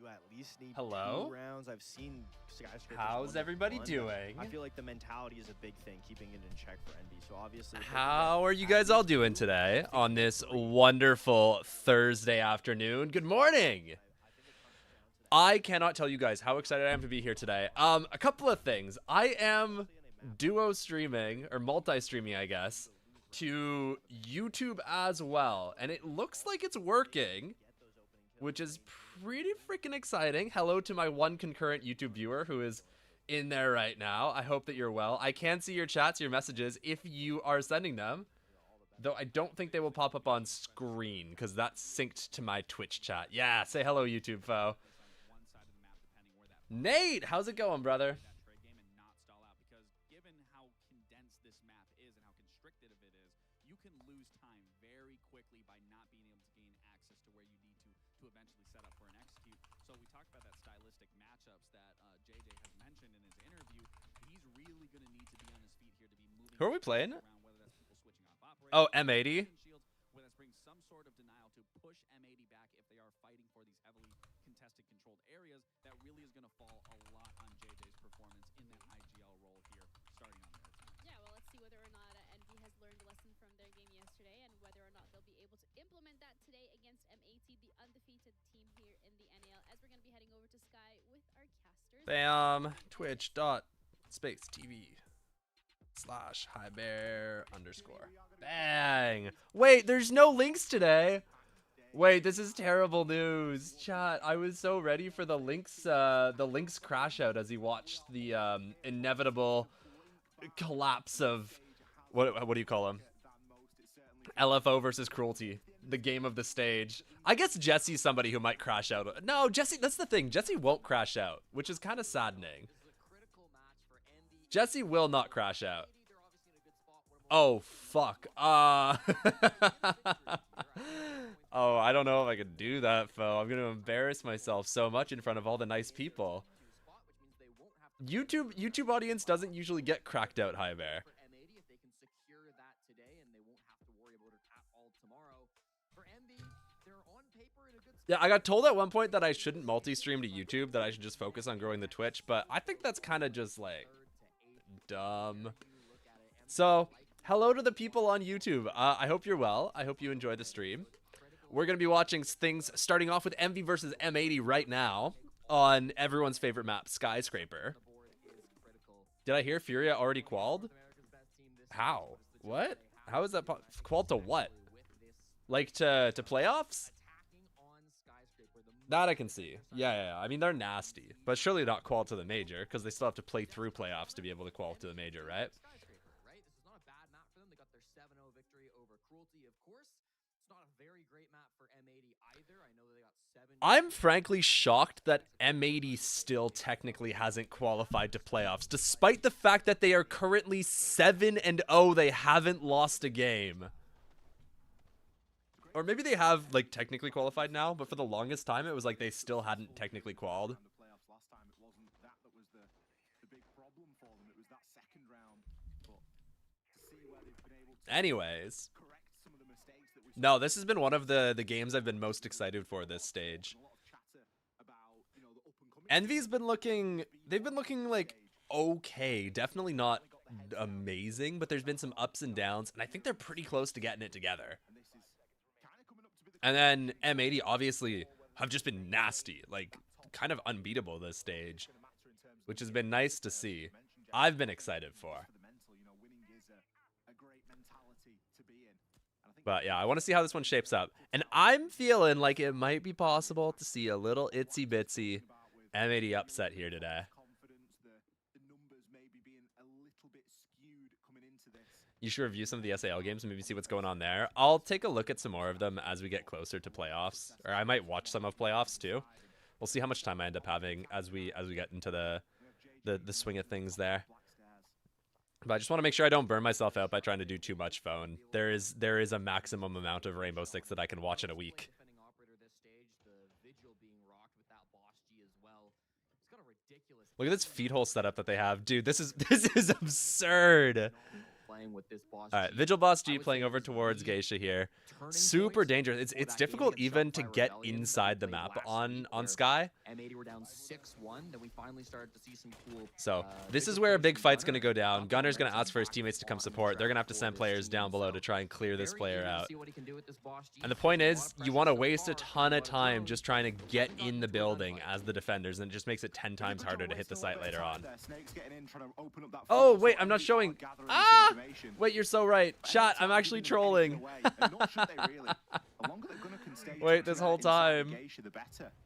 You at least need Hello? 2 rounds. I've seen skyscrapers. How's everybody doing? I feel like the mentality is a big thing, keeping it in check for Envy. So obviously, if they can How get are you at guys all least doing 2, today take on it this to 3. wonderful Thursday afternoon? Good morning. I cannot tell you guys how excited I am to be here today. A couple of things. I am duo streaming, or multi-streaming, I guess, to YouTube as well. And it looks like it's working, which is pretty freaking exciting. Hello to my one concurrent YouTube viewer who is in there right now. I hope that you're well. I can see your chats, your messages, if you are sending them. Though I don't think they will pop up on screen, because that's synced to my Twitch chat. Yeah, say hello, YouTube foe. Nate, how's it going, brother? Who are we playing? Oh, M80. Yeah, well, let's see whether or not Envy has learned a lesson from their game yesterday and whether or not they'll be able to implement that today against M80, the undefeated team here in the NAL, as we're going to be heading over to Sky with our casters. Bam. Twitch.space.tv/highbear_. Bang. Wait, there's no links today. Wait, this is terrible news. Chat, I was so ready for the links crash out as he watched the inevitable collapse of what do you call him? LFO versus Cruelty, the game of the stage. I guess Jesse's somebody who might crash out. No, Jesse, that's the thing. Jesse won't crash out, which is kind of saddening. Jesse will not crash out. Oh, fuck. Oh, I don't know if I could do that, foe. I'm going to embarrass myself so much in front of all the nice people. YouTube audience doesn't usually get cracked out, High Bear. Yeah, I got told at one point that I shouldn't multi-stream to YouTube, that I should just focus on growing the Twitch, but I think that's kind of just, like, dumb. So, hello to the people on YouTube. I hope you're well. I hope you enjoy the stream. We're going to be watching things starting off with Envy versus M80 right now on everyone's favorite map, Skyscraper. Did I hear Furia already qualled? How? What? How is that qualled to what? Like to playoffs? That I can see. Yeah. I mean, they're nasty, but surely not qual to the major, because they still have to play through playoffs to be able to qual to the major, right? I'm frankly shocked that M80 still technically hasn't qualified to playoffs, despite the fact that they are currently 7-0. They haven't lost a game. Or maybe they have, like, technically qualified now, but for the longest time, it was like they still hadn't technically qualified. Anyways. No, this has been one of the games I've been most excited for this stage. Envy's been looking, they've been looking, like, okay. Definitely not amazing, but there's been some ups and downs, and I think they're pretty close to getting it together. And then M80 obviously have just been nasty, like kind of unbeatable this stage, which has been nice to see. I've been excited for. But yeah, I want to see how this one shapes up. And I'm feeling like it might be possible to see a little itsy bitsy M80 upset here today. You should review some of the SAL games and maybe see what's going on there. I'll take a look at some more of them as we get closer to playoffs, or I might watch some of playoffs too. We'll see how much time I end up having as we get into the swing of things there. But I just want to make sure I don't burn myself out by trying to do too much phone. There is a maximum amount of Rainbow Six that I can watch in a week. Look at this feed hole setup that they have, dude. This is absurd. All right, Vigil Boss G playing over towards Geisha here. Super dangerous. It's difficult even to get inside the map on Sky. So this is where a big fight's going to go down. Gunner's going to ask for his teammates to come support. They're going to have to send players down below to try and clear this player out. And the point is, you want to waste a ton of time just trying to get in the building as the defenders, and it just makes it 10 times harder to hit the site later on. Oh, wait, I'm not showing. Ah! Wait, you're so right. Chat, I'm actually trolling. Wait, this whole time.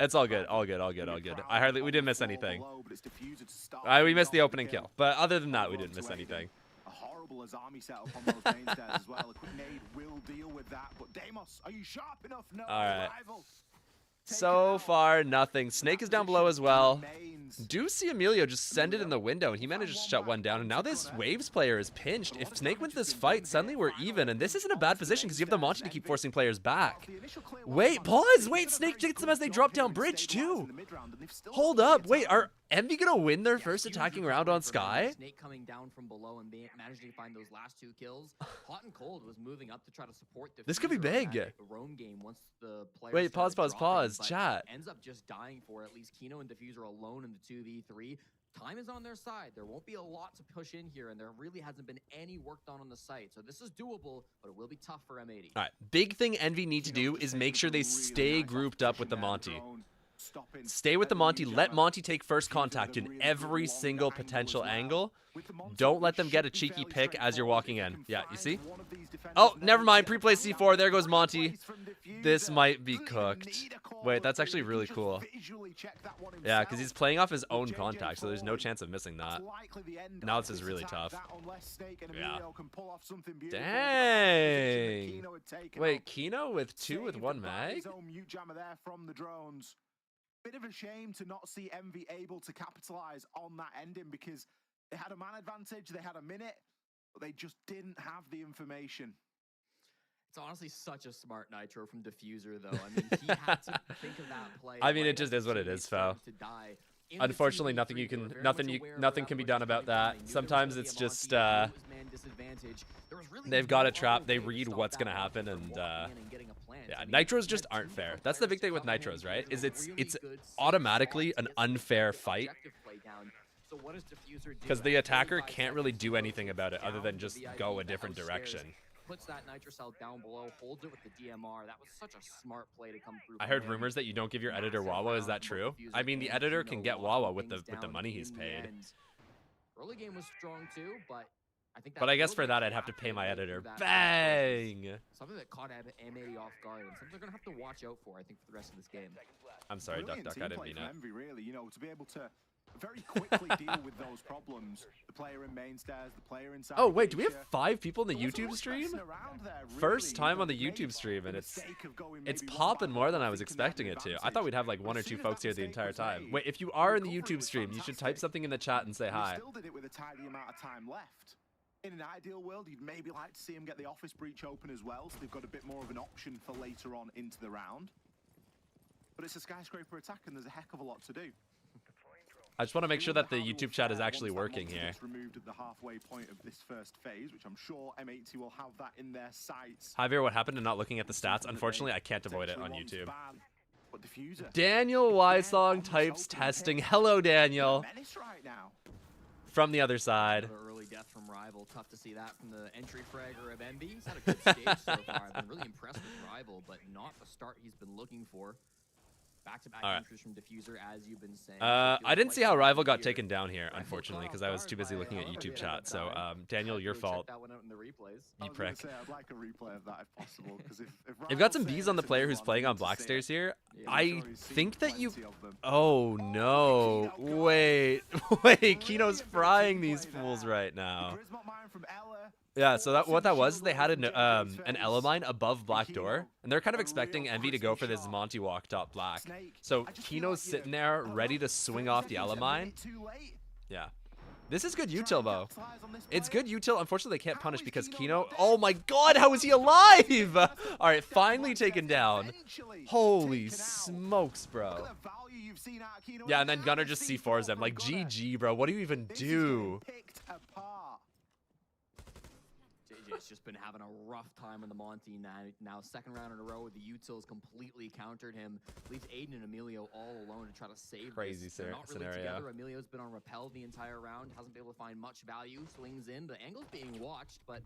It's all good, all good, all good, all good. We didn't miss anything. We missed the opening kill, but other than that, we didn't miss anything. A horrible army setup on those main stairs as well. A quick nade will deal with that, but Deimos, are you sharp enough? No, all right. rival. So far, nothing. Snake is down below as well. Do see Emilio just send it in the window, and he managed to shut one down. And now this Waves player is pinched. If Snake wins this fight, suddenly we're even. And this isn't a bad position because you have the Monty to keep forcing players back. Wait, pause. Wait, Snake takes them as they drop down bridge, too. Hold up. Wait, are Envy going to win their first attacking round on Sky? Snake coming down from below and managing to find those last 2 kills. Hot and Cold was moving up to try to support the This could be big. Roam game once the players wait, pause. Chat. Ends up just dying for at least Kino and Diffuser alone in the 2v3. Time is on their side. There won't be a lot to push in here, and there really hasn't been any work done on the site. So this is doable, but it will be tough for M80. All right, big thing Envy need to do is make sure they stay grouped up with the Monty. Stay with the Monty. Let Monty take first contact in every single potential angle. Don't let them get a cheeky pick as you're walking in. Yeah, you see? Oh, never mind. Pre-placed C4. There goes Monty. This might be cooked. Wait, that's actually really cool. Yeah, because he's playing off his own contact, so there's no chance of missing that. Now this is really tough. Yeah. Dang. Wait, Kino with 2 with 1 mag? Bit of a shame to not see Envy able to capitalize on that ending because they had a man advantage, they had a minute, but they just didn't have the information. It's honestly such a smart nitro from Diffuser, though. I mean, he had to think of that play. I mean, it just is what it is, Fo. Unfortunately, nothing can be done about that. Sometimes it's just they've got a trap. They read what's gonna happen, and yeah, nitros just aren't fair. That's the big thing with nitros, right? Is it's automatically an unfair fight because the attacker can't really do anything about it other than just go a different direction. Puts that nitro cell down below, holds it with the DMR. That was such a smart play to come through. I heard rumors that you don't give your editor Wawa. Is that true? I mean, the editor can get Wawa with the money he's paid. Early game was strong too, but I guess for that I'd have to pay my editor. Bang! Something that caught M80 off guard, and something they're gonna have to watch out for, I think, for the rest of this game. I'm sorry, Duck. I didn't mean it. Envy, really, you know, to be able to very quickly deal with those problems. The player in main stairs, the player inside. Oh wait, do we have 5 people in the YouTube stream? First time on the YouTube stream, and it's popping more than I was expecting it to. I thought we'd have like 1 or 2 folks here the entire time. Wait, if you are in the YouTube stream, you should type something in the chat and say hi. Still did it with a tidy amount of time left. In an ideal world, you'd maybe like to see him get the office breach open as well, so they've got a bit more of an option for later on into the round. But it's a skyscraper attack, and there's a heck of a lot to do. I just want to make sure that the YouTube chat is actually working here. Removed at the halfway point of this first phase, which I'm sure M80 will have that in their sights. Javier, what happened to not looking at the stats? Unfortunately, I can't avoid it on YouTube. Daniel Wysong types testing. Hello, Daniel. From the other side. Early death from Rival. Tough to see that from the entry fragger of Envy. He's had a good stage so far. I've been really impressed with Rival, but not the start he's been looking for. Back-to-back entries from Diffuser, as you've been saying. I didn't see how Rival got taken down here, unfortunately, because I was too busy looking at YouTube chat. So, Daniel, your fault. You prick. I'd like a replay of that if possible. They've got some Bs on the player who's playing on Blackstairs here. I think that you... Oh, no. Wait. Wait, Kino's frying these fools right now. Yeah, so what that was, they had an Ella mine above Black Door, and they're kind of expecting Envy to go for this Monty walk top Black. So Kino's sitting there ready to swing off the Ella mine. Yeah. This is good util, though. It's good util. Unfortunately, they can't punish because Kino... Oh my god, how is he alive? All right, finally taken down. Holy smokes, bro. Yeah, and then Gunner just C4s them. Like, GG, bro. What do you even do? It's just been having a rough time in the Monty. Now second round in a row, the utils completely countered him. Leaves Aiden and Emilio all alone to try to save Crazy this. They're not really scenario. together. Emilio's been on rappel the entire round, hasn't been able to find much value. Swings in, the angle's being watched, but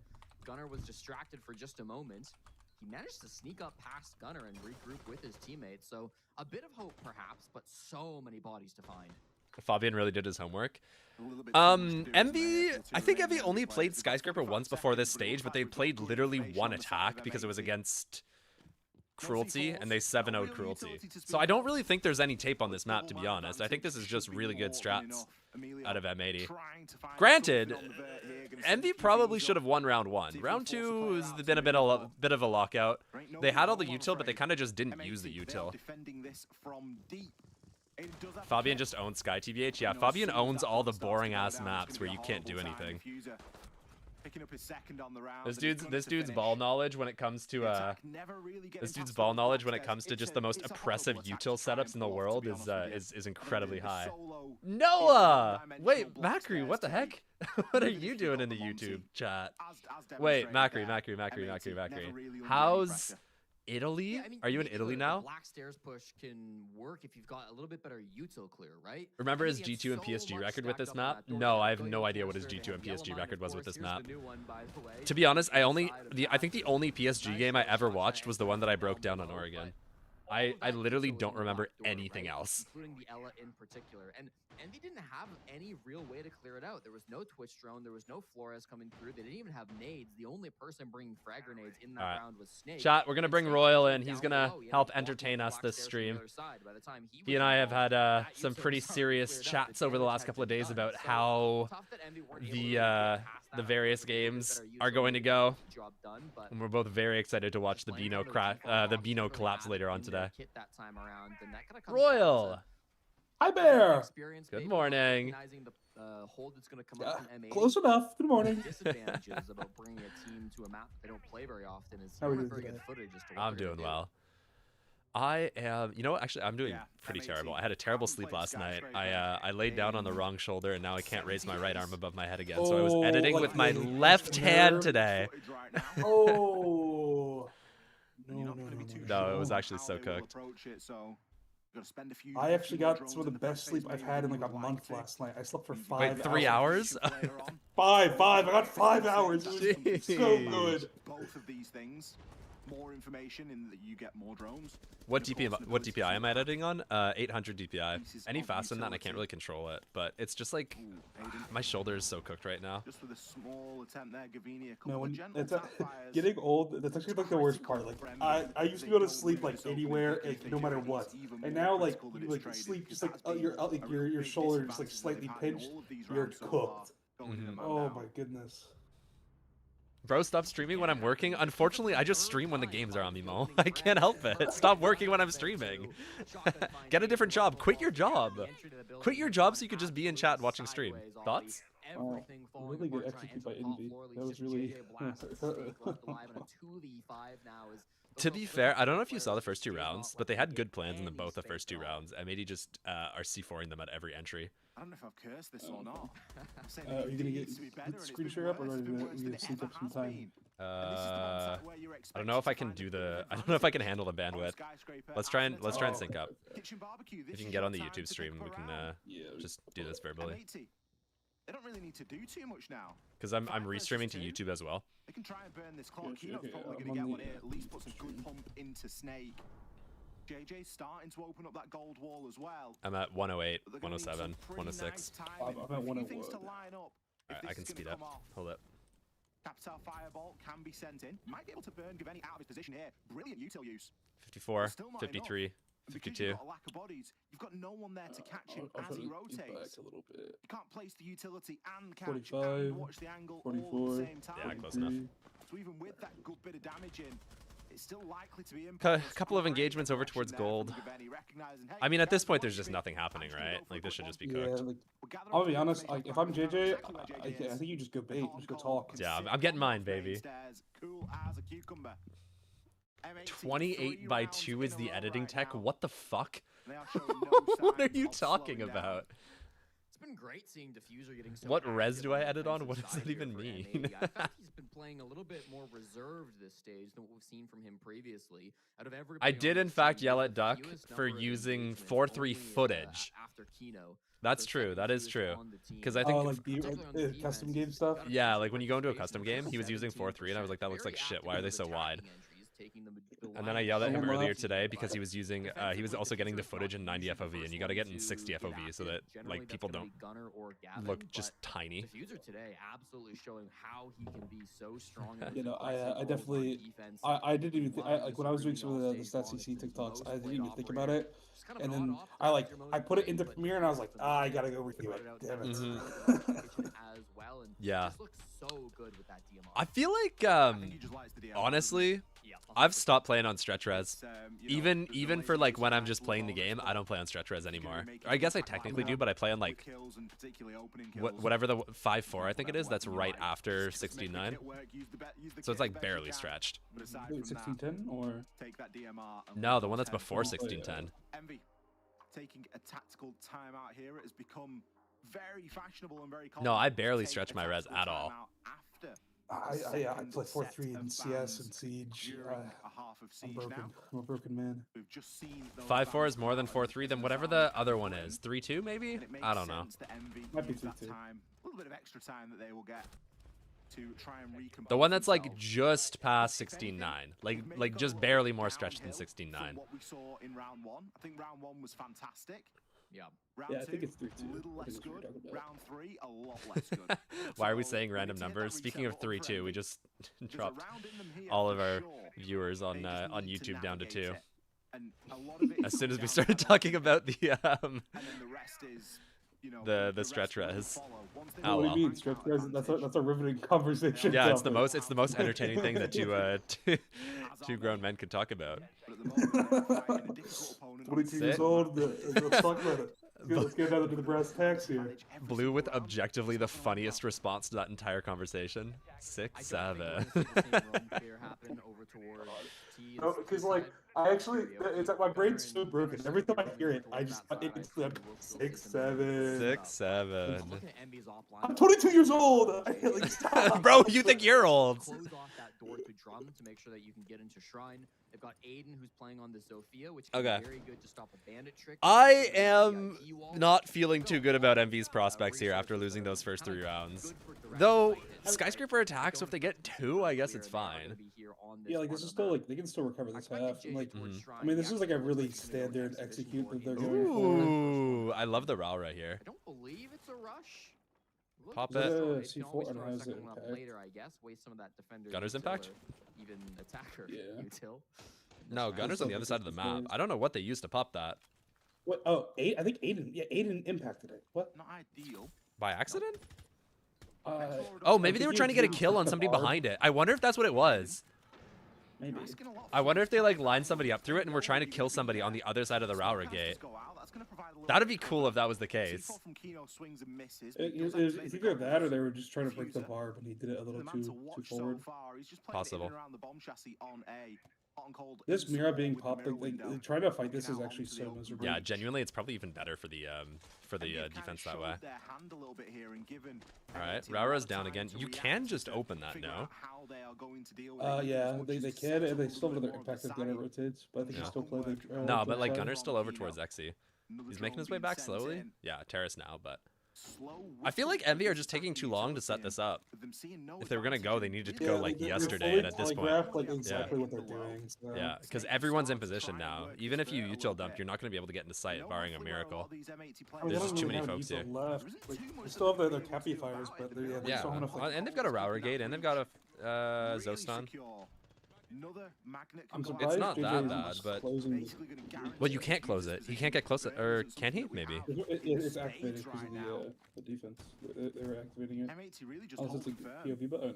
Gunnar was distracted for just a moment. He managed to sneak up past Gunnar and regroup with his teammates. So a bit of hope perhaps, but so many bodies to find. Fabian really did his homework. Envy, I think Envy only played Skyscraper once before this stage, but they played literally one attack because it was against Cruelty, and they 7-0'd Cruelty. So I don't really think there's any tape on this map, to be honest. I think this is just really good strats out of M80. Granted, Envy probably should have won round 1. Round 2 has been a bit of a lockout. They had all the util, but they kind of just didn't use the util. Fabian just owns Sky TBH. Yeah, Fabian owns all the boring-ass maps where you can't do anything. This dude's ball knowledge when it comes to just the most oppressive util setups in the world is incredibly high. Noah, wait, Macri, what the heck? What are you doing in the YouTube chat? Wait, Macri. How's Italy? Yeah, I mean, Are you in Italy now? The black stairs push can work if you've got a little bit better util clear, right? Remember his G2 and PSG record with this map? No, I have no idea what his G2 and PSG record was with this map. To be honest, I think the only PSG game I ever watched was the one that I broke down on Oregon. I literally don't remember anything else. Including the Ela in particular. And Envy didn't have any real way to clear it out. There was no Twitch drone. There was no Flores coming through. They didn't even have nades. The only person bringing frag grenades in that round was Snake. Chat, we're going to bring Royal in. He's going to help entertain us this stream. He and I have had some pretty serious chats over the last couple of days about how the various games are going to go. And we're both very excited to watch the Beano collapse later on today. Royal! Hi, Bear! Good morning. Close enough. Good morning. Disadvantages about bringing a team to a map they don't play very often is How are you very doing good footage. I'm doing well. I am, you know what, actually, I'm doing pretty terrible. I had a terrible sleep last night. I laid down on the wrong shoulder, and now I can't raise my right arm above my head again. So I was editing with my left hand today. Oh. No, it was actually so cooked. I actually got some of the best sleep I've had in like a month last night. I slept for 5 hours. Wait, 3 hours? Five. I got 5 hours. It was so good. Both of these things, more information in that you get more drones. What DPI am I editing on? 800 DPI. Any faster than that, and I can't really control it. But it's just like my shoulder is so cooked right now. Just with a small attempt there, Gavinia, No, when it's getting old, that's actually like the worst part. Like I used to be able to sleep like anywhere, like, no matter what. And now like you like sleep just like your shoulder just like slightly pinched, you're cooked. Oh my goodness. Bro, stop streaming when I'm working. Unfortunately, I just stream when the games are on me, Mo. I can't help it. Stop working when I'm streaming. Get a different job. Quit your job. Quit your job so you could just be in chat watching stream. Thoughts? Really good execute by Envy. That was really... To be fair, I don't know if you saw the first 2 rounds, but they had good plans in both the first 2 rounds. M80 just are C4ing them at every entry. I don't know if I've cursed this or not. Are you gonna get the screen share up, or are you gonna sleep up some time? I don't know if I can do the. I don't know if I can handle the bandwidth. Let's try and sync up. If you can get on the YouTube stream, we can just do this verbally. They don't really need to do too much now. Because I'm restreaming to YouTube as well. They can try and burn this clock. Keynote's probably going to get one here. At least put some good pump into Snake. JJ's starting to open up that gold wall as well. I'm at 108, 107, 106. I'm at 101. Alright, I can speed up. Hold up. Capital Fireball can be sent in. Might be able to burn Gaveni out of his position here. Brilliant util use. 54, 53, 52. You've got a lack of bodies. You've got no one there to catch him as he rotates. A little bit. You can't place the utility and catch 45, and watch the angle 44, all at the same time. Yeah, close enough. So even with that good bit of damage in, it's still likely to be A couple of engagements over towards gold. I mean, at this point, there's just nothing happening, right? Like, this should just be cooked. Yeah, like, I'll be honest, like, if I'm JJ, I think you just go bait, just go talk. Yeah, I'm getting mine, baby. 28/2 is the editing tech? What the fuck? What are you talking about? been great seeing Diffuser getting so What res active do I the edit on? defensive What does side that even here for mean? MAD. I thought he's been playing a little bit more reserved this stage than what we've seen from him previously. Out of everybody I on did the in fact team, yell the at Duck fewest for number of using engagements 4-3 only, footage. after Kino. That's So true. second That is fewest true. on the team. Because I Oh, think like Particularly on the defense, custom game he's stuff. got a yeah, crazy like when you go into a participation custom game, rate he was of using 4-3, and I was like, that looks very like shit. active Why are in they those so wide? attacking entries, taking the And then I lion's yelled at share him of the earlier team. today because he was using he was also getting the Defensively, footage in 90 Diffuser's not FOV, usually and you the got to get first in one 60 to get FOV so active. that Generally, like that's people gonna don't be Gunner or Gavin, look but just tiny. Diffuser today absolutely showing how he can be so strong. in You those know, aggressive I roles on definitely, defense. I didn't even think, like when I was doing Loves some of the using Stat all CC stage long, TikToks, the I didn't most even played think about it. Just kind of And an then on-off I like, factor mode I of put it play, into but Premiere and I was like, the I mid-range gotta go review brought it. out Damn that it. rotation as well, and Yeah. just looks so good with that DMR. I feel like I think he just likes the DMR, honestly, Yeah, I've stopped playing on stretch res. It's, you know, Even there's the for laser like when boost I'm just playing the overall game, that's I don't play on stretch res gonna anymore. make I guess I impact technically like do, but I play on with like kills and particularly opening kills. whatever the 5-4 I think it Whatever is. That's weapon you right like, after just make the 16-9. kit work, use the So it's kit like as best you barely can. stretched. But aside Wait, from that, 1610 or? take that DMR and No, let the one those that's heads before go. 1610. Envy taking a tactical timeout here. It has become very fashionable and very common. No, I to barely take stretch a my res tactical at all. timeout after I play 4-3 in CS and Siege. during a half of I'm Siege broken. now. I'm a broken man. We've just seen those 5-4 is bans more than come out 4-3, and then whatever Zan the other one covering, is. 3-2 maybe? and it makes I don't know. sense that Envy Might be use that 3-2. time, a little bit of extra time that they will get to try and recompose The one that's like themselves. just past If anything, 16-9. we've maybe Like gone a just little barely bit more stretched than downhill 16-9. from what we saw in round one. I think round one was fantastic. Yeah. Round Yeah, I two, think it's 3-2. a little I less think that's what good. you're talking about. Round three, a lot less good. Why are we So, saying we random need to get that numbers? Speaking of reset up for 3-2, we Envy. just There's a dropped round in them here all of for our sure. viewers They on just need to YouTube down to navigate 2. it. And a lot of it As soon as we comes started down to talking having about the and then the rest is, you know, the stretch rest will res. follow. Once they Oh, What do well. you mean? Stretch res? That's a riveting conversation. Yeah, it's the topic. most entertaining thing that two grown men could talk about. But at the moment, they're fighting a difficult opponent on 22 years Sick. old. Let's talk about it. Let's get down to the brass tacks here. every Blue with single round. objectively the funniest response to that entire conversation. I don't think we're 6-7. gonna see the same run clear happen over towards T No, and because C like side. I actually, it's like my brain's so Gunner and broken. Gunner Every time I really hear it, more I towards just that side. it's I like think we'll still see 6, some movement. 7. 6-7. Looking at Envy's offline. I'm 22 years old. I feel like stop. Bro, you think you're old? Close off that door to drum to make sure that you can get into Shrine. They've got Aiden who's playing on the Zofia, which can Okay. be very good to stop a bandit trick. I am not feeling too good about MV's prospects here after losing those first 3 rounds. Though, Skyscraper attacks, so if they get 2, I guess it's fine. Yeah, like this is still like they can still recover this half. And, like, I mean, this is like a really standard execute that they're going for. Ooh, I love the Rao right here. I don't believe it's a rush. Look, Pop it's it. still- Yeah, it can C4 always and throw a how's it second one up impact? later, I guess. Waste some of that defender. Gunner's util impact? or even attacker Yeah. util. No, That's Gunner's on the other side of the map. I don't know what they used to pop that. What? Oh, I think Aiden. Yeah, Aiden impacted it. What? Not ideal. By accident? Oh, Maybe they were trying to get a kill on somebody behind it. I wonder if that's what it was. Maybe. I wonder if they like lined somebody up through it and were trying to kill somebody on the other side of the Raura gate. That'd be cool if that was the case. It's either that or they were just trying to break the barb and he did it a little too forward. Possible. This Mira being popped, like, trying to fight this is actually so miserable. Yeah, genuinely, it's probably even better for the defense that way. All right, Raura's down again. You can just open that, no? Yeah, they can, and they still have another impact if Gunner rotates, but I think he still play the. No, but like Gunner's still over towards Exy. He's making his way back slowly. Yeah, Terrace now, but I feel like Envy are just taking too long to set this up. If they were gonna go, they needed to go like yesterday, and at this point, like exactly what they're doing. So. yeah, because everyone's in position now. Even if you util dump, you're not gonna be able to get into sight, barring a miracle. I mean, There's they just don't too really many have folks here. Util left. Like, they still have their Cappy fires, but they Yeah, still have enough. Like, and they've got a Raura gate, and they've got a Zostan. I'm surprised It's not that JJ bad, is but closing well, you can't close it. He can't get close, or can he? Maybe. It's activated because of the defense. They were activating it. Unless it's a POV, but oh no,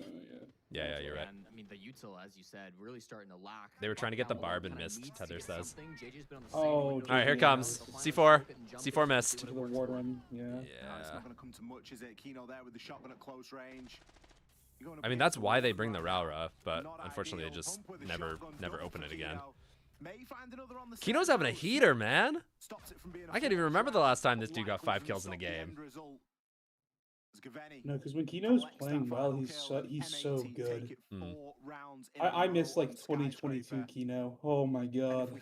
yeah. Yeah, you're right. And I mean, the util, as you said, really starting to lack. They were trying to get the Now, barb and kinda missed, needs to Tether get says. something. JJ's been on the Oh, same All window All right, here for comes a while. C4. Jump C4 it, missed. To the ward run, yeah. It's Yeah. not going to come to much, is it? Kino there with the shotgun at close range. I mean, that's why they bring the Raura, but unfortunately, they just never open it again. Kino's having a heater, man. I can't even remember the last time this dude got 5 kills in a game. No, because when Kino's playing well, he's so good. I miss like 2022 Kino. Oh my god.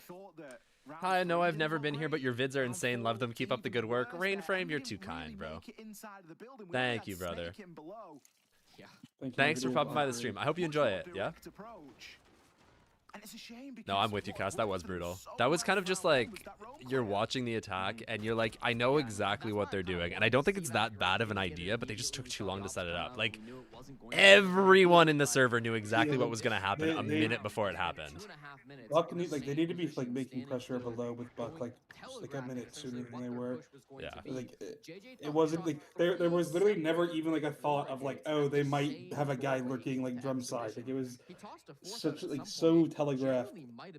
Hi, I know I've never been here, but your vids are insane. Love them. Keep up the good work. Rainframe, you're too kind, bro. Thank you, brother. Yeah. Thanks for popping by the stream. I hope you enjoy it, yeah? No, I'm with you, Cass. That was brutal. That was kind of just like, you're watching the attack, and you're like, I know exactly what they're doing. And I don't think it's that bad of an idea, but they just took too long to set it up. Like, everyone in the server knew exactly what was going to happen a minute before it happened. Buck like they need to be like making pressure below with Buck like just like a minute sooner than they were. Yeah. Like it wasn't like there was literally never even like a thought of like, oh, they might have a guy lurking like drum side. Like it was such like so telegraphed.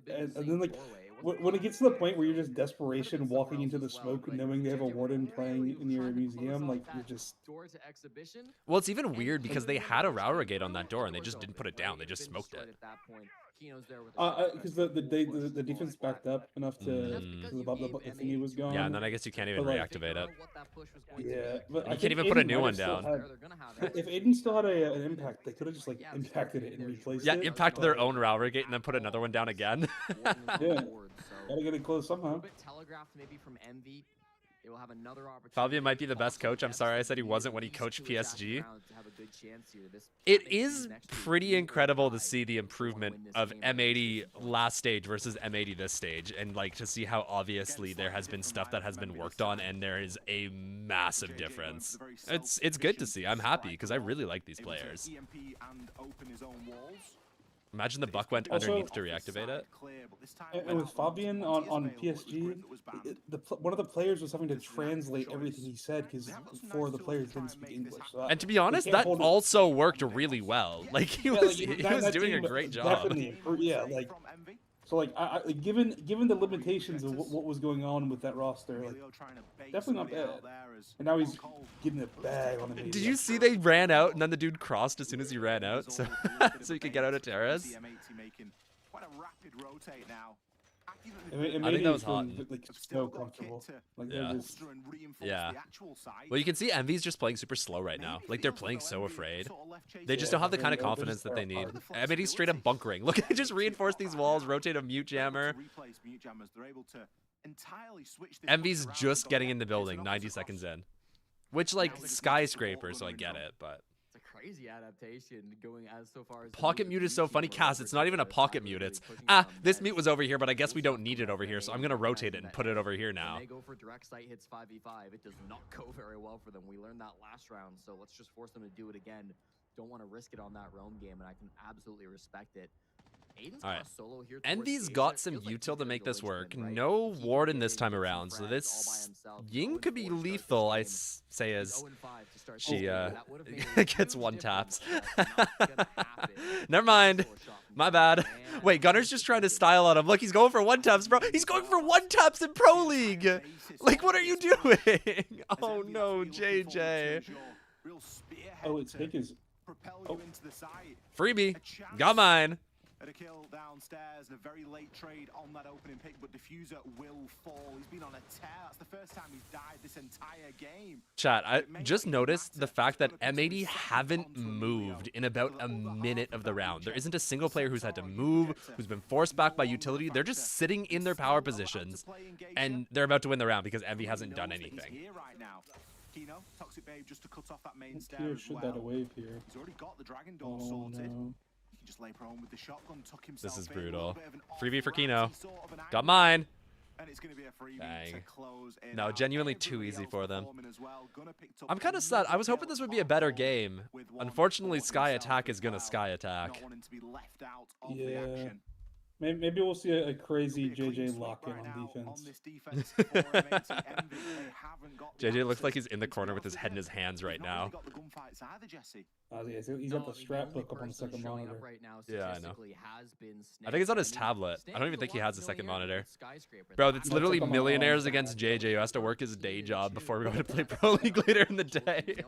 And then like when it gets to the point where you're just desperation walking into the smoke knowing they have a warden playing in your museum, like you're just. Well, it's even weird because they had a Raura gate on that door and they just didn't put it down. They just smoked it. Because the defense backed up enough to the thingy was gone. Yeah, and then I guess you can't even reactivate it. Yeah, but you can't even put a new one down. If Aiden still had an impact, they could have just like impacted it and replaced it. Yeah, impact their own Raura gate and then put another one down again. Yeah, gotta get it closed somehow. Fabio might be the best coach. I'm sorry I said he wasn't when he coached PSG. It is pretty incredible to see the improvement of M80 last stage versus M80 this stage, and like to see how obviously there has been stuff that has been worked on and there is a massive difference. It's good to see. I'm happy because I really like these players. Imagine the Buck went underneath to reactivate it. And with Fabian on PSG, one of the players was having to translate everything he said because 4 of the players didn't speak English. So and to be honest, that also worked really well. Like he was doing a great job. Definitely, yeah. Like so, like given the limitations of what was going on with that roster, like definitely not bad. And now he's getting a bag on the. Did you see they ran out and then the dude crossed as soon as he ran out, so so he could get out of terrace? I think that was hot. Like so comfortable. Like yeah. Just... Yeah. Well, you can see Envy's just playing super slow right now. Like they're playing so afraid. They just don't have the kind of confidence that they need. Envy's straight up bunkering. Look, they just reinforce these walls, rotate a mute jammer. Envy's just getting in the building 90 seconds in. Which, like, skyscraper, so I get it, but... It's a crazy adaptation going as so far as... Pocket mute is so funny. Cass, it's not even a pocket mute. It's, this mute was over here, but I guess we don't need it over here, so I'm going to rotate it and put it over here now. They go for direct sight hits 5v5. It does not go very well for them. We learned that last round, so let's just force them to do it again. Don't want to risk it on that roam game, and I can absolutely respect it. Alright, Envy's got some util to make this work. No Warden this time around, so this Ying could be lethal, I say, as she gets one taps. Never mind. My bad. Wait, Gunner's just trying to style on him. Look, he's going for one taps, bro. He's going for one taps in Pro League. Like, what are you doing? Oh no, JJ. Oh, it's Hickens. Freebie. Got mine. At a kill downstairs, a very late trade on that opening pick, but Diffuser will fall. He's been on a tear. That's the first time he's died this entire game. Chat, I just noticed the fact that M80 haven't moved in about a minute of the round. There isn't a single player who's had to move, who's been forced back by utility. They're just sitting in their power positions, and they're about to win the round because Envy hasn't done anything. Kino, Toxic Babe just to cut off that main stair as well. That wave here. He's already got the Dragon Door sorted. No. Just lay prone with the shotgun, tuck himself. This is brutal. Freebie for Kino. Got mine. And it's going to be a freebie. Dang. To close in. No, genuinely too easy for them. I'm kind of sad. I was hoping this would be a better game. Unfortunately, Sky Attack is going to Sky Attack. Yeah. Maybe we'll see a crazy JJ lock-in on defense. JJ looks like he's in the corner with his head in his hands right now. Yeah, he's got the strap hook up on the second monitor. Yeah, I know. I think it's on his tablet. I don't even think he has a second monitor. Bro, it's literally millionaires against JJ who has to work his day job before we go to play Pro League later in the day.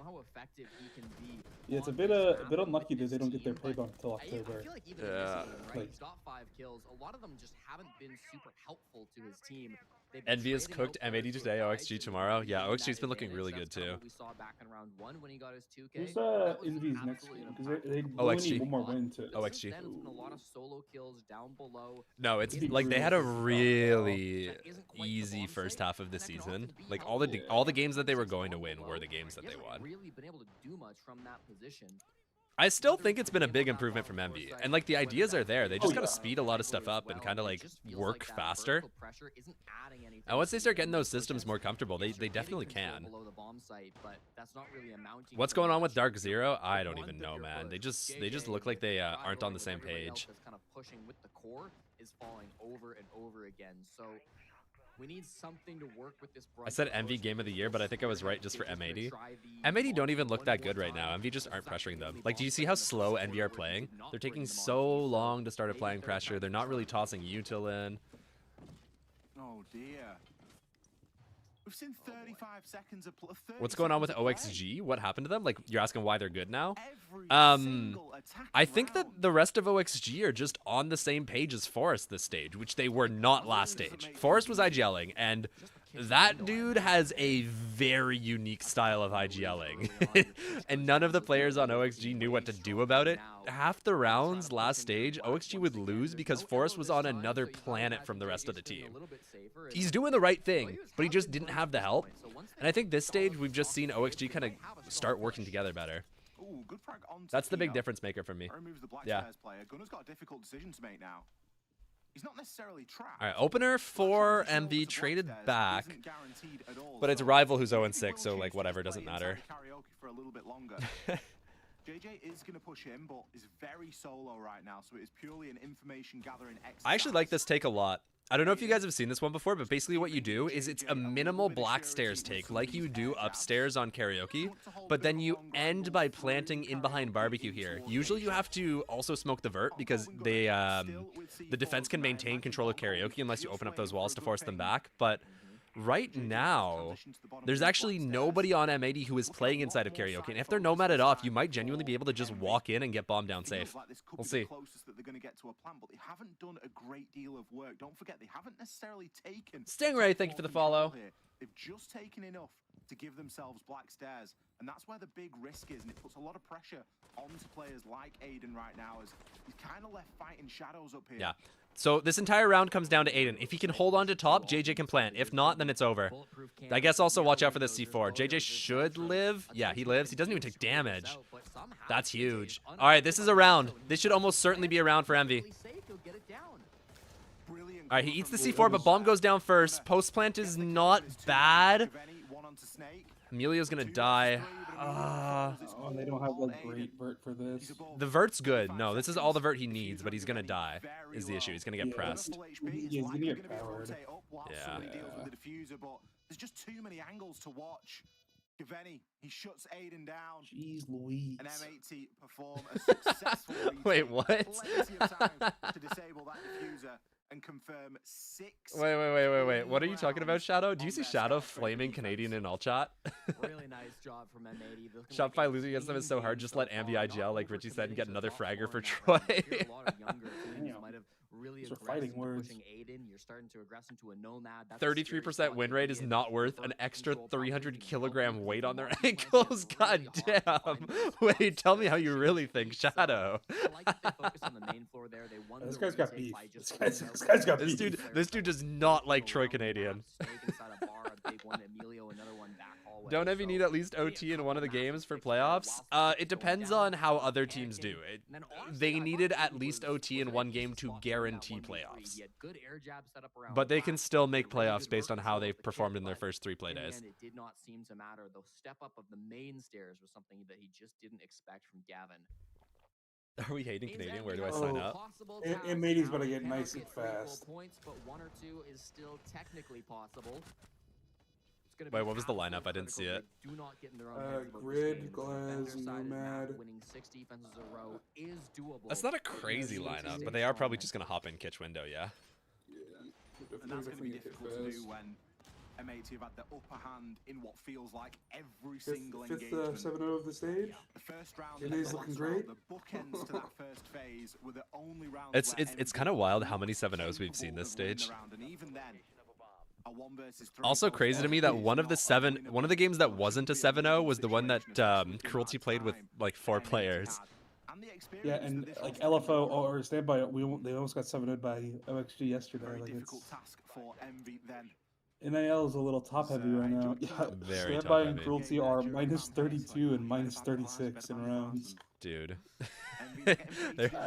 Yeah, it's a bit unlucky that they don't get their pay bump until October. I feel like even in this game, right? He's got 5 kills. A lot of them just haven't been super helpful to his team. Envy is cooked, M80 today, OXG tomorrow. Yeah, OXG's been looking really good too. We saw back in round 1 when he got his 2K. Who's Envy's next game? Because they OXG. need one more win to. OXG. Then it's been a lot of solo kills down below. No, it's like they had a really easy first half of the season. Like all the games that they were going to win were the games that they won. Really been able to do much from that position. I still think it's been a big improvement from Envy, and like the ideas are there. They just gotta speed a lot of stuff up and kind of like work faster. And once they start getting those systems more comfortable, they definitely can. What's going on with Dark Zero? I don't even know, man. They just look like they aren't on the same page. Kind of pushing with the core is falling over and over again. So we need something to work with this. I said Envy game of the year, but I think I was right just for M80. M80 don't even look that good right now. Envy just aren't pressuring them. Like, do you see how slow Envy are playing? They're taking so long to start applying pressure. They're not really tossing util in. Oh dear. We've seen 35 seconds of What's going on with OXG? What happened to them? Like, you're asking why they're good now? I think that the rest of OXG are just on the same page as Forest this stage, which they were not last stage. Forest was IGLing, and that dude has a very unique style of IGLing. And none of the players on OXG knew what to do about it. Half the rounds last stage, OXG would lose because Forest was on another planet from the rest of the team. He's doing the right thing, but he just didn't have the help. And I think this stage, we've just seen OXG kind of start working together better. That's the big difference maker for me. Yeah. Gunner's got a difficult decision to make now. He's not necessarily trapped. All right, opener for MV traded back, but it's Rival who's 0-6, so like whatever, doesn't matter. JJ is going to push him, but is very solo right now, so it is purely an information gathering exercise. I actually like this take a lot. I don't know if you guys have seen this one before, but basically what you do is it's a minimal black stairs take, like you do upstairs on karaoke, but then you end by planting in behind barbecue here. Usually you have to also smoke the vert because they the defense can maintain control of karaoke unless you open up those walls to force them back, but right now, there's actually nobody on M80 who is playing inside of karaoke, and if they're nomaded off, you might genuinely be able to just walk in and get bombed down safe. We'll see. Stingray, thank you for the follow. They've just taken enough to give themselves black stairs, and that's where the big risk is, and it puts a lot of pressure onto players like Aiden right now, as he's kind of left fighting shadows up here. Yeah. So this entire round comes down to Aiden. If he can hold on to top, JJ can plant. If not, then it's over. I guess also watch out for this C4. JJ should live. Yeah, he lives. He doesn't even take damage. That's huge. All right, this is a round. This should almost certainly be a round for Envy. All right, he eats the C4, but bomb goes down first. Post plant is not bad. Emilio's gonna die. Oh, they don't have a great vert for this. The vert's good. No, this is all the vert he needs, but he's gonna die. Is the issue? He's gonna get pressed. Yeah, he's gonna get powered. Yeah. There's just too many angles to watch. Gaveni, he shuts Aiden down. Jeez Louise. And M80 perform a successful Wait, what? Plenty of time to disable that diffuser and confirm 6. Wait. What are you talking about, Shadow? Do you see Shadow flaming Canadian in all chat? Really nice job from M80. Shopify losing against them is so hard. Just let Ambi IGL, like Richie said, and get another fragger for Troy. Really These are fighting words. Aiden, you're starting to aggress into a nomad. 33% win rate is not worth an extra 300 kilogram weight on their ankles. God damn. Wait, tell me how you really think, Shadow. This guy's got beef. This guy's got beef. This dude does not like Troy Canadian. Don't Envy need at least OT in one of the games for playoffs? It depends on how other teams do it. They needed at least OT in one game to guarantee playoffs. But they can still make playoffs based on how they've performed in their first 3 play days. It did not seem to matter. The step up of the main stairs was something that he just didn't expect from Gavin. Are we hating Canadian? Where do I sign up? M80's gonna get nice and fast. Points, but 1 or 2 is still technically possible. Wait, what was the lineup? I didn't see it. Grid, Glass, Nomad. That's not a crazy lineup, but they are probably just gonna hop in Kitch window, yeah? And that's going to be difficult to do when M80 have had the upper hand in what feels like every single Fifth engagement. 7-0 of the stage. The first round, It is looking great. The bookends to that first phase were the only rounds It's kind of wild how many 7-0s we've seen this stage. And even then, a 1-versus-3 Also crazy to me that one of the games that wasn't a 7-0 was the one that Cruelty played with like 4 players. Yeah, and like LFO or Standby, they almost got 7-0'd by OXG yesterday. Very Like difficult it's task for Envy then. NIL is a little top heavy right now. Yeah, Very Standby top and heavy. Cruelty are -32 and -36 in rounds. Dude.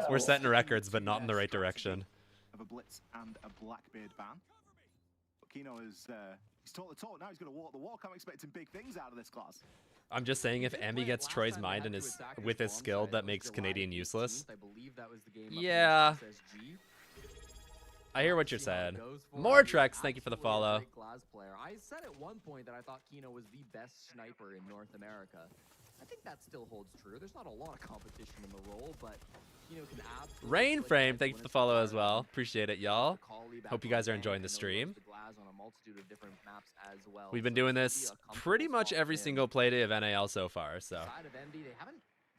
We're setting records, but not in the right direction. Of a Blitz and a Blackbeard ban. But Kino is he's taught the talk, now he's going to walk the walk. I'm expecting big things out of this class. I'm just saying if Ambi gets Troy's mind and his with his skill that makes Canadian useless. Yeah. I hear what you're saying. More Trex, thank you for the follow. I said at one point that I thought Kino was the best sniper in North America. I think that still holds true. There's not a lot of competition in the role, but Kino can absolutely Rainframe, thank you for the follow as well. Appreciate it, y'all. Hope you guys are enjoying the stream. We've been doing this pretty much every single playday of NAL so far, so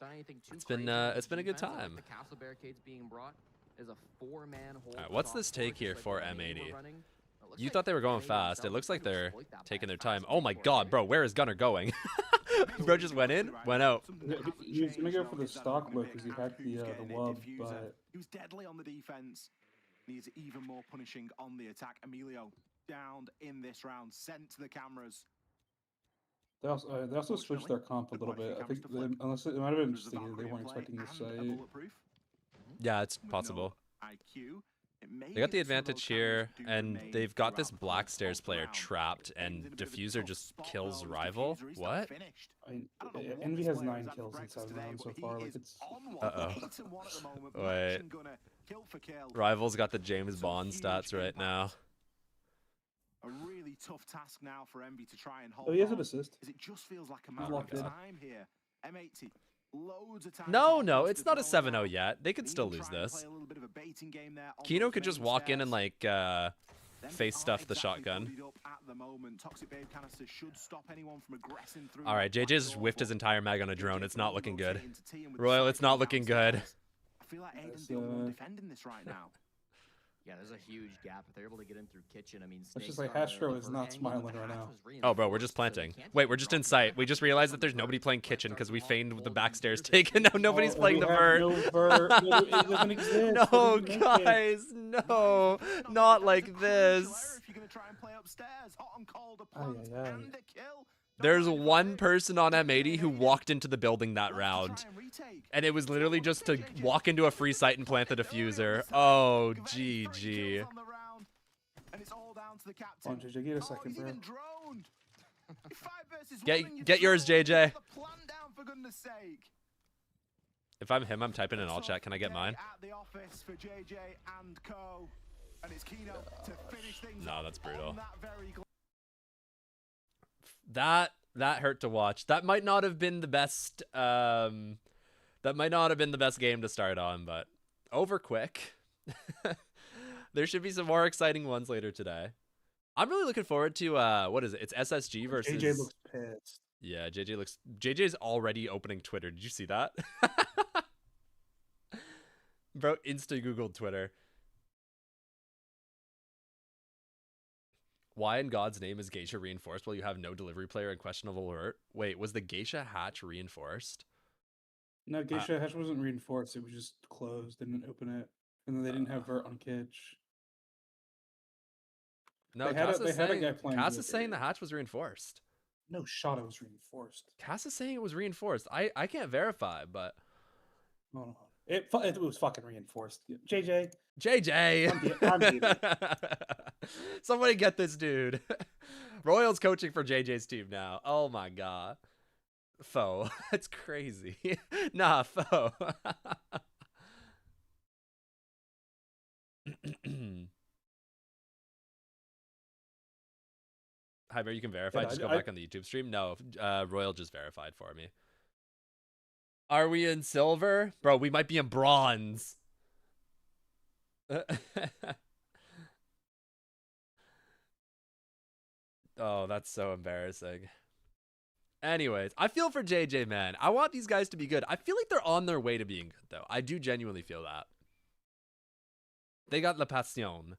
it's been a good time. The castle barricades being brought is a 4-man hold. All right, what's this take here for M80? You thought they were going fast. It looks like they're taking their time. Oh my god, bro, where is Gunner going? Bro just went in, went out. He was gonna go for the stock look because he had the wub, but he was deadly on the defense. He's even more punishing on the attack. Emilio downed in this round, sent to the cameras. They also switched their comp a little bit. I think unless it might have been just they weren't expecting this site. Yeah, it's possible. They got the advantage here, and they've got this Black Stairs player trapped, and Diffuser just kills Rival. What? Envy has 9 kills in 7 rounds so far. Like it's. Wait. Rival's got the James Bond stats right now. A really tough task now for Envy to try and hold. Oh, he has an assist. It just feels like a matter of time here. M80. No, it's not a 7-0 yet. They could still lose this. Kino could just walk in and like face stuff the shotgun. All right, JJ's whiffed his entire mag on a drone. It's not looking good. Royal, it's not looking good. I feel like Aiden's the only one defending this right now. Yeah, there's a huge gap. If they're able to get in through kitchen, I mean, it's just like Hastro is not smiling right now. Oh, bro, we're just planting. Wait, we're just in sight. We just realized that there's nobody playing kitchen because we feigned the backstairs take, and now nobody's playing the vert. No, guys, no, not like this. There's one person on M80 who walked into the building that round, and it was literally just to walk into a free site and plant the diffuser. Oh, GG. Come on, JJ, get a second, bro. Get yours, JJ. If I'm him, I'm typing in all chat. Can I get mine? No, that's brutal. That hurt to watch. That might not have been the best. That might not have been the best game to start on, but over quick. There should be some more exciting ones later today. I'm really looking forward to what is it? It's SSG versus. JJ looks pissed. Yeah, JJ's already opening Twitter. Did you see that? Bro, insta Googled Twitter. Why in God's name is Geisha reinforced while you have no delivery player and questionable alert? Wait, was the Geisha hatch reinforced? No, Geisha hatch wasn't reinforced. It was just closed. They didn't open it. And then they didn't have vert on Kitch. No, Cass is saying the hatch was reinforced. No shot it was reinforced. Cass is saying it was reinforced. I can't verify, but... No. It was fucking reinforced. JJ. Somebody get this dude. Royal's coaching for JJ's team now. Oh my god. Foe. That's crazy. Nah, Foe. Hi, Bear, you can verify. Just go back on the YouTube stream. No, Royal just verified for me. Are we in silver? Bro, we might be in bronze. Oh, that's so embarrassing. Anyways, I feel for JJ, man. I want these guys to be good. I feel like they're on their way to being good, though. I do genuinely feel that. They got La Passion.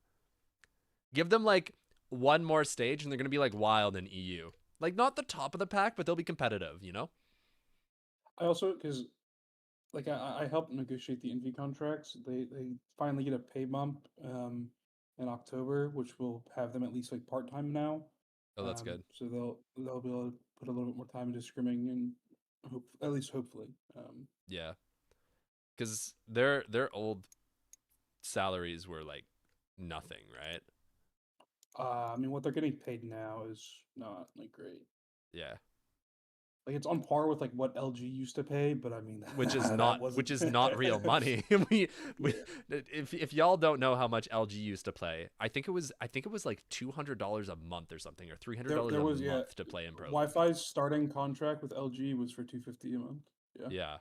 Give them, like, one more stage, and they're going to be, like, wild in EU. Like, not the top of the pack, but they'll be competitive, you know? I also, because, like, I helped negotiate the Envy contracts. They finally get a pay bump in October, which will have them at least, like, part-time now. Oh, that's good. So they'll be able to put a little bit more time into scrimming and hopefully. Yeah. Because their old salaries were, like, nothing, right? I mean, what they're getting paid now is not, like, great. Yeah. Like, it's on par with, like, what LG used to pay, but I mean, Which is that not wasn't- real money. If y'all don't know how much LG used to play, I think it was like $200 a month or something, or $300 a month to play in pro. Wi-Fi's starting contract with LG was for $250 a month. Yeah. Yeah.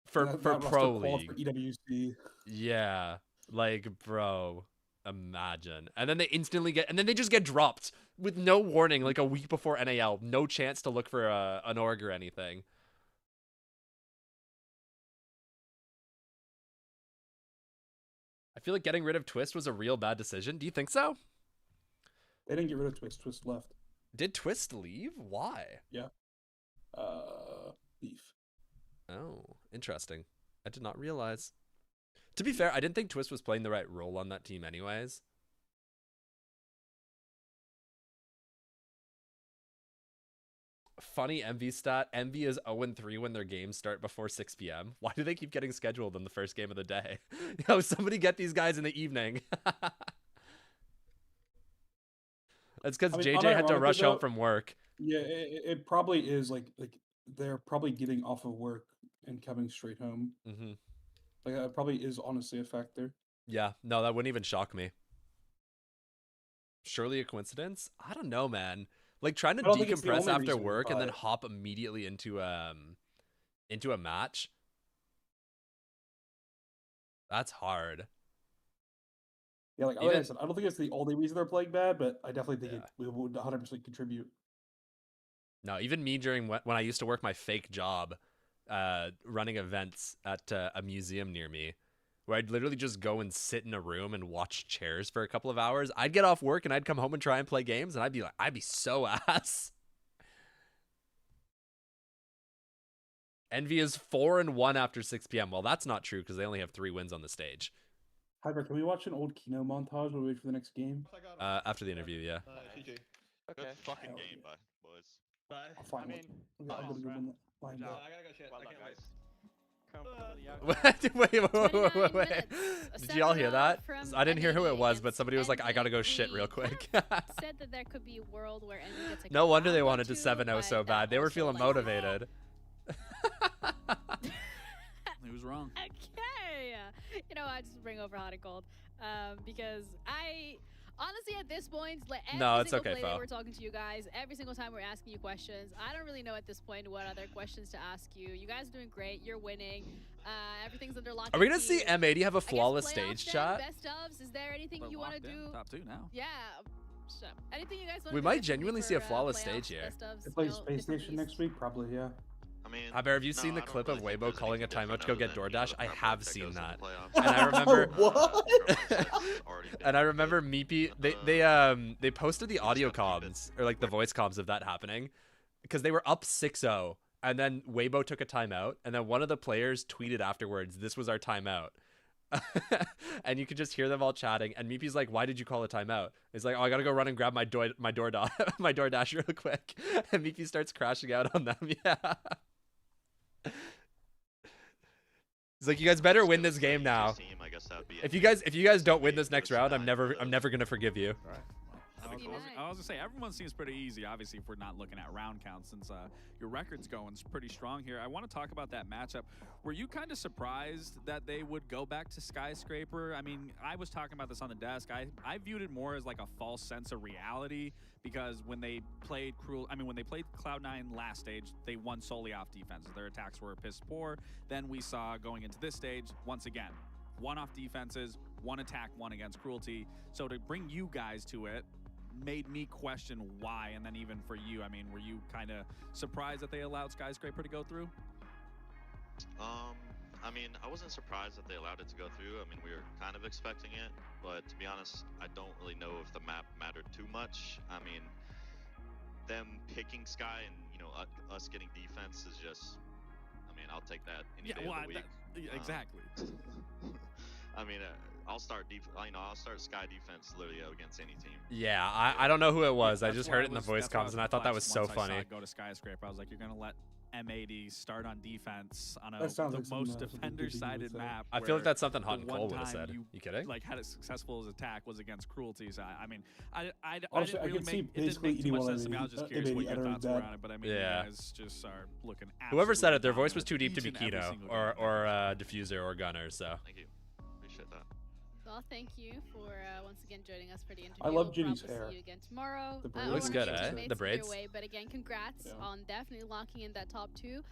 For that pro roster called league. for EWC. Yeah. Like, bro, imagine. And then they just get dropped with no warning, like a week before NAL. No chance to look for an org or anything. I feel like getting rid of Twist was a real bad decision. Do you think so? They didn't get rid of Twist. Twist left. Did Twist leave? Why? Yeah. Beef. Oh, interesting. I did not realize. To be fair, I didn't think Twist was playing the right role on that team anyways. Funny Envy stat. Envy is 0-3 when their games start before 6 p.m. Why do they keep getting scheduled in the first game of the day? Yo, somebody get these guys in the evening. That's because JJ had to rush home from work. Yeah, it probably is like they're probably getting off of work and coming straight home. Mm-hmm. Like that probably is honestly a factor. Yeah, no, that wouldn't even shock me. Surely a coincidence? I don't know, man. Like trying to decompress after work and then hop immediately into a match. That's hard. Yeah, like I said, I don't think it's the only reason they're playing bad, but I definitely think it would 100% contribute. No, even me during when I used to work my fake job, running events at a museum near me, where I'd literally just go and sit in a room and watch chairs for a couple of hours. I'd get off work and I'd come home and try and play games, and I'd be so ass. Envy is 4-1 after 6 p.m. Well, that's not true because they only have 3 wins on the stage. Hyper, can we watch an old Kino montage while we wait for the next game? After the interview, yeah. GG. Okay. Good fucking game, boys. Bye. I mean, I'm gonna go win that. I gotta go shit. Well done, guys. Wait. Did y'all hear that? I didn't hear who it was, but somebody was like, I gotta go shit real quick. Said that there could be a world where Envy gets no wonder they wanted to 7-0 so bad. They were feeling motivated. He was wrong. Okay. You know, I just bring over hot and cold. Because honestly, at this point, every single play that we're talking to you guys, every single time we're asking you questions, I don't really know at this point what other questions to ask you. You guys are doing great. You're winning. Everything's under lock. Are we gonna see M80 have a flawless stage chat? Best ofs. Is there anything you want to do? Top 2 now. Yeah. So, anything you guys want? We might genuinely see a flawless stage here. They play Space Station next week, probably. Yeah. I mean, Javier, have you seen the clip of Weibo calling a timeout to go get DoorDash? I have seen that. And I remember what? And I remember Meepy, they posted the audio comms or like the voice comms of that happening because they were up 6-0 and then Weibo took a timeout and then one of the players tweeted afterwards, "This was our timeout." And you could just hear them all chatting and Meepy's like, "Why did you call a timeout?" He's like, "Oh, I gotta go run and grab my DoorDash real quick." And Meepy starts crashing out on them. Yeah. He's like, "You guys better win this game now. If you guys don't win this next round, I'm never gonna forgive you." I was gonna say everyone seems pretty easy. Obviously, if we're not looking at round counts, since your record's going pretty strong here. I want to talk about that matchup. Were you kind of surprised that they would go back to Skyscraper? I mean, I was talking about this on the desk. I viewed it more as like a false sense of reality because when they played when they played Cloud9 last stage, they won solely off defenses. Their attacks were piss poor. Then we saw going into this stage once again, 1 off defenses, 1 attack, 1 against Cruelty. So to bring you guys to it, made me question why, and then even for you, I mean, were you kind of surprised that they allowed Skyscraper to go through? I mean, I wasn't surprised that they allowed it to go through. I mean, we were kind of expecting it, but to be honest, I don't really know if the map mattered too much. I mean, them picking Sky and, you know, us getting defense is just, I mean, I'll take that any day of the week. Exactly. I mean, I'll start I'll start Sky defense literally against any team. Yeah, I don't know who it was. I just heard it in the voice comms, and I thought that was so funny. I go to Skyscraper. I was like, you're gonna let M80 start on defense on That sounds the like most something defender-sided map. I feel like that's something Hot and the Cole one would have said. time You kidding? Like had it successful as attack was against Cruelty. So I mean, I Honestly, didn't really I could see make, it didn't basically make too much anyone sense to me. I was just curious what your thoughts were on it. But I mean, Yeah. you guys just are looking. Whoever said it, their absolutely voice was too deep to be dominant each and every Keto single game. or Diffuser or Gunner. So Thank you. Appreciate that. Well, thank you for once again joining us for the interview. I love We'll Ginny's probably hair. See you again tomorrow. The braids. Looks or good, maybe eh? we made The some your braids. way, but again, congrats Yeah. on definitely locking in that top 2.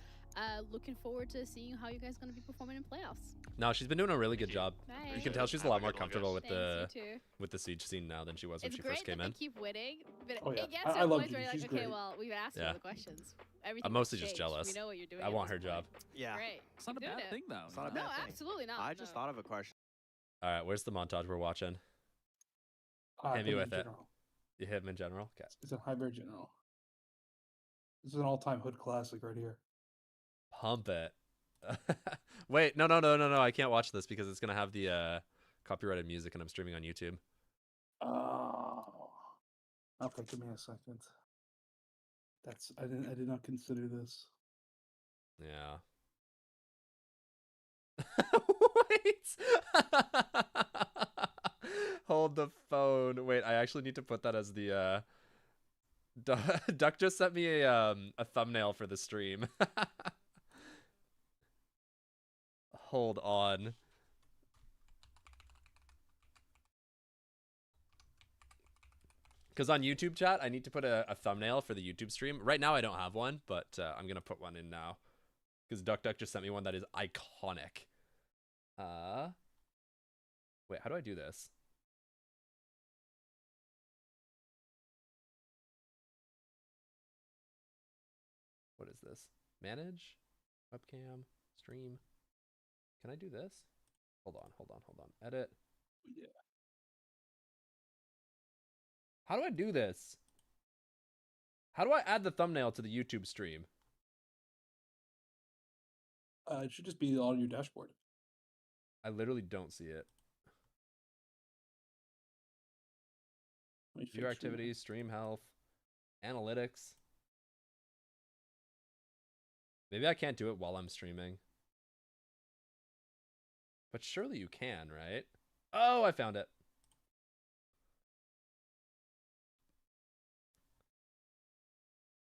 Looking forward to seeing how you guys going to be performing in playoffs. no, she's been doing a really good job. Nice. You can tell she's a lot more comfortable with Thanks, the you too. with the siege scene now than she was when It's she great first came that in. they keep winning, but Oh, yeah. it gets I to a love point where you're Ginny. like, She's okay, great. well, we've asked you Yeah. all the questions. Everything I'm mostly has just changed. jealous. We know what you're doing. I at want this her job. point. Yeah. Great. It's not a Keep doing bad it. thing though. It's not a No, bad thing. absolutely not. I just thought of a question. All right, where's the montage we're watching? Hit me Hood with it. General. You hit him in general. Okay. It's a High Bear General. This is an all-time Hood classic right here. Pump it. Wait, no. I can't watch this because it's gonna have the copyrighted music, and I'm streaming on YouTube. Oh. Okay, give me a second. I did not consider this. Yeah. Wait. Hold the phone. Wait, I actually need to put that as the Duck just sent me a thumbnail for the stream. Hold on. Because on YouTube chat, I need to put a thumbnail for the YouTube stream. Right now, I don't have one, but I'm going to put one in now. Because Duck just sent me one that is iconic. Wait, how do I do this? What is this? Manage? Webcam? Stream? Can I do this? Hold on. Edit. Yeah. How do I do this? How do I add the thumbnail to the YouTube stream? It should just be on your dashboard. I literally don't see it. View activities, stream health, analytics. Maybe I can't do it while I'm streaming. But surely you can, right? Oh, I found it.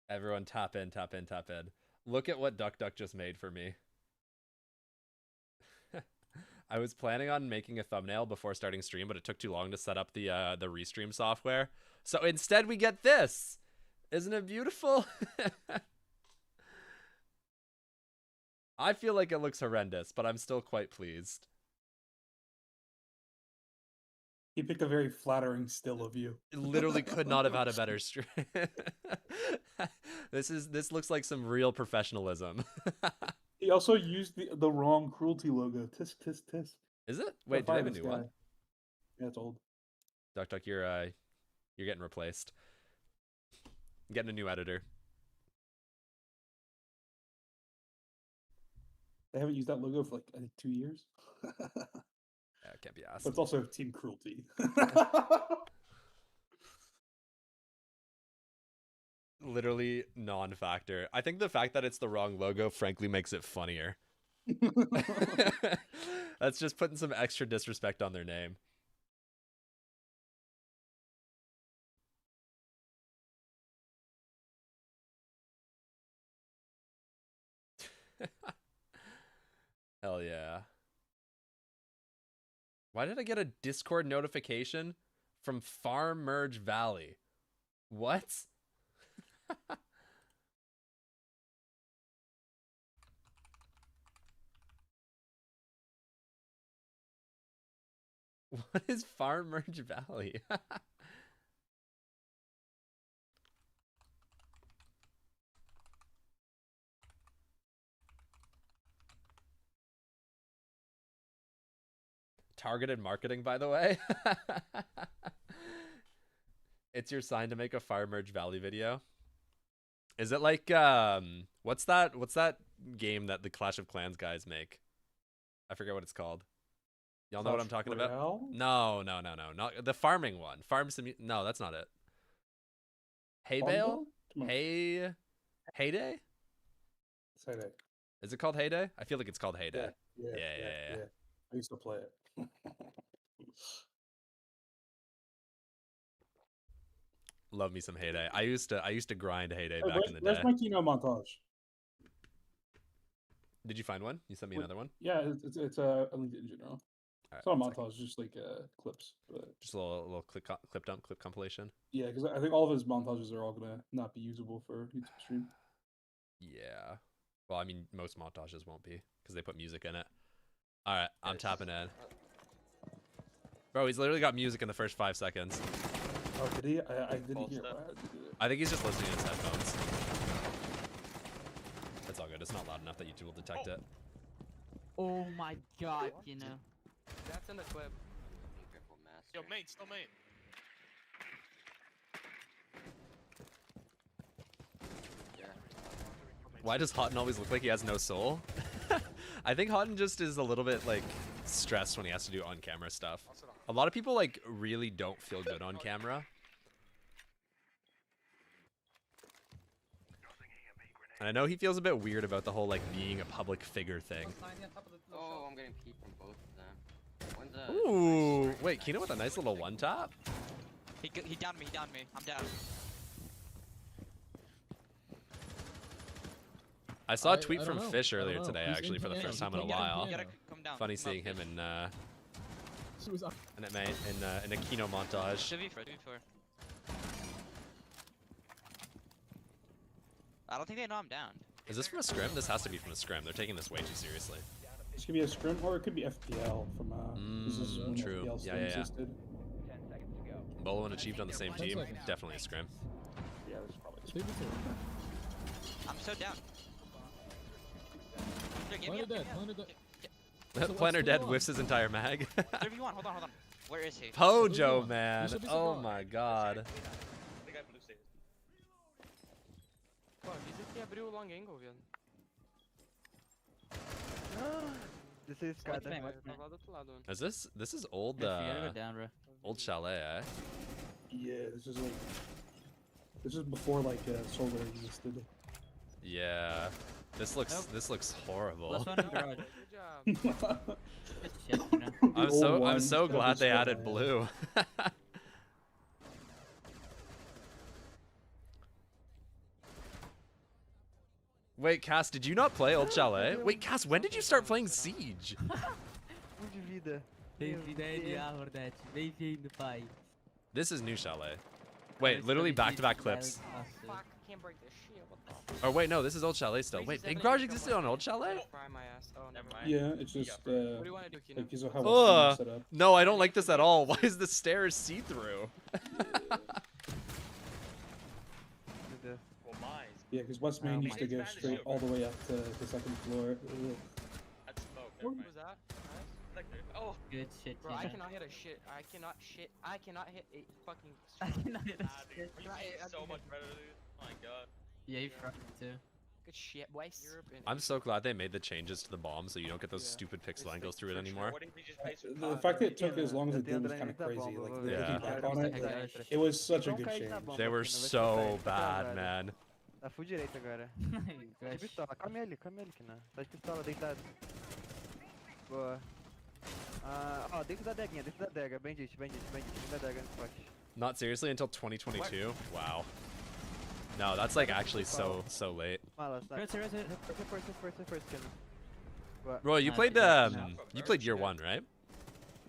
Everyone tap in. Look at what Duck just made for me. I was planning on making a thumbnail before starting stream, but it took too long to set up the restream software. So instead we get this. Isn't it beautiful? I feel like it looks horrendous, but I'm still quite pleased. He picked a very flattering still of you. It literally could not have had a better stream. This looks like some real professionalism. He also used the wrong Cruelty logo. Tisk, tisk, tisk. Is it? Wait, do they have a new one? Yeah, it's old. Duck, you're getting replaced. I'm getting a new editor. They haven't used that logo for like I think 2 years. Yeah, it can't be asked. But it's also Team Cruelty. Literally non-factor. I think the fact that it's the wrong logo frankly makes it funnier. That's just putting some extra disrespect on their name. Hell yeah. Why did I get a Discord notification from Farm Merge Valley? What? What is Farm Merge Valley? targeted marketing, by the way. It's your sign to make a Fire Merge Valley video. Is it like what's that game that the Clash of Clans guys make? I forget what it's called. Y'all know what I'm talking about? No, not the farming one. No, that's not it. Hay Bale? Heyday? It's Heyday. Is it called Heyday? I feel like it's called Heyday. Yeah. I used to play it. Love me some Heyday. I used to grind Heyday back in the day. Where's my Kino montage? Did you find one? You sent me another one? Yeah, it's a linked in general. Right, it's not a montage, just like clips. But just a little clip compilation. Yeah, because I think all of his montages are all gonna not be usable for YouTube stream. Yeah. Well, I mean, most montages won't be because they put music in it. All right, I'm tapping in. Bro, he's literally got music in the first 5 seconds. Oh, did he? I didn't hear. I think he's just listening to his headphones. That's all good. It's not loud enough that YouTube will detect it. Oh my god, you know. That's in the clip. Yo, mate, still mate. Why does Houghton always look like he has no soul? I think Houghton just is a little bit like stressed when he has to do on-camera stuff. A lot of people like really don't feel good on camera. And I know he feels a bit weird about the whole like being a public figure thing. Oh, I'm getting peeked from both of them. Ooh, wait, Kino with a nice little one tap? He downed me, I'm down. I saw a tweet from Fish earlier today, actually, for the first time in a while. Funny seeing him in a Kino montage. I don't think they know I'm down. Is this from a scrim? This has to be from a scrim. They're taking this way too seriously. This could be a scrim, or it could be FPL from true. FPL Yeah. 10 seconds to go. Bolo and Achieved on the same team. Definitely a scrim. Yeah, there's probably a scrim. I'm so down. Planner dead whiffs his entire mag. 3v1, hold on. Where is he? Pojo, man. Oh my god. This is old old chalet, eh? Yeah, this is before like solar existed. Yeah. This looks horrible. I'm so glad they added blue. Wait, Cass, did you not play Old Chalet? Wait, Cass, when did you start playing Siege? This is new Chalet. Wait, literally back-to-back clips. Fuck, I can't break this shit. What the Oh wait, no, this is Old Chalet still. Wait, Big Garage existed on Old Chalet? Oh, never mind. Yeah, it's just What do you want to do, Kino? like, these are how it's set up. No, I don't like this at all. Why is the stairs see-through? Yeah, because West Main used to go straight all the way up to the second floor. That's smoke. What was that? Oh, good shit. Bro, I cannot hit a shit. I cannot hit a fucking. I cannot hit a shit. So much better, dude. Oh my god. Yeah, you front too. Good shit, boys. I'm so glad they made the changes to the bomb so you don't get those stupid pixel angles through it anymore. The fact that it took as long as it did was kind of crazy. Like, looking back on it, it was such a good change. They were so bad, man. Tá full direito agora. De pistola, calma ele, Kina. Tá de pistola, deitado. Boa. Ó, dentro da adega, Bandit, dentro da adega, no spot. Not seriously until 2022? Wow. No, that's like actually so late. Malas, first, Kina. Roy, you played year 1, right?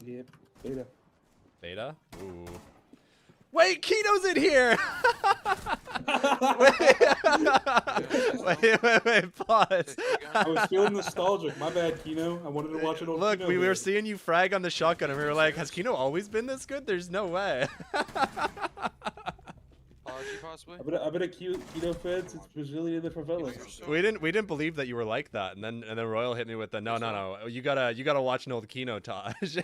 Yep, beta. Beta? Ooh. Wait, Kino's in here! wait, pause. I was feeling nostalgic. My bad, Kino. I wanted to watch it on Look, Kino we video. were seeing you frag on the shotgun and we were like, has Kino always been this good? There's no way. possibly. I've been a keto fan since Brazilian in the favelas. We didn't believe that you were like that, and then Royal hit me with the no. You gotta watch an old Kino, Taj.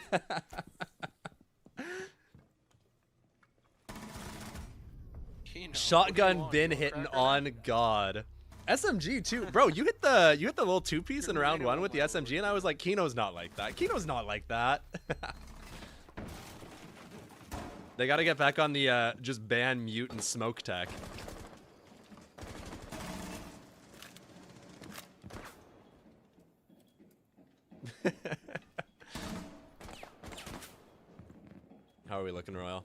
Shotgun bin hitting on God. SMG too, bro. You hit the little 2-piece in round 1 with the SMG, and I was like, Kino's not like that. Kino's not like that. They gotta get back on the just ban, mute, and smoke tech. How are we looking, Royal?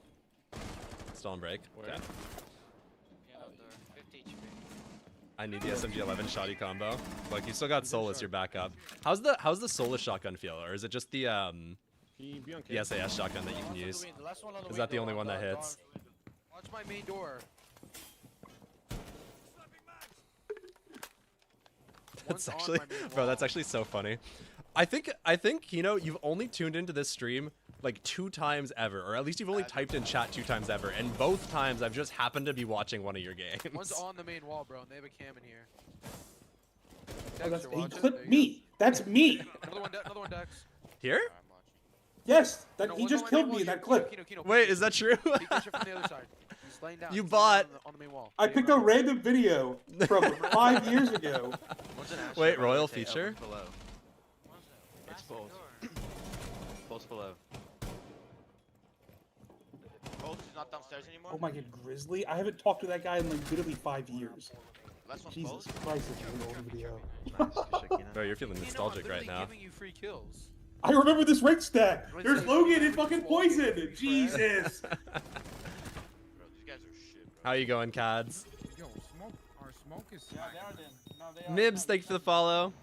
Still on break? Where? Okay. Yeah, they're 50 HP. I need the SMG-11 shoddy combo. Look, you still got Solus, your backup. How's the Solus shotgun feel, or is it just the SAS shotgun that you can use? Is that the only one that hits? Watch my main door. That's actually, bro, that's actually so funny. I think you know, you've only tuned into this stream like 2 times ever, or at least you've only typed in chat 2 times ever, and both times I've just happened to be watching one of your games. One's on the main wall, bro, and they have a cam in here. Oh, Dex, he clipped me. That's me. Another one, Dex. Here? Yes, he just killed me in that clip. Wait, is that true? He gets you from the other side. He's laying down. You He's bought. on the main wall. I picked a random video from 5 years ago. Wait, Royal feature? It's both. Both below. Both is not downstairs anymore. Oh my god, Grizzly! I haven't talked to that guy in like literally 5 years. Last one Jesus both? Christ, it's an old video. Bro, you're feeling nostalgic right now. Giving you free kills. I remember this rank stat. There's Logan and fucking Poison. Jesus. Bro, these guys are shit, bro. How you going, Cads? Yo, our smoke is. Yeah, they are then. No, they are. Nibs, thank you for the follow.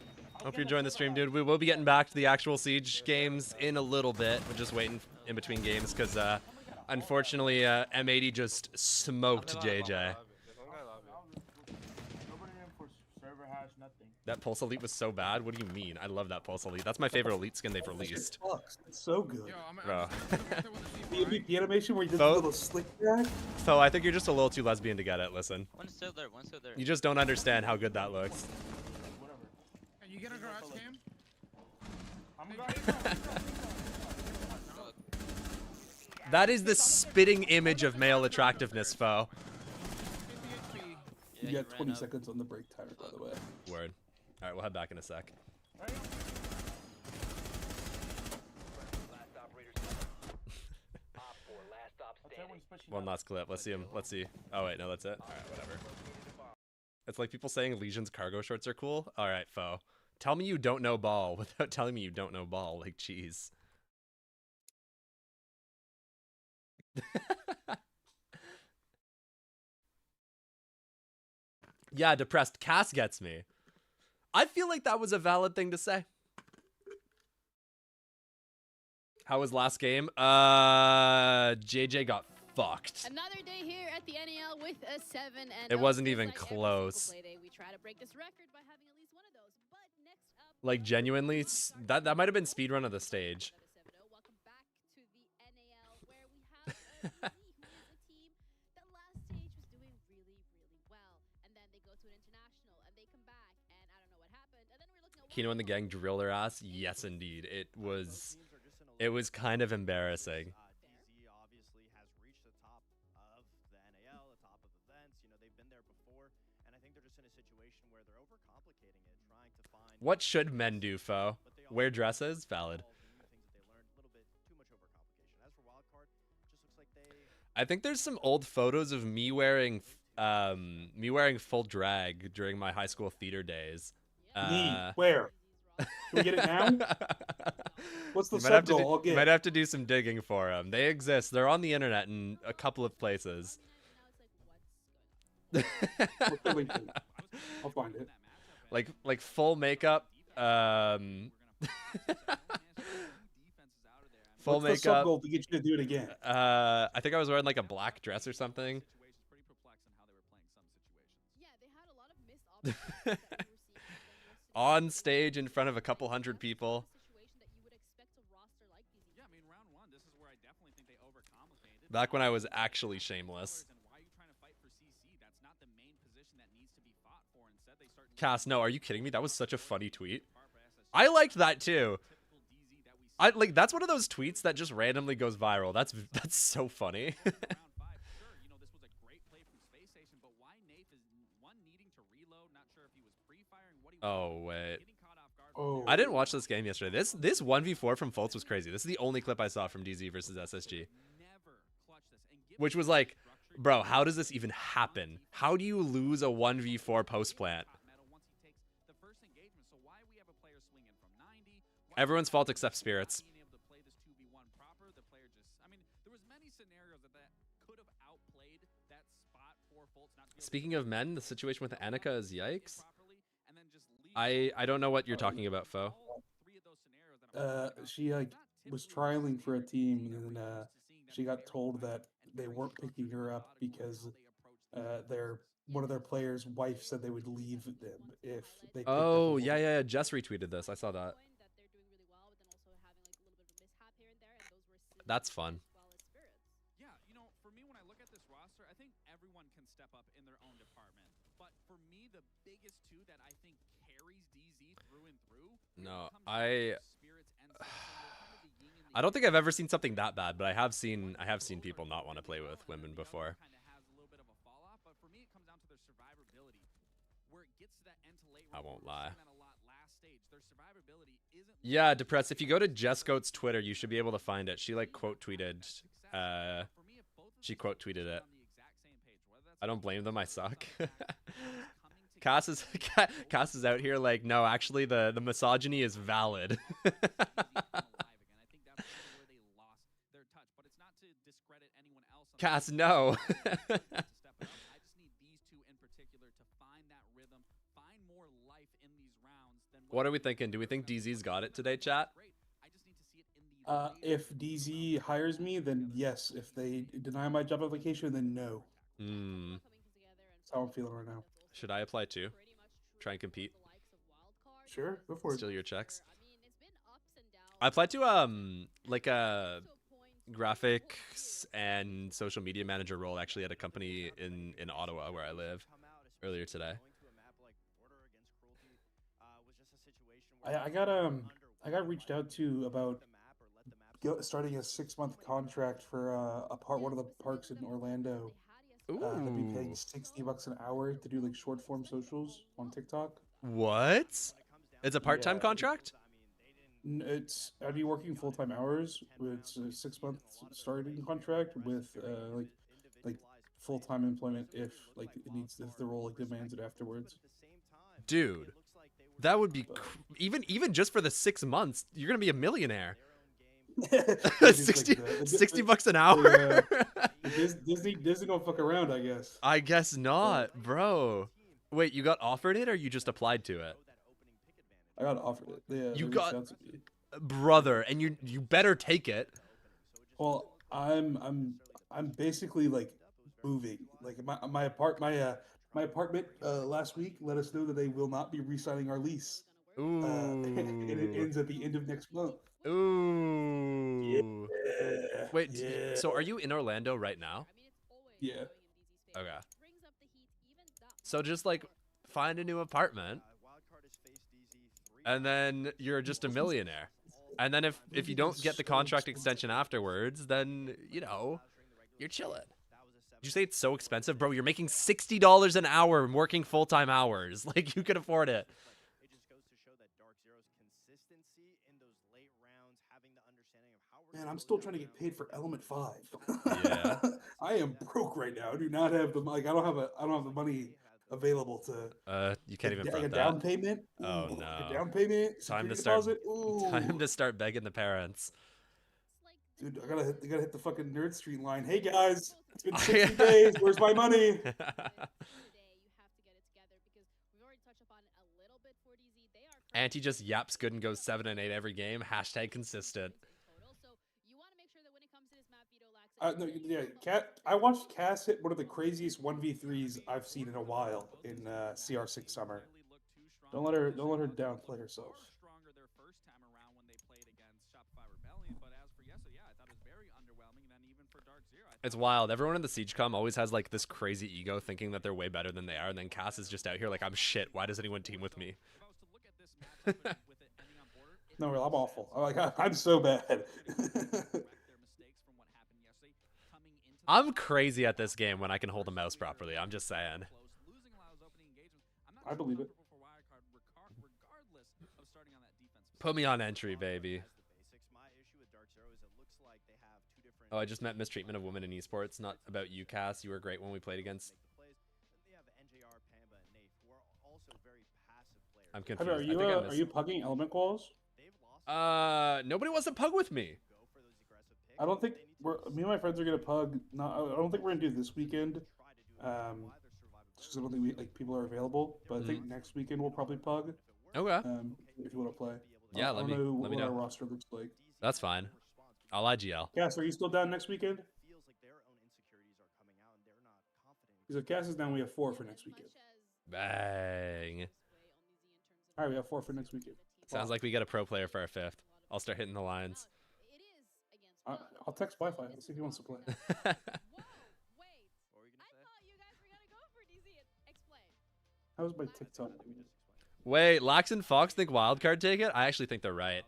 Hope you're enjoying the stream, dude. We will be getting back to the actual Siege games in a little bit. We're just waiting in between games because, unfortunately, M80 just smoked JJ. That Pulse Elite was so bad. What do you mean? I love that Pulse Elite. That's my favorite Elite skin they've released. It's so good. Bro. The animation where you did the little slick drag. So I think you're just a little too lesbian to get it. Listen. One's still there, one's still there. You just don't understand how good that looks. You get a garage cam? That is the spitting image of male attractiveness, foe. You got 20 seconds on the break timer, by the way. Word. All right, we'll head back in a sec. One last clip. Let's see him. Let's see. Oh wait, no, that's it. All right, whatever. It's like people saying Legion's cargo shorts are cool. All right, foe. Tell me you don't know ball without telling me you don't know ball. Like, jeez. Yeah, depressed Cass gets me. I feel like that was a valid thing to say. How was last game? JJ got fucked. Another day here at the NAL with a 7 and it wasn't even close. We try to break this record by having at least one of those. But next up, like genuinely, that might have been speedrun of the stage. Welcome back to the NAL where we have a team that last stage was doing really, really well. And then they go to an international and they come back and I don't know what happened. And then we're looking at Kino and the gang drill their ass. Yes, indeed. It was kind of embarrassing. DZ obviously has reached the top of the NAL, the top of events. You know, they've been there before, and I think they're just in a situation where they're overcomplicating it, trying to find. What should men do, foe? Wear dresses? Valid. I think there's some old photos of me wearing full drag during my high school theater days. Where? Can we get it now? What's the sub goal? You might have to do some digging for them. They exist. They're on the internet in a couple of places. I'll find it. Like full makeup. Full What's makeup. The sub goal to get you to do it again? I think I was wearing like a black dress or something. On stage in front of a couple hundred people. Back when I was actually shameless. Cass, no, are you kidding me? That was such a funny tweet. I liked that too. That's one of those tweets that just randomly goes viral. That's so funny. Oh wait. Oh. I didn't watch this game yesterday. This 1v4 from Fultz was crazy. This is the only clip I saw from DZ versus SSG. Which was like, bro, how does this even happen? How do you lose a 1v4 post plant? Everyone's fault except Spirits. Speaking of men, the situation with Annika is yikes. I don't know what you're talking about, Fo. She like was trialing for a team, and she got told that they weren't picking her up because one of their players' wife said they would leave them if they picked up Oh, yeah. Jess retweeted this. I saw that. That's fun. Yeah, for me, when I look at this roster, I think everyone can step up in their own department. But for me, the biggest two that I think carries DZ through and through. No, I don't think I've ever seen something that bad, but I have seen people not want to play with women before. I won't lie. Yeah, Depressed. If you go to Jess Goat's Twitter, you should be able to find it. She like quote tweeted. She quote tweeted it. I don't blame them. I suck. Cass is out here like, no, actually the misogyny is valid. Cass, no. What are we thinking? Do we think DZ's got it today, chat? If DZ hires me, then yes. If they deny my job application, then no. That's how I'm feeling right now. Should I apply too? Try and compete? Sure, go for it. Steal your checks. I applied to like a graphics and social media manager role actually at a company in Ottawa where I live earlier today. I got reached out to about starting a 6-month contract for one of the parks in Orlando. They'd be paying $60 an hour to do like short form socials on TikTok. What? It's a part-time contract? I'd be working full-time hours. It's a 6-month starting contract with like full-time employment if the role like demands it afterwards. Dude, that would be even just for the 6 months, you're gonna be a millionaire. 60 bucks an hour. Disney don't fuck around, I guess. I guess not, bro. Wait, you got offered it or you just applied to it? I got offered it. Yeah, you got, brother, and you better take it. Well, I'm basically like moving. Like my apartment last week let us know that they will not be re-signing our lease. Ooh. And it ends at the end of next month. Ooh. Yeah. Wait, so are you in Orlando right now? Yeah. Okay. So just like find a new apartment and then you're just a millionaire. And then if you don't get the contract extension afterwards, then, you're chilling. Did you say it's so expensive? Bro, you're making $60 an hour working full-time hours. Like, you could afford it. It just goes to show that Dark Zero's consistency in those late rounds, having the understanding of how Man, I'm still trying to get paid for Element 5. Yeah. I am broke right now. I do not have I don't have the money available to you can't even front a that. down payment. Oh Ooh, no. A down payment. Time to deposit. Ooh. Time to start begging the parents. Dude, I gotta hit the fucking Nerd Street line. Hey guys, it's been 60 days. Where's my money? Auntie just yaps good and goes 7 and 8 every game. # consistent. No, yeah, I watched Cass hit one of the craziest 1v3s I've seen in a while in CR6 Summer. Don't let her downplay herself. It's wild. Everyone in the Siege comm always has like this crazy ego thinking that they're way better than they are, and then Cass is just out here like, I'm shit. Why does anyone team with me? No, I'm awful. I'm so bad. I'm crazy at this game when I can hold a mouse properly. I'm just saying. I believe it. Put me on entry, baby. Oh, I just meant mistreatment of women in esports. Not about you, Cass. You were great when we played against. I'm confused. Are you pugging element quals? Nobody wants to pug with me. I don't think me and my friends are gonna pug. No, I don't think we're gonna do this weekend. Because I don't think people are available. But I think next weekend we'll probably pug. Okay. If you want to play. Yeah, let me know what our roster looks like. That's fine. I'll IGL. Cass, are you still down next weekend? Because if Cass is down, we have 4 for next weekend. Bang. All right, we have 4 for next weekend. Sounds like we get a pro player for our 5th. I'll start hitting the lines. I'll text Wi-Fi. Let's see if he wants to play. How was my TikTok? Wait, Lax and Fox think wildcard take it? I actually think they're right.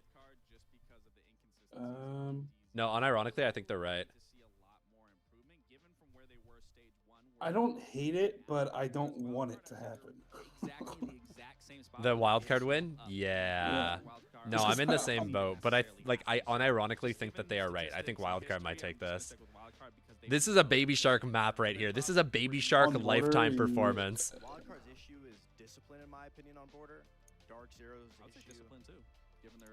No, unironically, I think they're right. I don't hate it, but I don't want it to happen. The wildcard win? Yeah. No, I'm in the same boat, but I unironically think that they are right. I think wildcard might take this. This is a Baby Shark map right here. This is a Baby Shark lifetime performance. Wildcard's issue is discipline, in my opinion, on border. Dark Zero's issue. Discipline too.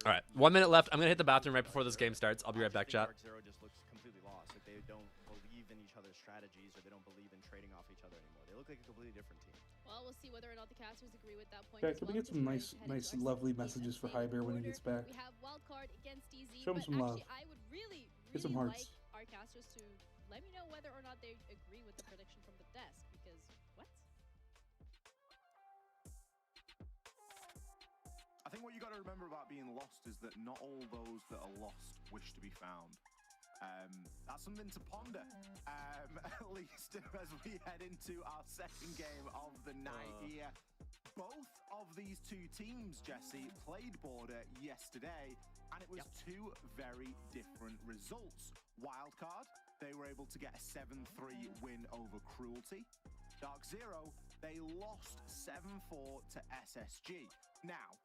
All right, 1 minute left. I'm gonna hit the bathroom right before this game starts. I'll be right back, chat. Dark Zero just looks completely lost. Like they don't believe in each other's strategies, or they don't believe in trading off each other anymore. They look like a completely different team. Well, we'll see whether or not the casters agree with that point. Yeah, can we get some nice, lovely messages for Hyber when he gets back? We have wildcard against DZ, Show him some love. I would really Get some hearts. like our casters to let me know whether or not they agree with the prediction from the desk, because what? I think what you got to remember about being lost is that not all those that are lost wish to be found. That's something to ponder, at least as we head into our second game of the night here. Both of these two teams, Jesse, played border yesterday, and it was 2 very different results. Wildcard, they were able to get a 7-3 win over Cruelty. Dark Zero, they lost 7-4 to SSG. Now,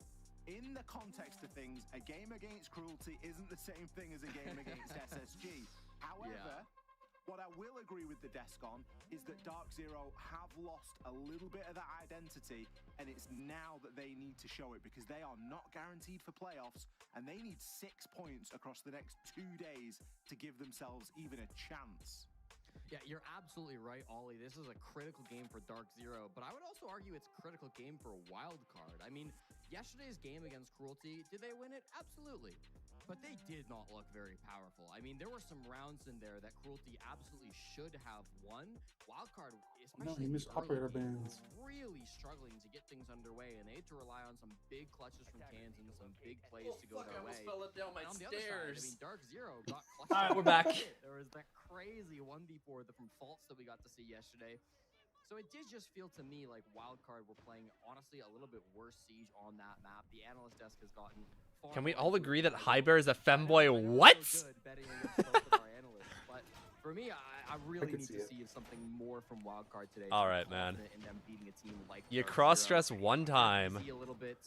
in the context of things, a game against Cruelty isn't the same thing as a game against SSG. However, what I will agree with the desk on is that Dark Zero have lost a little bit of that identity, and it's now that they need to show it, because they are not guaranteed for playoffs, and they need 6 points across the next 2 days to give themselves even a chance. Yeah, you're absolutely right, Ollie. This is a critical game for Dark Zero, but I would also argue it's a critical game for Wildcard. I mean, yesterday's game against Cruelty, did they win it? Absolutely. But they did not look very powerful. I mean, there were some rounds in there that Cruelty absolutely should have won. Wildcard, especially operator bans, really struggling to get things underway, and they had to rely on some big clutches from Cans and some big plays to go their way. I almost fell down my on the stairs. other side, I mean, Dark Zero got clutched. All right, we're back. There was that crazy 1v4 from Faults that we got to see yesterday. So it did just feel to me like Wildcard were playing, honestly, a little bit worse Siege on that map. The analyst desk has gotten far. Can we all agree that Hyber is a femboy? What? But for me, I really need to see something more from Wildcard today. All right, man. In them beating a team like You cross-stress one time. A little bit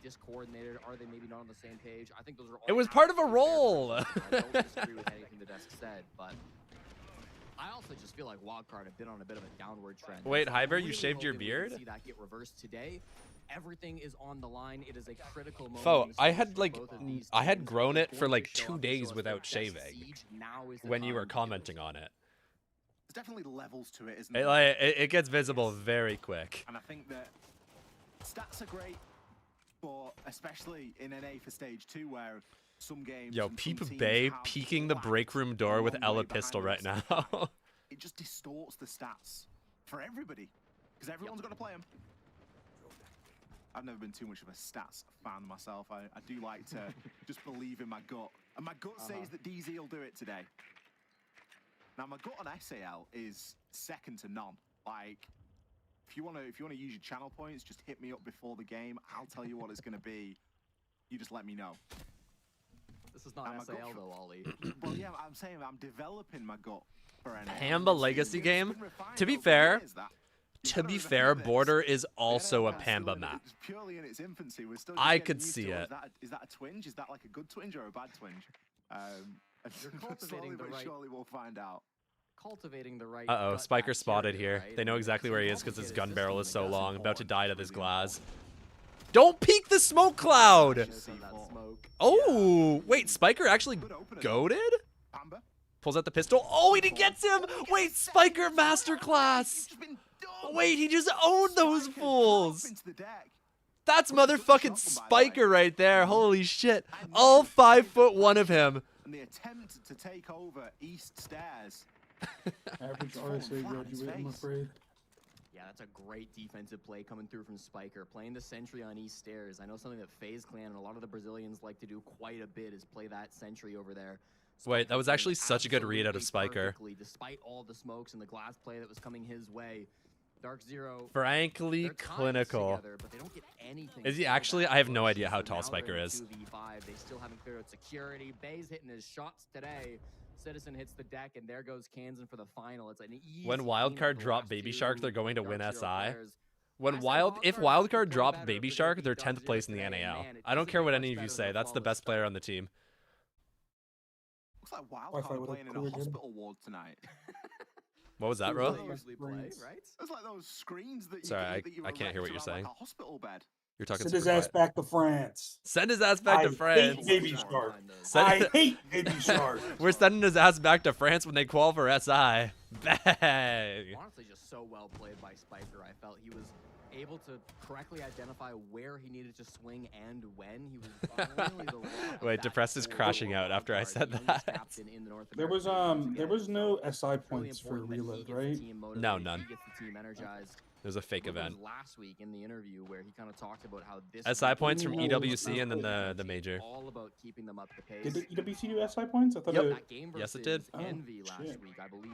discoordinated. Are they maybe not on the same page? I think those are all. It was part of a role. I don't disagree with anything the desk said, but I also just feel like Wildcard have been on a bit of a downward trend. Wait, Hyber, you shaved your beard? See that get reversed today. Everything is on the line. It is a critical moment. Fo, I had grown it for like 2 days without shaving when you were commenting on it. There's definitely levels to it, isn't there? It gets visible very quick. And I think that stats are great, but especially in NA for stage 2, where some games. Yo, Peep Bay peeking the break room door with Ella pistol right now. It just distorts the stats for everybody, because everyone's got to play them. I've never been too much of a stats fan myself. I do like to just believe in my gut. And my gut says that DZ will do it today. Now my gut on SAL is second to none. Like, if you wanna use your channel points, just hit me up before the game. I'll tell you what it's gonna be. You just let me know. This is not SAL though, Ollie. Well, yeah, I'm saying I'm developing my gut for NAL. Pamba Legacy game. To be fair, Border is also a Pamba map. It's purely in its infancy. We're still I could see it. Is that a twinge? Is that like a good twinge or a bad twinge? You're cultivating the right. Surely we'll find out. Cultivating the right. Uh-oh, Spiker spotted here. They know exactly where he is because his gun barrel is so long. About to die to this glass. Don't peek the smoke cloud! Oh, wait, Spiker actually goated? Pulls out the pistol. Oh, he gets him! Wait, Spiker masterclass! Wait, he just owned those fools! That's motherfucking Spiker right there. Holy shit. All 5'1" of him. And the attempt to take over East Stairs. Average RSA graduate, I'm afraid. Yeah, that's a great defensive play coming through from Spiker. Playing the sentry on East Stairs. I know something that FaZe Clan and a lot of the Brazilians like to do quite a bit is play that sentry over there. Wait, that was actually such a good read out of Spiker. Despite all the smokes and the glass play that was coming his way. Dark Zero. Frankly clinical. Together, but they don't get anything. Is he actually? I have no idea how tall Spiker is. 2v5. They still haven't cleared out security. Bay's hitting his shots today. Citizen hits the deck, and there goes Kansan for the final. It's an easy. When Wildcard drop Baby Shark, they're going to win SI. If Wildcard drop Baby Shark, they're 10th place in the NAL. I don't care what any of you say. That's the best player on the team. Looks like Wildcard playing in a hospital ward tonight. What was that, bro? It's like those screens that you Sorry, that you I can't hear what you're saying. like a hospital bed. You're talking. Send his ass back to France. Send his ass back to France. I hate Baby Shark. I hate Baby Shark. We're sending his ass back to France when they qual for SI. Bang. Honestly, just so well played by Spiker. I felt he was able to correctly identify where he needed to swing and when. He was only the Wait, Depressed is crashing out after I said that. There was no SI points for reload, right? No, none. It was a fake event. Last week in the interview where he kind of talked about how this SI points from EWC and then the major. All about keeping them up the pace. Did EWC do SI points? I thought that game yes, it did. Envy last week, I believe.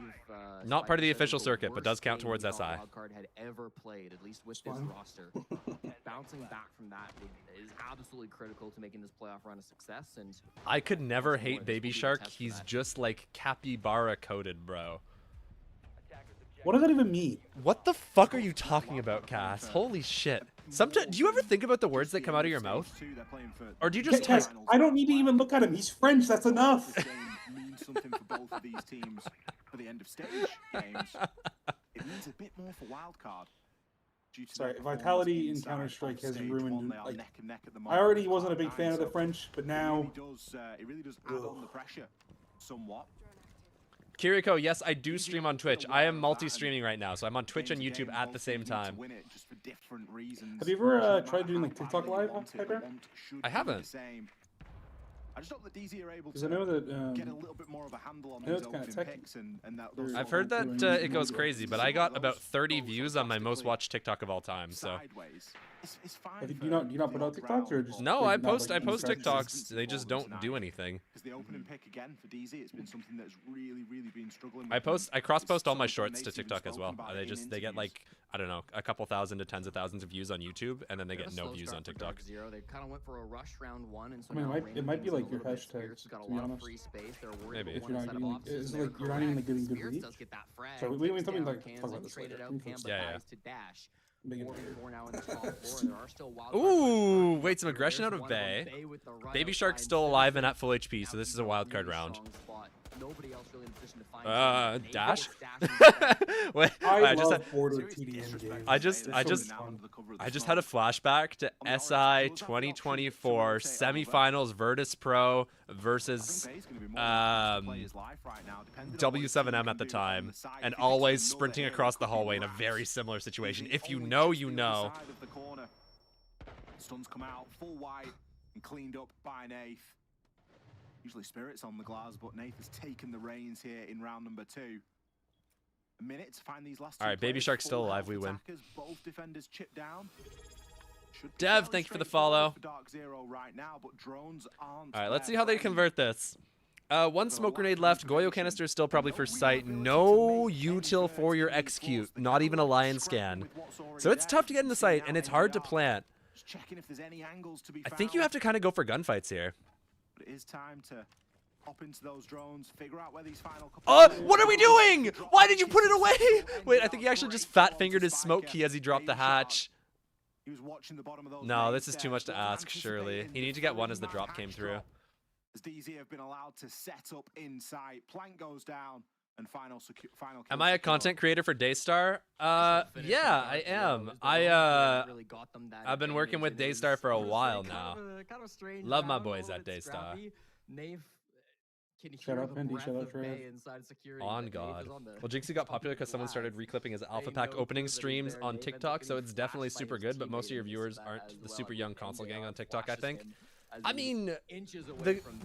Not part of the official circuit, but does count towards SI. Wildcard had ever played, at least with this roster. Bouncing back from that is absolutely critical to making this playoff run a success. And I could never hate Baby Shark. He's just like capybara coated, bro. What does that even mean? What the fuck are you talking about, Cass? Holy shit. Sometimes, do you ever think about the words that come out of your mouth? Or do you just Cass, I don't need to even look at him. He's French. That's enough. Means something for both of these teams for the end of stage games. It means a bit more for Wildcard. Sorry, Vitality in Counter-Strike has ruined. Like, I already wasn't a big fan of the French, but now it really does add on the pressure somewhat. Kiriko, yes, I do stream on Twitch. I am multi-streaming right now, so I'm on Twitch and YouTube at the same time. Have you ever tried doing like TikTok Live, Hyper? I haven't. I just hope that DZ are able to get a little bit more of a handle on those opening picks and that. I've heard that it goes crazy, but I got about 30 views on my most watched TikTok of all time. So. Do you not put out TikToks or just? No, I post TikToks. They just don't do anything. Because the opening pick again for DZ, it's been something that's really been struggling. I cross post all my shorts to TikTok as well. They get like, I don't know, a couple thousand to tens of thousands of views on YouTube, and then they get no views on TikTok. They kind of went for a rush round one, and so I mean, it might be like your hashtag, to be honest. Maybe. If you're not even, it's like you're not even getting good reach. So we something like talk about this later. Yeah. There are still Ooh, wait, some aggression out of Bay. Baby Shark's still alive and at full HP, so this is a wildcard round. Nobody else really in a position to find dash? Wait, I just had a flashback to SI 2024 semifinals Virtus Pro versus W7M at the time, and always sprinting across the hallway in a very similar situation. If you know, you know. Stuns come out full white and cleaned up by Nath. Usually Spirit's on the glass, but Nath has taken the reins here in round number 2. A minute to find these last. All right, Baby Shark's still alive. We win. Both defenders chip down. Dev, thank you for the follow. Dark Zero right now, but drones aren't. All right, let's see how they convert this. One smoke grenade left. Goyo canister is still probably for sight. No util for your execute. Not even a lion scan. So it's tough to get in the sight, and it's hard to plant. I think you have to kind of go for gunfights here. It is time to hop into those drones, figure out where these final What are we doing? Why did you put it away? Wait, I think he actually just fat-fingered his smoke key as he dropped the hatch. No, this is too much to ask, surely. He needed to get one as the drop came through. As DZ have been allowed to set up inside, plank goes down, and final. Am I a content creator for Daystar? Yeah, I am. I've been working with Daystar for a while now. Love my boys at Daystar. Shut up, Indy. Shut up, On God. Well, Jinxie got popular because someone started reclipping his Alpha Pack opening streams on TikTok, so it's definitely super good, but most of your viewers aren't the super young console gang on TikTok, I think. I mean,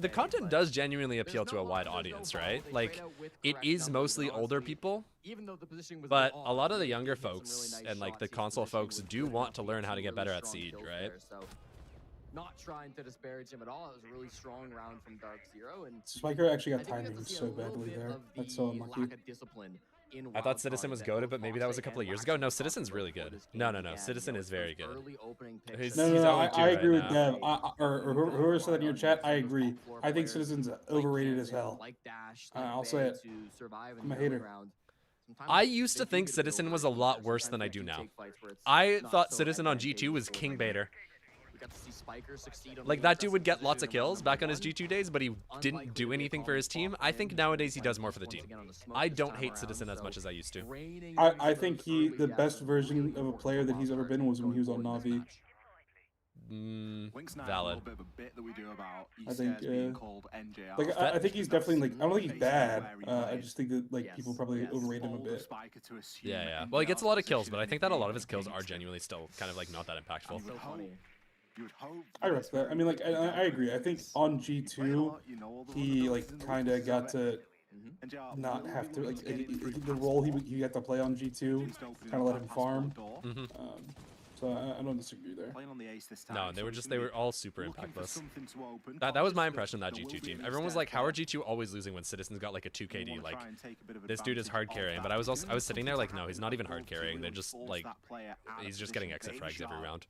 the content does genuinely appeal to a wide audience, right? Like, it is mostly older people, but a lot of the younger folks and, like, the console folks do want to learn how to get better at Siege, right? Not trying to disparage him at all. It was a really strong round from Dark Zero, and Spiker actually got timing so badly there. That's so unlucky. I thought Citizen was goated, but maybe that was a couple of years ago. No, Citizen's really good. No. Citizen is very good. I agree with Dev. Or whoever said that in your chat, I agree. I think Citizen's overrated as hell. I'll say it. I'm a hater. I used to think Citizen was a lot worse than I do now. I thought Citizen on G2 was king baiter. Like, that dude would get lots of kills back on his G2 days, but he didn't do anything for his team. I think nowadays he does more for the team. I don't hate Citizen as much as I used to. I think the best version of a player that he's ever been was when he was on Na'Vi. Valid. I think, I think he's definitely, like, I don't think he's bad. I just think that, like, people probably overrate him a bit. Yeah. Well, he gets a lot of kills, but I think that a lot of his kills are genuinely still kind of, like, not that impactful. I respect that. I mean, like, I agree. I think on G2, he, like, kind of got to not have to, like, the role he got to play on G2 kind of let him farm. So I don't disagree there. No, they were all super impactless. That was my impression of that G2 team. Everyone was like, how are G2 always losing when Citizen's got like a 2 KD? Like, this dude is hard carrying. But I was sitting there like, no, he's not even hard carrying. They're just like, he's just getting exit frags every round.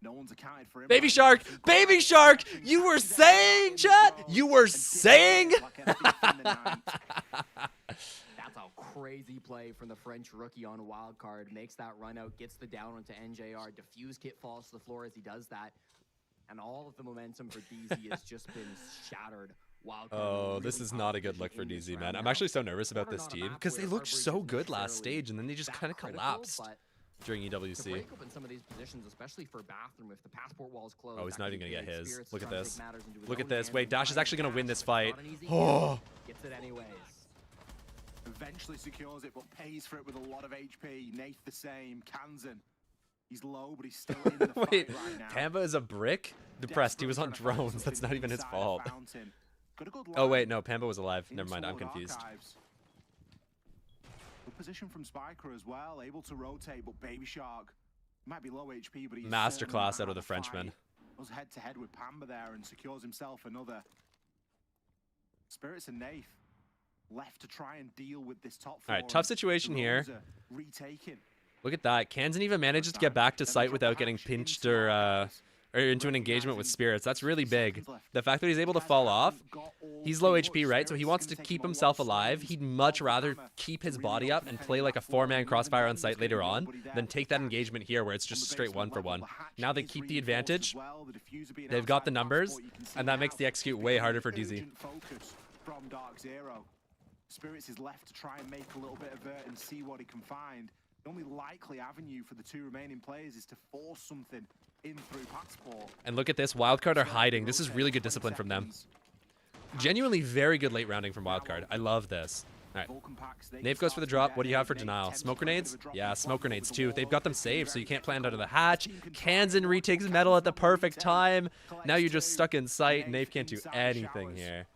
No one's accounted for him. Baby Shark! Baby Shark! You were saying, chat? You were saying? That's a crazy play from the French rookie on wildcard. Makes that run out, gets the down onto NJR. Diffuse kit falls to the floor as he does that. And all of the momentum for DZ has just been shattered. Oh, this is not a good look for DZ, man. I'm actually so nervous about this team because they looked so good last stage and then they just kind of collapsed during EWC. Break open some of these positions, especially for bathroom, if the passport wall's closed. Oh, he's not even gonna get his. Look at this. Look at this. Wait, Dash is actually gonna win this fight. Oh. Gets it anyways. Eventually secures it, but pays for it with a lot of HP. Nath the same. Kansan. He's low, but he's still in the fight right now. Pamba is a brick? Depressed. He was on drones. That's not even his fault. Oh, wait. No, Pamba was alive. Never mind. I'm confused. Good position from Spiker as well, able to rotate, but Baby Shark might be low HP, but he's masterclass out of the Frenchman. Goes head to head with Pamba there and secures himself another. Spirits and Nath left to try and deal with this top four. All right, tough situation here. Look at that. Kansan even manages to get back to site without getting pinched or into an engagement with Spirits. That's really big. The fact that he's able to fall off, he's low HP, right? So he wants to keep himself alive. He'd much rather keep his body up and play like a 4-man crossfire on site later on than take that engagement here where it's just straight 1-for-1. Now they keep the advantage. They've got the numbers, and that makes the execute way harder for DZ. From Dark Zero. Spirits is left to try and make a little bit of it and see what he can find. The only likely avenue for the two remaining players is to force something in through passport. And look at this, Wildcard are hiding. This is really good discipline from them. Genuinely very good late rounding from Wildcard. I love this. All right, Nave goes for the drop. What do you have for denial? Smoke grenades? Yeah, smoke grenades too. They've got them saved, so you can't plant under the hatch. Kansan retakes metal at the perfect time. Now you're just stuck in sight. Nave can't do anything here.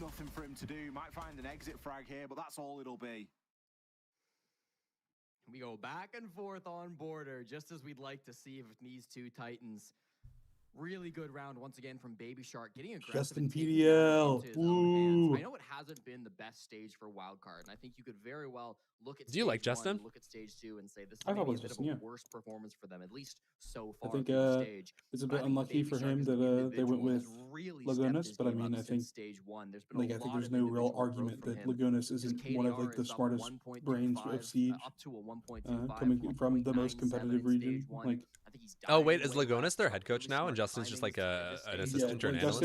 Nothing for him to do. Might find an exit frag here, but that's all it'll be. We go back and forth on border, just as we'd like to see with these two Titans. Really good round once again from Baby Shark, getting aggressive. Justin and taking it PDL. into his own hands. I know it hasn't been the best stage for Wildcard, and I think you could very well look at Do you like stage Justin? one, look at stage 2, and say this is I thought maybe a it bit was of a Justin, yeah. worse performance for them, at least so I far think through the stage. it's a But I bit think unlucky Baby for Shark him as that an they went individual has with really Lagunas, stepped his but I game mean, up I think since stage 1. There's been like a I think lot there's of no real individual argument growth that from him. Lagunas His isn't one of KDR like the is up smartest 1.25, brains of Siege, up to a 1.25, coming from the most 1.97 competitive in region. stage 1. Like, I think he's Oh diving wait, is way Lagunas left, their so head coach really now, and smart Justin's just timings like to get an this stage assistant or an like analyst?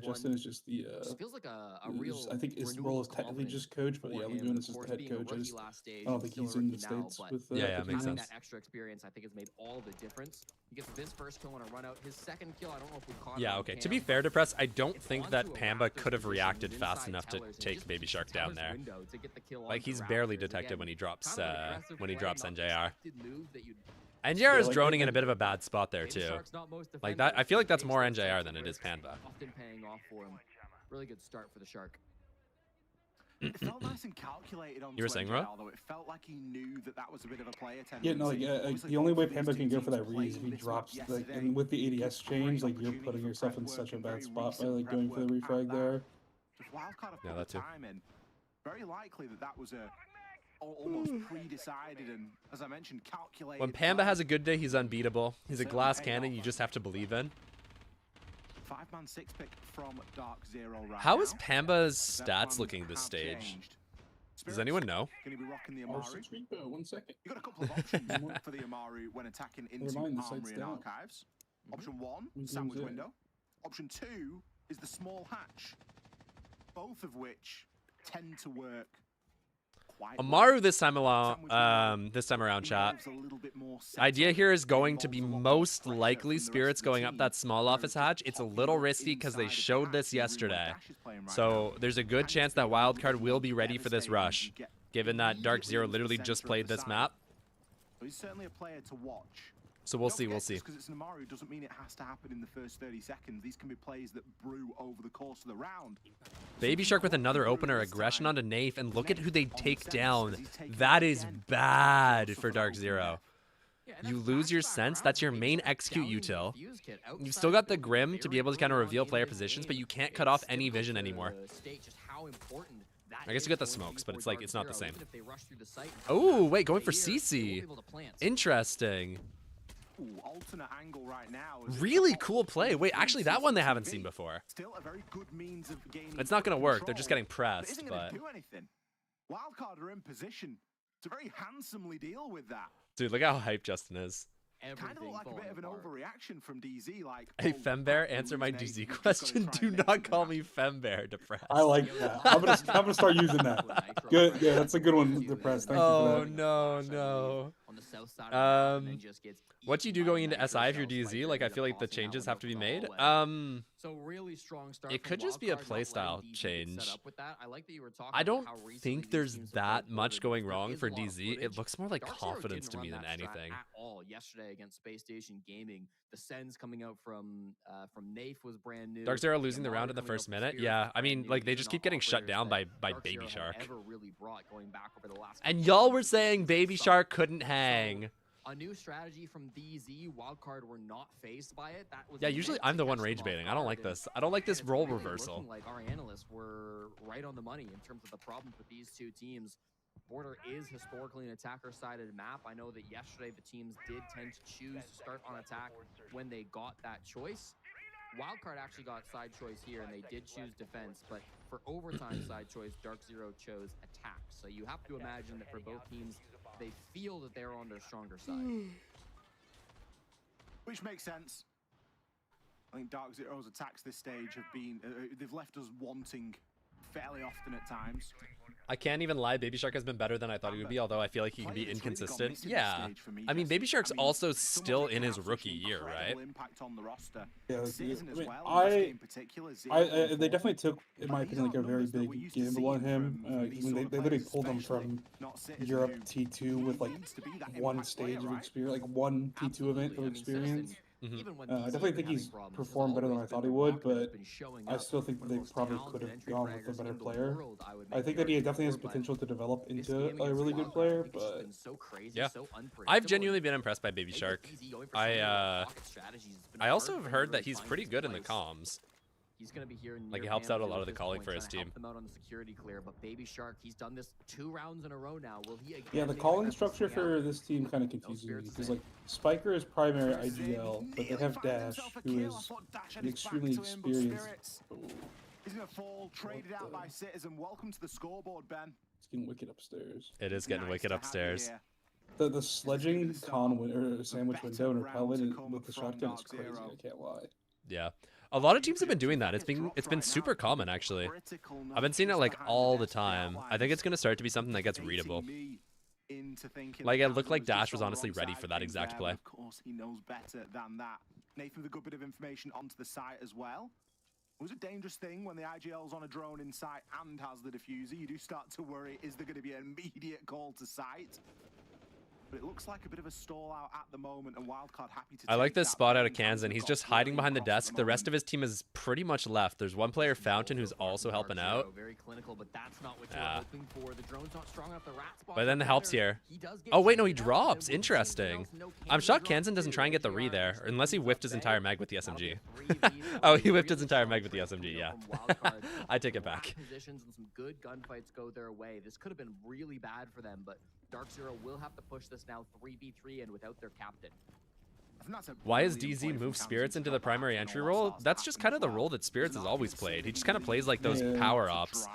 Justin is just the Just feels like a is- real I think his renewal role of is technically confidence just coach, but for yeah, him. Lagunas Of is the course, head being a coach. rookie last stage, I don't he's think he's still a in the rookie now, States but with Yeah, makes having sense. that extra experience, I think, has made all the difference. He gets this first kill on a run out. His second kill, I don't know if we caught it Yeah, on okay. To cam, be fair to Press, I don't it's think onto that a Pamba Raptors could have position. reacted He's fast inside enough to Tellers and take just Baby uses Shark down Tellers' there. window to get the kill Like, onto he's barely Raptors. detected Again, when he drops kind of an aggressive when he play, drops not the NJR. expected move that you'd NJR is like, droning like, in a bit of a bad spot there Baby too. Shark's not most Like that, I defenders, feel like but that's takes more those NJR types than of it is risks, Panda. often paying off for him. Really good start for the Shark. It felt nice and calculated on You were saying, Ro? although it felt like he knew that that was a bit of a play attempt. yeah, no, like the only way Panda can go for that read is if he drops like, and with the ADS change, like you're putting yourself in such a bad spot by like going for the refrag there. Yeah, that too. Very likely that was a almost pre-decided and, as I mentioned, calculated. When Panda has a good day, he's unbeatable. He's a glass cannon you just have to believe in. 5-man 6-pick from Dark Zero right How now. is Pamba's stats looking this stage? Does anyone know? Gonna be rocking the R6 Amaru. repo, 1 second. You got a couple of options for the Amaru when attacking into Never mind, the Armory site's and down. Archives. Option 1, Who's sandwich it? window. Option 2 is the small hatch. Both of which tend to work quite Amaru this time around, chat. Idea here is going to be most likely Spirits going up that small office hatch. It's a little risky because they showed this yesterday. So there's a good chance that Wildcard will be ready for this rush, given that Dark Zero literally just played this map. He's certainly a player to watch. So we'll see, we'll see. Because it's an Amaru doesn't mean it has to happen in the first 30 seconds. These can be plays that brew over the course of the round. Baby Shark with another opener, aggression onto Nafe, and look at who they take down. That is bad for Dark Zero. You lose your sense, that's your main execute util. You've still got the Grim to be able to kind of reveal player positions, but you can't cut off any vision anymore. I guess you get the smokes, but it's like, it's not the same. Oh, wait, going for CC. Interesting. Ooh, alternate angle right now. Really cool play. Wait, actually, that one they haven't seen before. Still a very good means of gaining It's not going to work. control, They're just getting but it pressed, isn't gonna but... do anything. Wildcard are in position to very handsomely deal with that. Dude, look how hyped Justin is. Kind of look like a bit of an overreaction from DZ, like. Hey, Fembear, answer my DZ question. Do not call me Fembear, depressed. I like that. I'm gonna start using that. Good, yeah, that's a good one, depressed. Thank you for that. No. What do you do going into SI if you're DZ? Like, I feel like the changes have to be made. So really strong start. It could just be a playstyle change. I I don't think there's that much going wrong for DZ. It looks more like confidence to me than anything. At all. Yesterday against Space Station Gaming, the sends coming out from Nafe was brand new. Dark Zero losing the round in the first minute. Yeah, I mean, like, they just keep getting shut down by Baby Shark. And y'all were saying Baby Shark couldn't hang. A new strategy from DZ. Wildcard were not phased by it. That was Yeah, usually I'm the one rage baiting. I don't like this. I don't like this role reversal. Like our analysts were right on the money in terms of the problems with these two teams. Border is historically an attacker-sided map. I know that yesterday the teams did tend to choose to start on attack when they got that choice. Wildcard actually got side choice here, and they did choose defense. But for overtime side choice, Dark Zero chose attack. So you have to imagine that for both teams, they feel that they're on their stronger side. Which makes sense. I think Dark Zero's attacks this stage have been, they've left us wanting fairly often at times. I can't even lie, Baby Shark has been better than I thought he would be, although I feel like he can be inconsistent. Yeah. I mean, Baby Shark's also still in his rookie year, right? Yeah, they definitely took, in my opinion, like a very big gamble on him. They literally pulled him from Europe T2 with like one stage of experience, like one T2 event of experience. Even when I definitely think he's performed better than I thought he would, but I still think they probably could have gone with a better player. I think that he definitely has potential to develop into a really good player, but yeah, I've genuinely been impressed by Baby Shark. I also have heard that he's pretty good in the comms. He's going to be here in Like, he helps out a lot of the calling for his team. Help them out on the security clear, but Baby Shark, he's done this 2 rounds in a row now. Will he again? yeah, the calling structure for this team kind of confuses me because like Spiker is primary IGL, but they have Dash, who is an extremely experienced. He's gonna fall, traded out by Citizen. Welcome to the scoreboard, Ben. It's getting wicked upstairs. It is getting wicked upstairs. The sledging or sandwich window and repellent with the shotgun is crazy. I can't lie. Yeah. A lot of teams have been doing that. It's been super common, actually. I've been seeing it like all the time. I think it's going to start to be something that gets readable. Like, it looked like Dash was honestly ready for that exact play. Of course, he knows better than that. Nathan, with a good bit of information onto the site as well. It was a dangerous thing when the IGL's on a drone in sight and has the diffuser. You do start to worry, is there going to be an immediate call to sight? But it looks like a bit of a stall out at the moment, and Wildcard happy to I like this spot out of Kansan. He's just hiding behind the desk. The rest of his team is pretty much left. There's one player, Fountain, who's also helping out. Very clinical, but that's not what you're hoping for. The drone's not strong enough. The rat spot. But then the help's here. Oh, wait, no, he drops. Interesting. I'm shocked Kansan doesn't try and get the re there, unless he whiffed his entire mag with the SMG. Oh, he whiffed his entire mag with the SMG, yeah. I take it back. Positions and some good gunfights go their way. This could have been really bad for them, but Dark Zero will have to push this now 3v3 and without their captain. Why has DZ moved Spirits into the primary entry role? That's just kind of the role that Spirits has always played. He just kind of plays like those power-ups.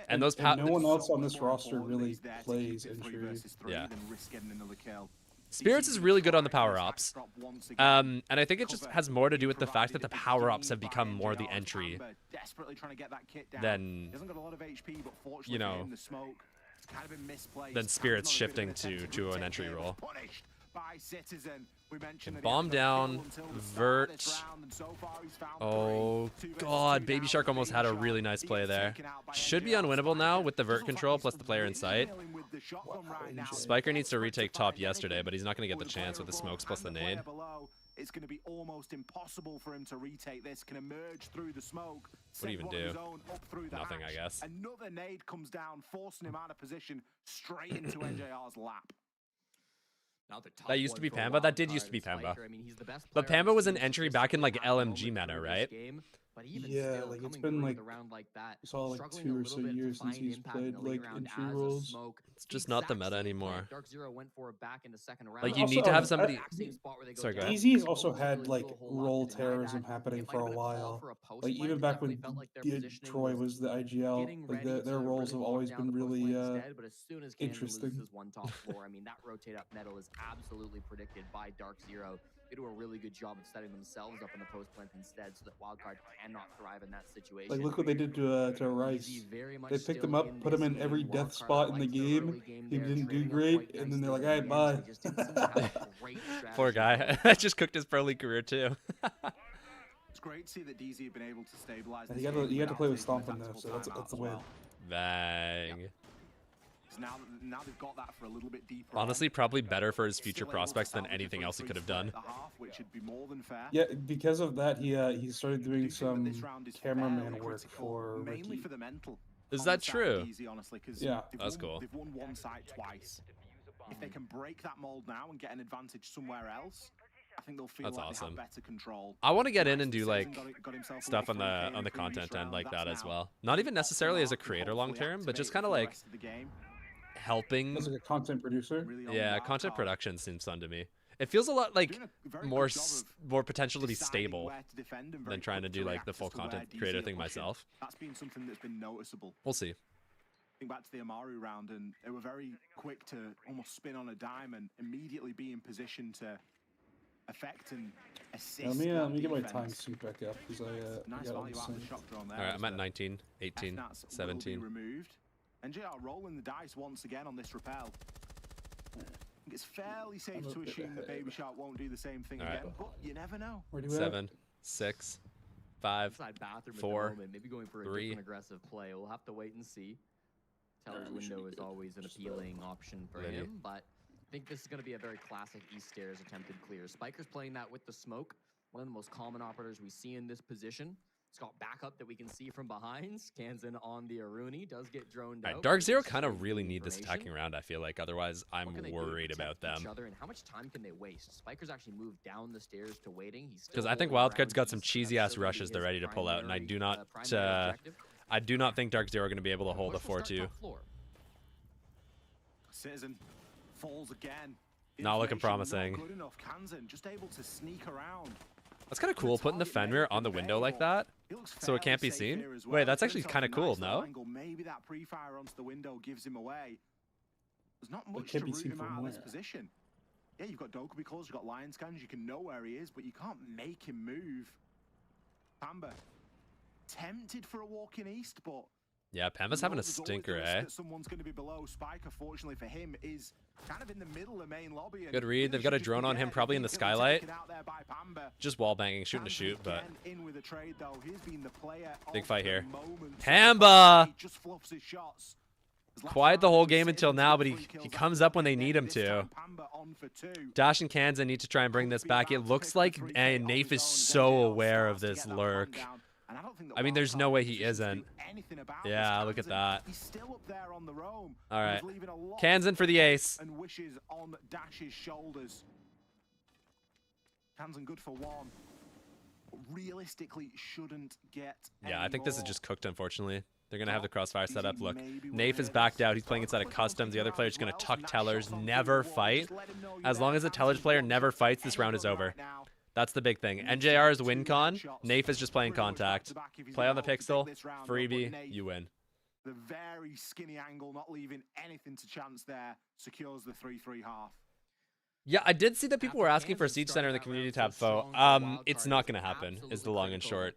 And those no one else on this roster really plays entry. Yeah. Spirits is really good on the power-ups. And I think it just has more to do with the fact that the power-ups have become more the entry than, you know, than Spirits shifting to an entry role. Bomb down, Vert. Oh god, Baby Shark almost had a really nice play there. Should be unwinnable now with the Vert control plus the player in sight. Spiker needs to retake top yesterday, but he's not going to get the chance with the smokes plus the nade. It's going to be almost impossible for him to retake this. Can emerge through the smoke. What do you even do? Nothing, I guess. Another nade comes down, forcing him out of position straight into NJR's lap. That used to be Pamba. That did used to be Pamba. But Pamba was an entry back in like LMG meta, right? Yeah, like it's been like saw like 2 or so years since he's played like entry roles. It's just not the meta anymore. Like you need to have somebody. Sorry, go ahead. DZ's also had like role terrorism happening for a while. Like even back when Troy was the IGL, like their roles have always been really interesting. I mean, that rotate up metal is absolutely predicted by Dark Zero. They do a really good job of setting themselves up in the post plant instead, so that Wildcard cannot thrive in that situation. Like look what they did to Rice. They picked him up, put him in every death spot in the game. He didn't do great, and then they're like, "All right, bye." Poor guy. I just cooked his pro league career too. It's great to see that DZ have been able to stabilize. You got to play with Stompin though, so that's a win. Bang. Now they've got that for a little bit deeper. Honestly, probably better for his future prospects than anything else he could have done. Yeah, because of that, he started doing some cameraman work for mainly for the mental. Is that true? Yeah, that's cool. They've won one site twice. If they can break that mold now and get an advantage somewhere else, I think they'll feel like they have better control. I want to get in and do like stuff on the content end like that as well. Not even necessarily as a creator long term, but just kind of like helping. As like a content producer. Yeah, content production seems fun to me. It feels a lot like more potential to be stable than trying to do like the full content creator thing myself. That's been something that's been noticeable. We'll see. Think back to the Amaru round, and they were very quick to almost spin on a dime and immediately be in position to affect and assist. Let me get my time suit back up because I got on the same. All right, I'm at 19, 18, 17. Removed. NJR rolling the dice once again on this rappel. I think it's fairly safe to assume that Baby Shark won't do the same thing again, but you never know. 7, 6, 5, 4, maybe going for a 3. different aggressive play. We'll have to wait and see. Teller's window is always an appealing option for him, but I think this is going to be a very classic East Stairs attempted clear. Spiker's playing that with the smoke. One of the most common operators we see in this position. It's got backup that we can see from behind. Scansin on the Aruni. Does get droned out. Dark Zero kind of really need this attacking round, I feel like. Otherwise, I'm worried about them. And how much time can they waste? Spiker's actually moved down the stairs to waiting. Because I think Wildcard's got some cheesy-ass rushes they're ready to pull out, and I do not think Dark Zero are going to be able to hold a 4-2. Citizen falls again. Not looking promising. Not good enough. Kansan just able to sneak around. That's kind of cool, putting the Fenrir on the window like that, so it can't be seen. Wait, that's actually kind of cool, no? Maybe that pre-fire onto the window gives him away. There's not much to root him out of this position. Yeah, you've got Dokubi close, you've got Lion Scans, you can know where he is, but you can't make him move. Pamba, tempted for a walk in east, but... Yeah, Pamba's having a stinker, eh? Someone's going to be below. Spiker, fortunately for him, is kind of in the middle of main lobby. Good read. They've got a drone on him, probably in the skylight. Just wall banging, shooting to shoot, but big fight here. Pamba! Quiet the whole game until now, but he comes up when they need him to. Dash and Kansan need to try and bring this back. It looks like Nafe is so aware of this lurk. I mean, there's no way he isn't. Yeah, look at that. All right. Kansan for the ace. And wishes on Dash's shoulders. Kansan good for one. Realistically, shouldn't get. Yeah, I think this is just cooked, unfortunately. They're going to have the crossfire set up. Look, Nafe is backed out. He's playing inside of customs. The other player's going to tuck tellers, never fight. As long as the tellers player never fights, this round is over. That's the big thing. NJR is win con. Nafe is just playing contact. Play on the pixel. Freebie. You win. The very skinny angle, not leaving anything to chance there, secures the 3-3 half. Yeah, I did see that people were asking for a Siege Center in the community tab, Fo. It's not going to happen, is the long and short.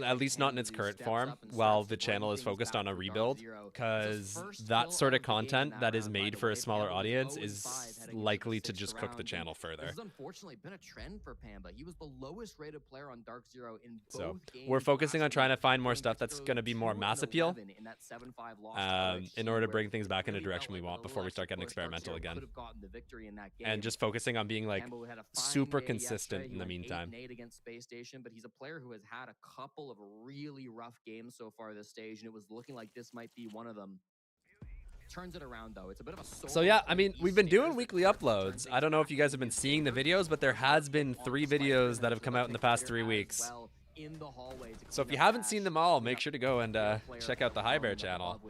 At least not in its current form, while the channel is focused on a rebuild, because that sort of content that is made for a smaller audience is likely to just cook the channel further. This has unfortunately been a trend for Pamba. He was the lowest rated player on Dark Zero in both games. We're focusing on trying to find more stuff that's going to be more mass appeal in order to bring things back in a direction we want before we start getting experimental again. And just focusing on being like super consistent in the meantime. Against Space Station, but he's a player who has had a couple of really rough games so far this stage, and it was looking like this might be one of them. Turns it around though. It's a bit of a so yeah, I mean, we've been doing weekly uploads. I don't know if you guys have been seeing the videos, but there has been 3 videos that have come out in the past 3 weeks. So if you haven't seen them all, make sure to go and check out the High Bear channel.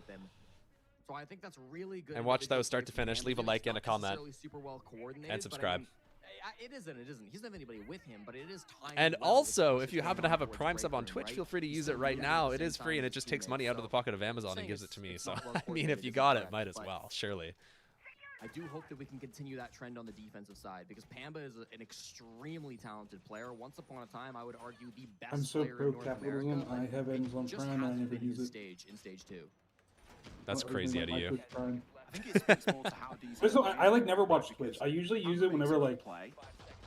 So I think that's really good. And watch those start to finish. Leave a like and a comment. And subscribe. It isn't. He doesn't have anybody with him, but it is time. And also, if you happen to have a Prime sub on Twitch, feel free to use it right now. It is free, and it just takes money out of the pocket of Amazon and gives it to me. So, I mean, if you got it, might as well, surely. I do hope that we can continue that trend on the defensive side, because Pamba is an extremely talented player. Once upon a time, I would argue the best player in North America. I have Amazon Prime, I never use it. In stage 2. That's crazy out of you. I think it speaks more to how decent. I like never watch Twitch. I usually use it whenever like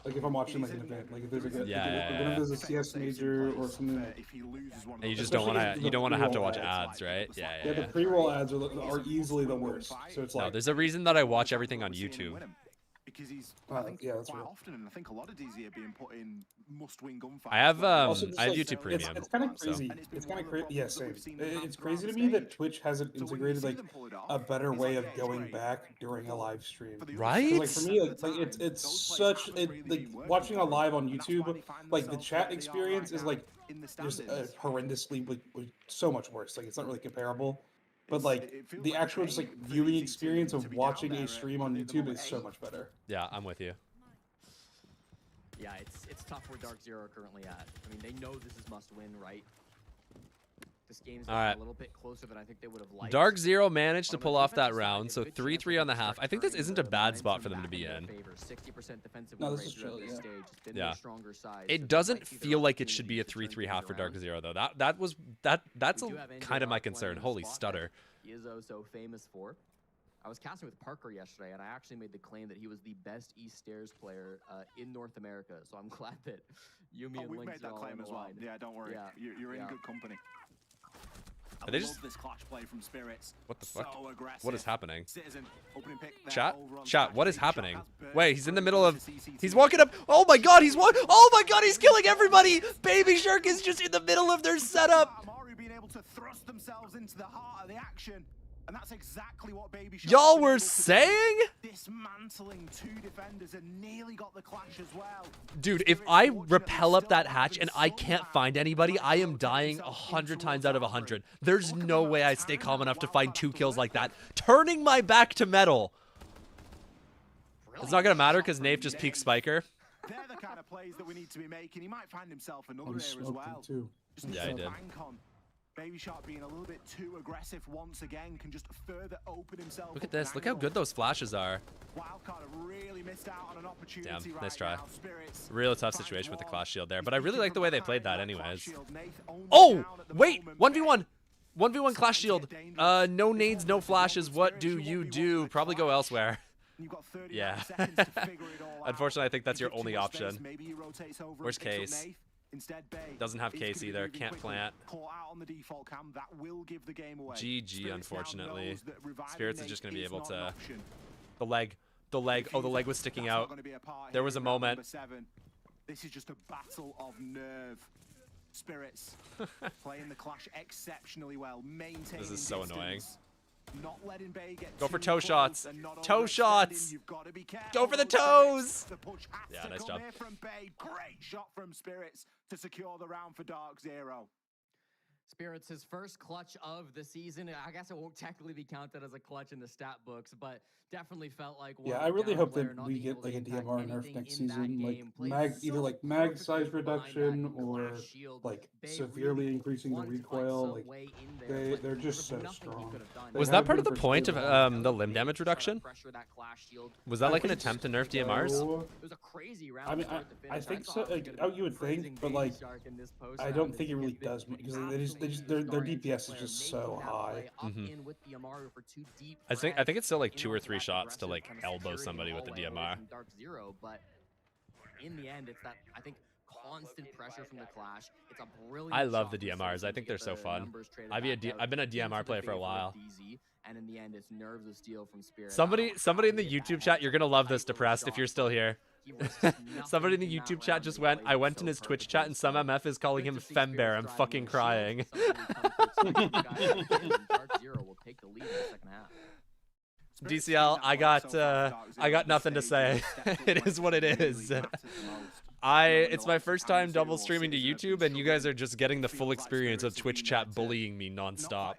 if I'm watching like an event, like if there's like whenever there's a CS major or something. And you just don't want to have to watch ads, right? Yeah. The pre-roll ads are easily the worst. So it's like no, there's a reason that I watch everything on YouTube. Because he's, I think, quite often, and I think a lot of DZ are being put in must-win gunfights. I have YouTube Premium. It's kind of crazy. It's kind of crazy. Yeah, same. It's crazy to me that Twitch hasn't integrated like a better way of going back during a live stream. Right? Like for me, it's such like watching a live on YouTube. Like the chat experience is like just horrendously like so much worse. Like it's not really comparable. But like the actual just like viewing experience of watching a stream on YouTube is so much better. Yeah, I'm with you. Yeah, it's tough where Dark Zero are currently at. I mean, they know this is must win, right? This game's a little bit closer than I think they would have liked. Dark Zero managed to pull off that round, so 3-3 on the half. I think this isn't a bad spot for them to be in. No, this is chill, yeah. It doesn't feel like it should be a 3-3 half for Dark Zero though. That's kind of my concern. Holy stutter. He is so famous for. I was casting with Parker yesterday, and I actually made the claim that he was the best East Stairs player in North America. So I'm glad that you, me, and we Lynx made that claim as well. Yeah, don't worry. You're in good company. Are they just... This clash play from Spirits. What the fuck? So aggressive. What is happening? Citizen, opening pick there Chat? over on Chat, Sky. what is Baby happening? Shark has Wait, burst he's in the through middle of... into CCTY. He's walking up... Oh my god, he's walking... Oh my god, he's killing everybody! Baby Shark is just in the middle of their setup! Amaru being able to thrust themselves into the heart of the action. And that's exactly what Baby Shark Y'all was were able to do. saying? Dismantling 2 defenders and nearly got the clash as well. Dude, if I rappel up that hatch and I can't find anybody, I am dying 100 times out of 100. There's no way I stay calm enough to find 2 kills like that. Turning my back to metal. It's not gonna matter because Nave just peeked Spiker. They're the kind of plays that we need to be making. He might find himself another area as well. Too. Yeah, he did. Baby Shark being a little bit too aggressive once again can just further open himself. Look at this. Look how good those flashes are. Wildcard have really missed out on an opportunity. Damn, right nice try. now. Spirits Real tough situation with the clash shield there, but I really like the way they played that anyways. Nath only Oh! down at the Wait! moment. 1v1! 1v1 clash shield. No nades, no flashes. What do you do? Probably go elsewhere. You've got 39 Yeah. seconds to figure it all out. Unfortunately, I think that's You your give too only much option. space, maybe he rotates over Where's and picks up Case? Nath. Instead, Bay Doesn't have is Case gonna be either. moving Can't quickly. plant. Caught out on the default cam. That will give the game away. GG, Spirits now unfortunately. knows that reviving Spirits is Nate just going to be able not an to... option. The leg. The leg. Oh, the leg was sticking That's not out. gonna be a part There here was a in round moment. number 7. This is just a battle of nerve. Spirits playing the clash exceptionally well, maintaining This is so annoying. distance, not letting Bay get Go for too toe close shots. and not Toe overextending. shots. You've got to be careful, Go for the though, toes. Spirits. The push has Yeah, to nice come job. here from Bay. Great shot from Spirits to secure the round for Dark Zero. Spirits, his first clutch of the season. I guess it won't technically be counted as a clutch in the stat books, but definitely felt like one. Yeah, I really hope that we get like a DMR nerf next season, like either like mag size reduction or like severely increasing the recoil. Like they're just so strong. Was that part of the point of the limb damage reduction? Was that like an attempt to nerf DMRs? It was a crazy round. I mean, I think so. Like, you would think, but like, I don't think it really does because their DPS is just so high. I think it's still like 2 or 3 shots to like elbow somebody with the DMR. But in the end, it's that I think constant pressure from the clash. It's a brilliant. I love the DMRs. I think they're so fun. I've been a DMR player for a while. And in the end, it's nerves of steel from Spirit. Somebody in the YouTube chat, you're gonna love this, Depressed, if you're still here. Somebody in the YouTube chat just went, I went in his Twitch chat and some MF is calling him Fembear. I'm fucking crying. DCL, I got nothing to say. It is what it is. It's my first time double streaming to YouTube, and you guys are just getting the full experience of Twitch chat bullying me nonstop.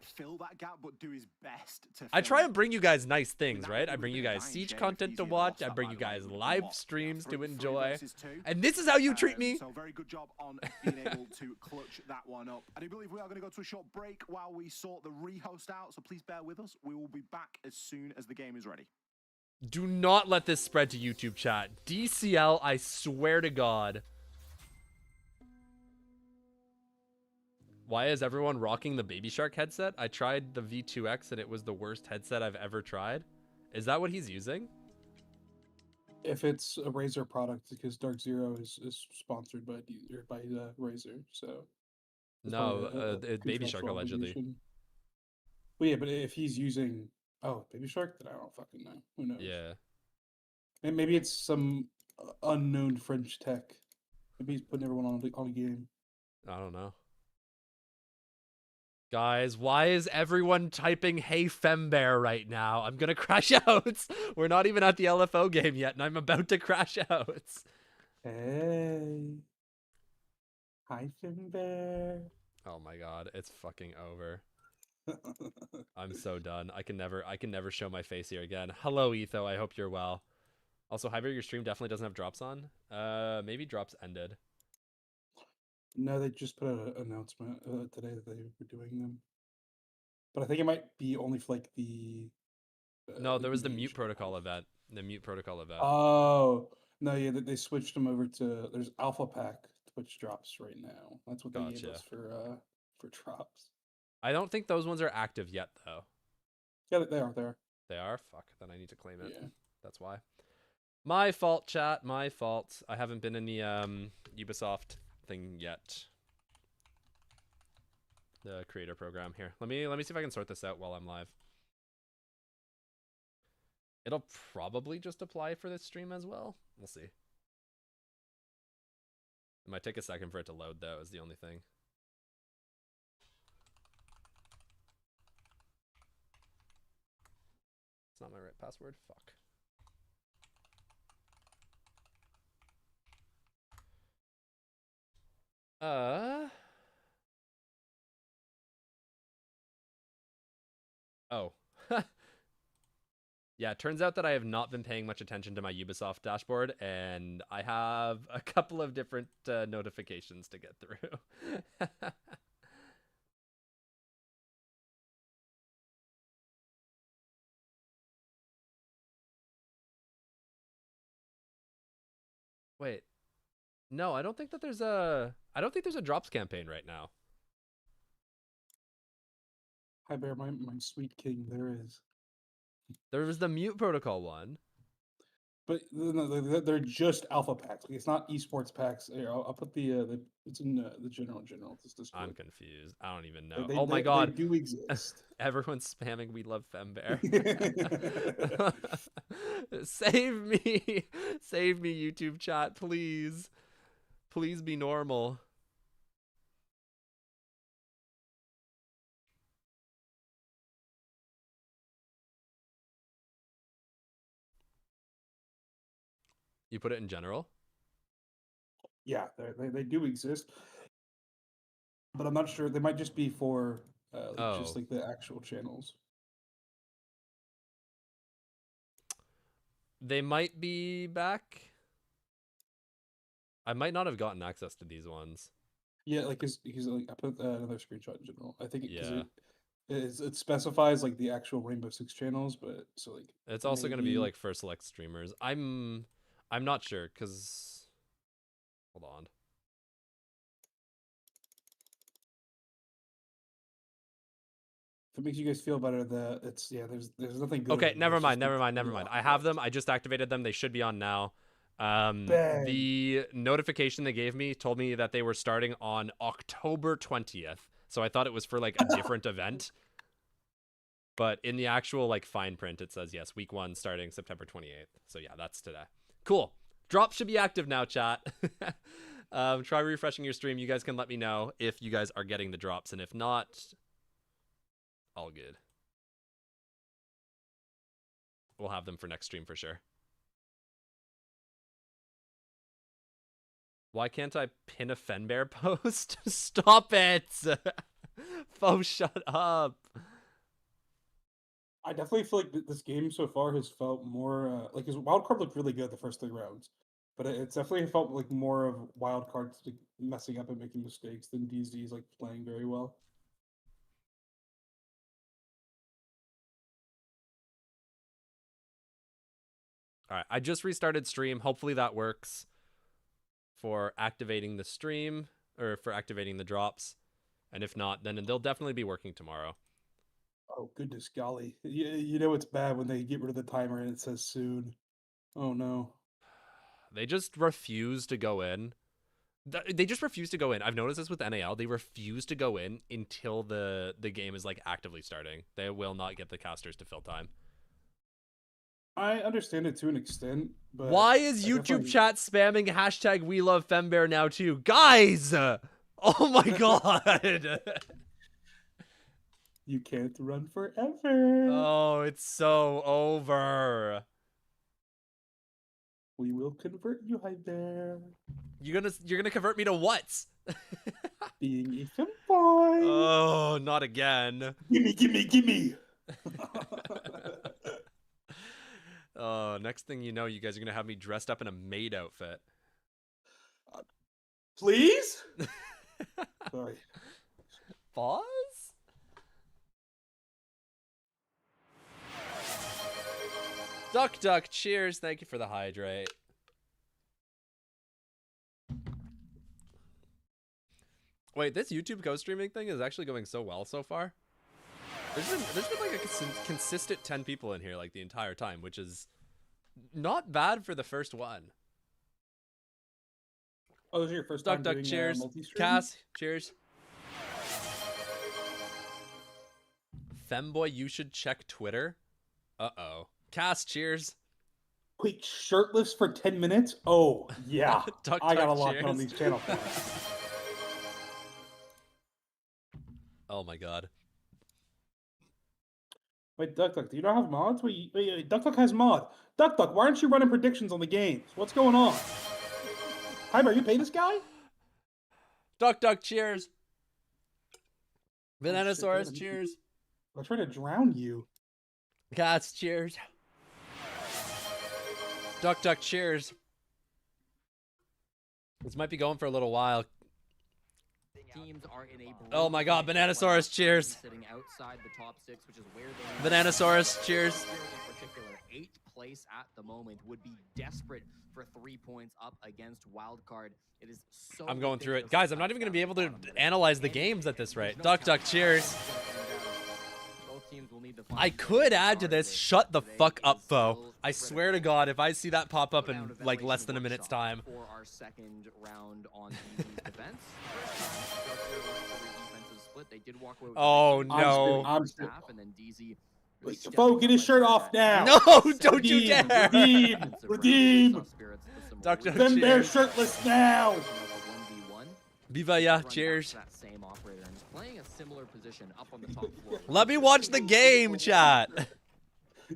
I try and bring you guys nice things, right? I bring you guys Siege content to watch. I bring you guys live streams to enjoy. And this is how you treat me. So very good job on being able to clutch that one up. I do believe we are going to go to a short break while we sort the rehost out. So please bear with us. We will be back as soon as the game is ready. Do not let this spread to YouTube chat. DCL, I swear to God. Why is everyone rocking the Baby Shark headset? I tried the V2X and it was the worst headset I've ever tried. Is that what he's using? If it's a Razer product, because Dark Zero is sponsored by Razer, so. No, Baby Shark allegedly. Well, yeah, but if he's using Baby Shark, then I don't fucking know. Who knows? Yeah. And maybe it's some unknown French tech. Maybe he's putting everyone on a game. I don't know. Guys, why is everyone typing "Hey Fembear" right now? I'm gonna crash out. We're not even at the LFO game yet, and I'm about to crash out. Hey. Hi, Fembear. Oh my god, it's fucking over. I'm so done. I can never show my face here again. Hello, Etho. I hope you're well. Also, Hyber, your stream definitely doesn't have drops on. Maybe drops ended. No, they just put out an announcement today that they were doing them. But I think it might be only for like the. No, there was the mute protocol event. The mute protocol event. Oh no, yeah, they switched them over to. There's Alpha Pack Twitch drops right now. That's what they gave us for drops. I don't think those ones are active yet, though. Yeah, they are. They are? Fuck, then I need to claim it. Yeah. That's why. My fault, chat. My fault. I haven't been in the Ubisoft thing yet. the creator program here. Let me see if I can sort this out while I'm live. It'll probably just apply for this stream as well. We'll see. It might take a second for it to load, though, is the only thing. It's not my right password. Fuck. Oh. Yeah, it turns out that I have not been paying much attention to my Ubisoft dashboard, and I have a couple of different notifications to get through. Wait. No, I don't think that there's a... I don't think there's a drops campaign right now. Hi, Bear, my sweet king, there is. There was the mute protocol one. But no, they're just alpha packs. Like, it's not esports packs. Here, I'll put the it's in the general. It's Discord. I'm confused. I don't even know. They, oh my god. They do exist. Everyone's spamming We Love Fembear. Save me. Save me, YouTube chat, please. Please be normal. You put it in general? Yeah, they do exist, but I'm not sure. They might just be for just like the actual channels. They might be back. I might not have gotten access to these ones. Yeah, like because like I put another screenshot in general. I think it specifies like the actual Rainbow Six channels, but so like it's also going to be like for select streamers. I'm not sure because hold on. If it makes you guys feel better, that it's there's nothing good. Okay, never mind. I have them. I just activated them. They should be on now. The notification they gave me told me that they were starting on October 20th. So I thought it was for like a different event. But in the actual like fine print, it says yes, week 1 starting September 28th. So yeah, that's today. Cool. Drops should be active now, chat. Try refreshing your stream. You guys can let me know if you guys are getting the drops, and if not, all good. We'll have them for next stream for sure. Why can't I pin a Fenbear post? Stop it! Fo, shut up. I definitely feel like this game so far has felt more like his wildcard looked really good the first 3 rounds, but it's definitely felt like more of wildcards like messing up and making mistakes than DZ's like playing very well. All right, I just restarted stream. Hopefully that works for activating the stream or for activating the drops, and if not, then they'll definitely be working tomorrow. Oh, goodness golly. You know it's bad when they get rid of the timer and it says soon. Oh, no. They just refuse to go in. They just refuse to go in. I've noticed this with NAL. They refuse to go in until the game is like actively starting. They will not get the casters to fill time. I understand it to an extent, but... Why is YouTube chat spamming hashtag We Love Fembear now too? Guys! Oh my god! You can't run forever. Oh, it's so over. We will convert you, Hi Bear. You're gonna convert me to what? Being a femboy. Oh, not again. Gimme. Oh, next thing you know, you guys are gonna have me dressed up in a maid outfit. Please? Sorry. Pause? Duck, cheers. Thank you for the hydrate. Wait, this YouTube co-streaming thing is actually going so well so far. There's been like a consistent 10 people in here like the entire time, which is not bad for the first one. Oh, this is your first time Duck, doing cheers. multi-stream? Cass, cheers. Femboy, you should check Twitter. Uh-oh. Cass, cheers. Wait, shirtless for 10 minutes? Oh, yeah. Duck, I got a duck, lot cheers. on these channel points. Oh my god. Wait, Duck, do you not have mods? Wait, Duck has mod. Duck, why aren't you running predictions on the games? What's going on? Hyber, you pay this guy? Duck, cheers. Bananasaurus, cheers. I'm trying to drown you. Cats, cheers. Duck, cheers. This might be going for a little while. Teams are in a Oh my god, Bananasaurus, cheers. Sitting outside the top 6, which is where they Bananasaurus, cheers. in particular, 8th place at the moment, would be desperate for 3 points up against Wildcard. It is so I'm going through it. Guys, I'm not even going to be able to analyze the games at this rate. Duck, cheers. I could add to this. Shut the fuck up, foe. I swear to God, if I see that pop up in like less than a minute's time. For our second round on defense. They did walk away with Oh no. and then DZ Foe, get his shirt off now. No, don't you dare. Redeem. Dr. Them bear Cheers. shirtless now. Viva ya, cheers. That same operator and is playing a similar position up on the top floor. Let me watch the game, chat.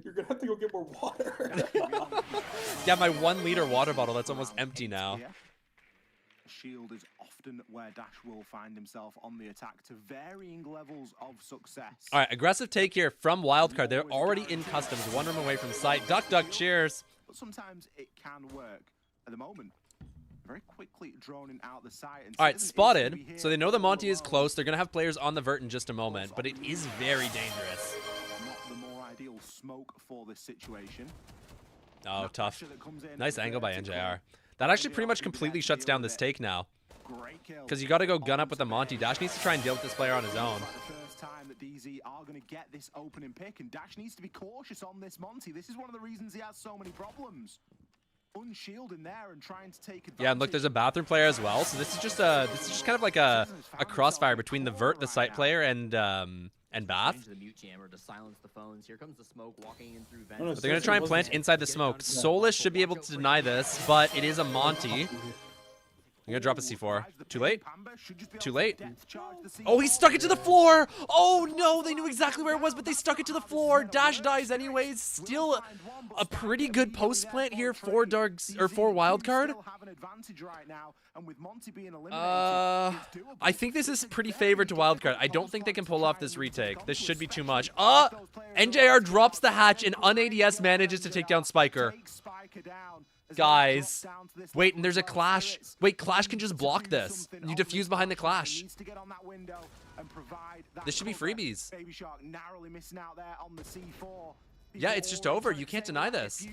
You're gonna have to go get more water. Yeah, my 1 liter water bottle, that's almost empty now. Shield is often where Dash will find himself on the attack to varying levels of success. All right, aggressive take here from Wildcard. They're already in customs, 1 room away from sight. Duck, cheers. But sometimes it can work. At the moment, very quickly droning out the site. All right, spotted. So they know the Monty is close. They're going to have players on the vert in just a moment, but it is very dangerous. Not the more ideal smoke for this situation. Oh, tough. Nice angle by NJR. That actually pretty much completely shuts down this take now. Because you got to go gun up with the Monty. Dash needs to try and deal with this player on his own. The first time that DZ are going to get this opening pick, and Dash needs to be cautious on this Monty. This is one of the reasons he has so many problems. Unshielding there and trying to take advantage. Yeah, and look, there's a bathroom player as well. So this is just kind of like a crossfire between the vert, the site player, and Bath. The mute jammer to silence the phones. Here comes the smoke walking in through vents. But they're going to try and plant inside the smoke. Solus should be able to deny this, but it is a Monty. I'm going to drop a C4. Too late? Too late? Oh, he stuck it to the floor! Oh, no! They knew exactly where it was, but they stuck it to the floor. Dash dies anyways. Still a pretty good post plant here for Wildcard. I think this is pretty favored to Wildcard. I don't think they can pull off this retake. This should be too much. NJR drops the hatch and un-ADS manages to take down Spiker. Guys, wait, and there's a Clash. Wait, Clash can just block this. You defuse behind the Clash. This should be freebies. Yeah, it's just over. You can't deny this.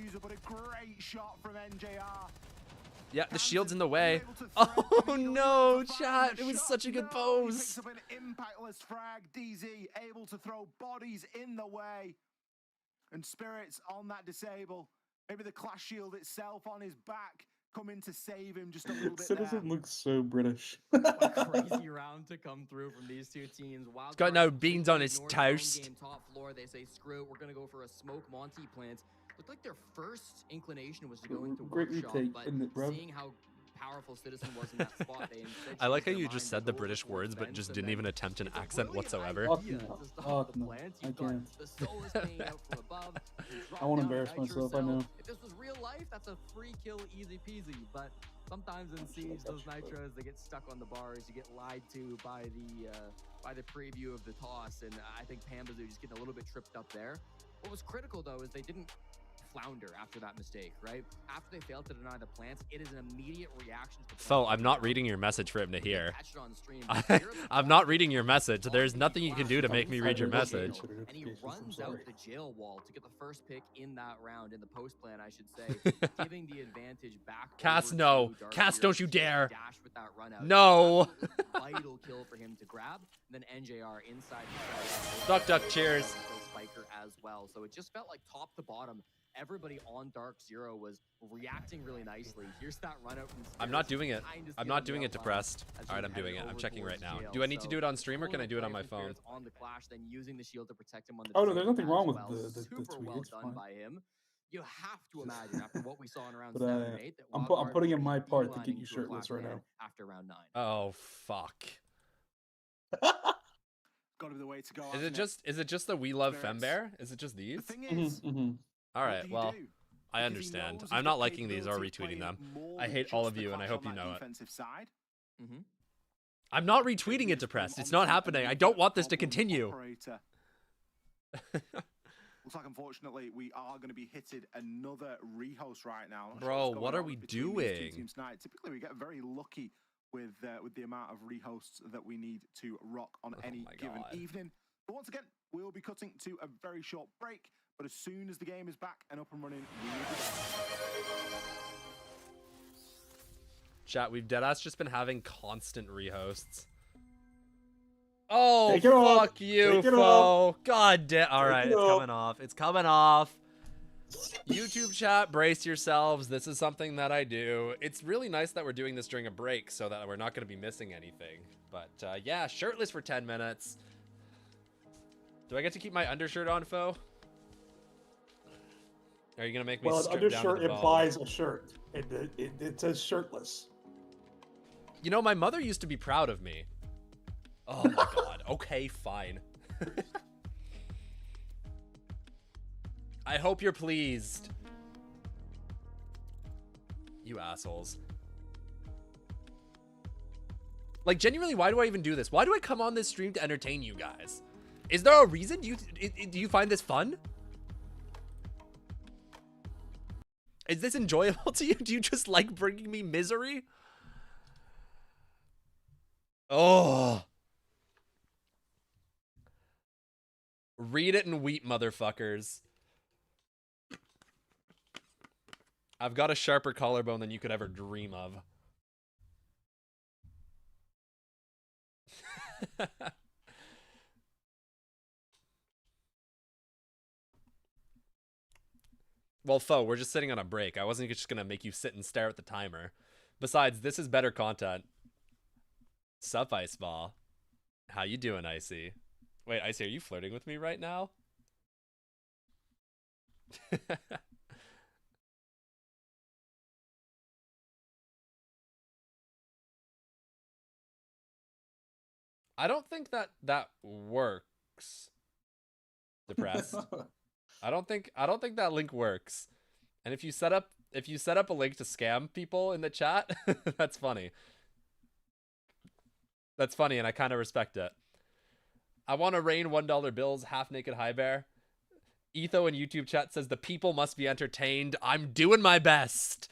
Yeah, the shield's in the way. Oh no, chat. It was such a good pose. An impactless frag. DZ able to throw bodies in the way. And Spirits on that disable. Maybe the Clash shield itself on his back coming to save him just a little bit. Citizen looks so British. A crazy round to come through from these two teams. He's got no beans on his toast. Top floor, they say, screw it, we're going to go for a smoke Monty plant. Looked like their first inclination was to go into Great workshop, retake, but isn't it, bro? seeing how powerful Citizen was in that spot, they instead I like how changed you their just mind said to the go British towards words, but vents, just and didn't then even attempt an it's a accent brilliant whatsoever. idea to stop the no, plants. I You've got can't. the Solus paying out from above. You drop I won't down embarrass Nitro myself, I Cell. know. If this was real life, that's a free kill, easy peasy, but sometimes in Siege, those Nitros, they get stuck on the bars. You get lied to by the preview of the toss, and I think Pambazoo just getting a little bit tripped up there. What was critical, though, is they didn't flounder after that mistake, right? After they failed to deny the plants, it is an immediate reaction to the Fo, I'm not reading your message for him to hear. catch it on stream. I'm not reading your message. There's nothing you can do to make me read your message. And he runs out the jail wall to get the first pick in that round, in the post plan, I should say, giving the advantage back. Cass, over no. to Dark Cass, Fury. don't you dare. Dash with that run out. No. Vital kill for him to grab. Then NJR inside the Duck, cheers. Spiker as well. So it just felt like top to bottom, everybody on Dark Zero was reacting really nicely. Here's that run out from I'm not Spears, doing it. kind of I'm not stealing doing the it depressed. outline as All right, we I'm doing head it. I'm over checking right towards now. jail. Do I need to do it on stream or Cool can I do it on play my from phone? Spirits on the clash, then using the shield to protect him on the Oh no, defensive there's nothing wrong as with well. the Super tweet. well It's done fine. by him. You have to imagine after what we saw in round But 7 and 8 that I'm Wildcard putting will in be my part to get beelining you to a shirtless clash right ban now. after round 9. Oh fuck. Got to be the way to go. Is it just the We Love Fembear? Is it just these? The thing is, All right, well, I understand. I'm not liking these or retweeting them. I hate all of you, and I hope you know it. I'm not retweeting it, depressed. It's not happening. I don't want this to continue. Looks like, unfortunately, we are going to be hitted another rehost right now. Bro, what are we doing? Typically, we get very lucky with the amount of rehosts that we need to rock on any given evening. But once again, we will be cutting to a very short break. But as soon as the game is back and up and running, we will be back. Chat, we've deadass just been having constant rehosts. Oh, fuck you, Fo. God damn. All right, it's coming off. It's coming off. YouTube chat, brace yourselves. This is something that I do. It's really nice that we're doing this during a break so that we're not going to be missing anything. But yeah, shirtless for 10 minutes. Do I get to keep my undershirt on, Fo? Are you going to make me strip down to the bone? Well, an undershirt implies a shirt. It says shirtless. You know, my mother used to be proud of me. Oh my god. Okay, fine. I hope you're pleased. You assholes. Like, genuinely, why do I even do this? Why do I come on this stream to entertain you guys? Is there a reason? Do you find this fun? Is this enjoyable to you? Do you just like bringing me misery? Oh. Read it and weep, motherfuckers. I've got a sharper collarbone than you could ever dream of. Well, Fo, we're just sitting on a break. I wasn't just gonna make you sit and stare at the timer. Besides, this is better content. Sup, Iceball? How you doing, Icy? Wait, Icy, are you flirting with me right now? I don't think that works. Depressed. I don't think that link works. And if you set up a link to scam people in the chat, that's funny. That's funny, and I kind of respect it. I want to rain $1 bills, half naked high bear. Etho in YouTube chat says the people must be entertained. I'm doing my best.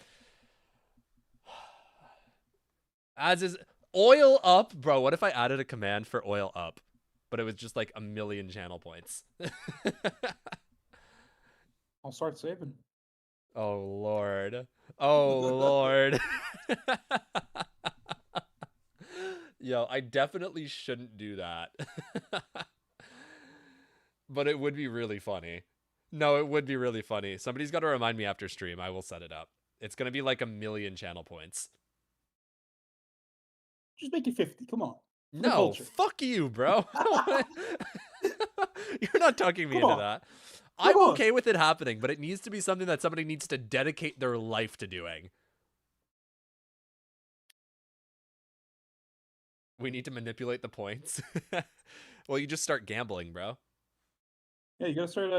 As is oil up, bro. What if I added a command for oil up, but it was just like 1,000,000 channel points? I'll start saving. Oh Lord. Oh Lord. Yo, I definitely shouldn't do that. But it would be really funny. No, it would be really funny. Somebody's got to remind me after stream. I will set it up. It's going to be like 1,000,000 channel points. Just make it 50. Come on. No, fuck you, bro. You're not talking me into that. I'm okay with it happening, but it needs to be something that somebody needs to dedicate their life to doing. We need to manipulate the points. Well, you just start gambling, bro. Yeah, you gotta start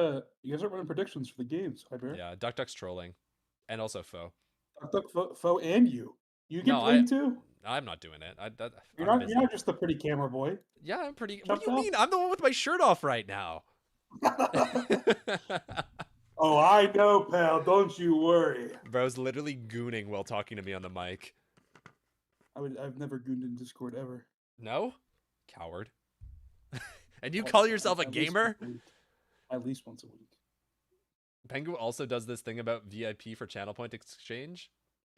running predictions for the games, I bet. Yeah, Duck's trolling. And also Fo. Duck, Fo, and you. You get played too? I'm not doing it. You're not just the pretty camera boy. Yeah, I'm pretty. What do you mean? I'm the one with my shirt off right now. Oh, I know, pal. Don't you worry. Bro's literally gooning while talking to me on the mic. I've never gooned in Discord ever. No? Coward. And you call yourself a gamer? At least once a week. Pengu also does this thing about VIP for channel point exchange.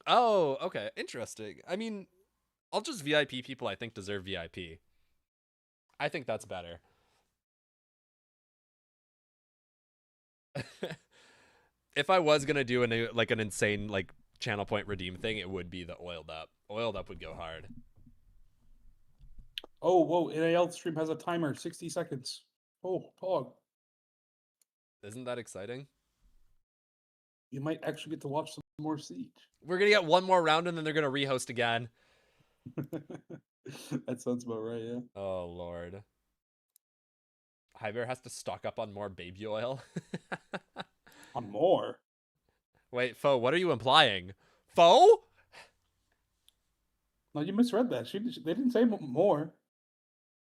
Oh, okay. Interesting. I mean, I'll just VIP people I think deserve VIP. I think that's better. If I was gonna do an insane like channel point redeem thing, it would be the oiled up. Oiled up would go hard. Oh, whoa! NAL stream has a timer, 60 seconds. Oh, pog. Isn't that exciting? You might actually get to watch some more Siege. We're gonna get one more round and then they're gonna rehost again. That sounds about right, yeah. Oh lord. Hyber has to stock up on more baby oil. On more? Wait, Foe, what are you implying? Foe? No, you misread that. They didn't say more.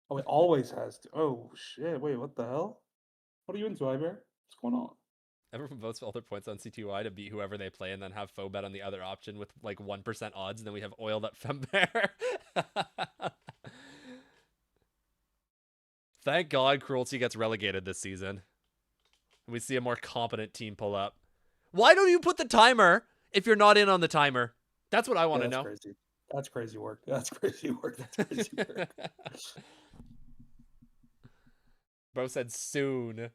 Oh, it always has to. Oh, shit. Wait, what the hell? What are you into, Hyber? What's going on? Everyone votes all their points on CTY to beat whoever they play and then have Foe bet on the other option with like 1% odds, and then we have oiled up Fembear. Thank God Cruelty gets relegated this season. We see a more competent team pull up. Why don't you put the timer if you're not in on the timer? That's what I want to know. Crazy. That's crazy work. That's crazy work. That's crazy work. Bro said soon.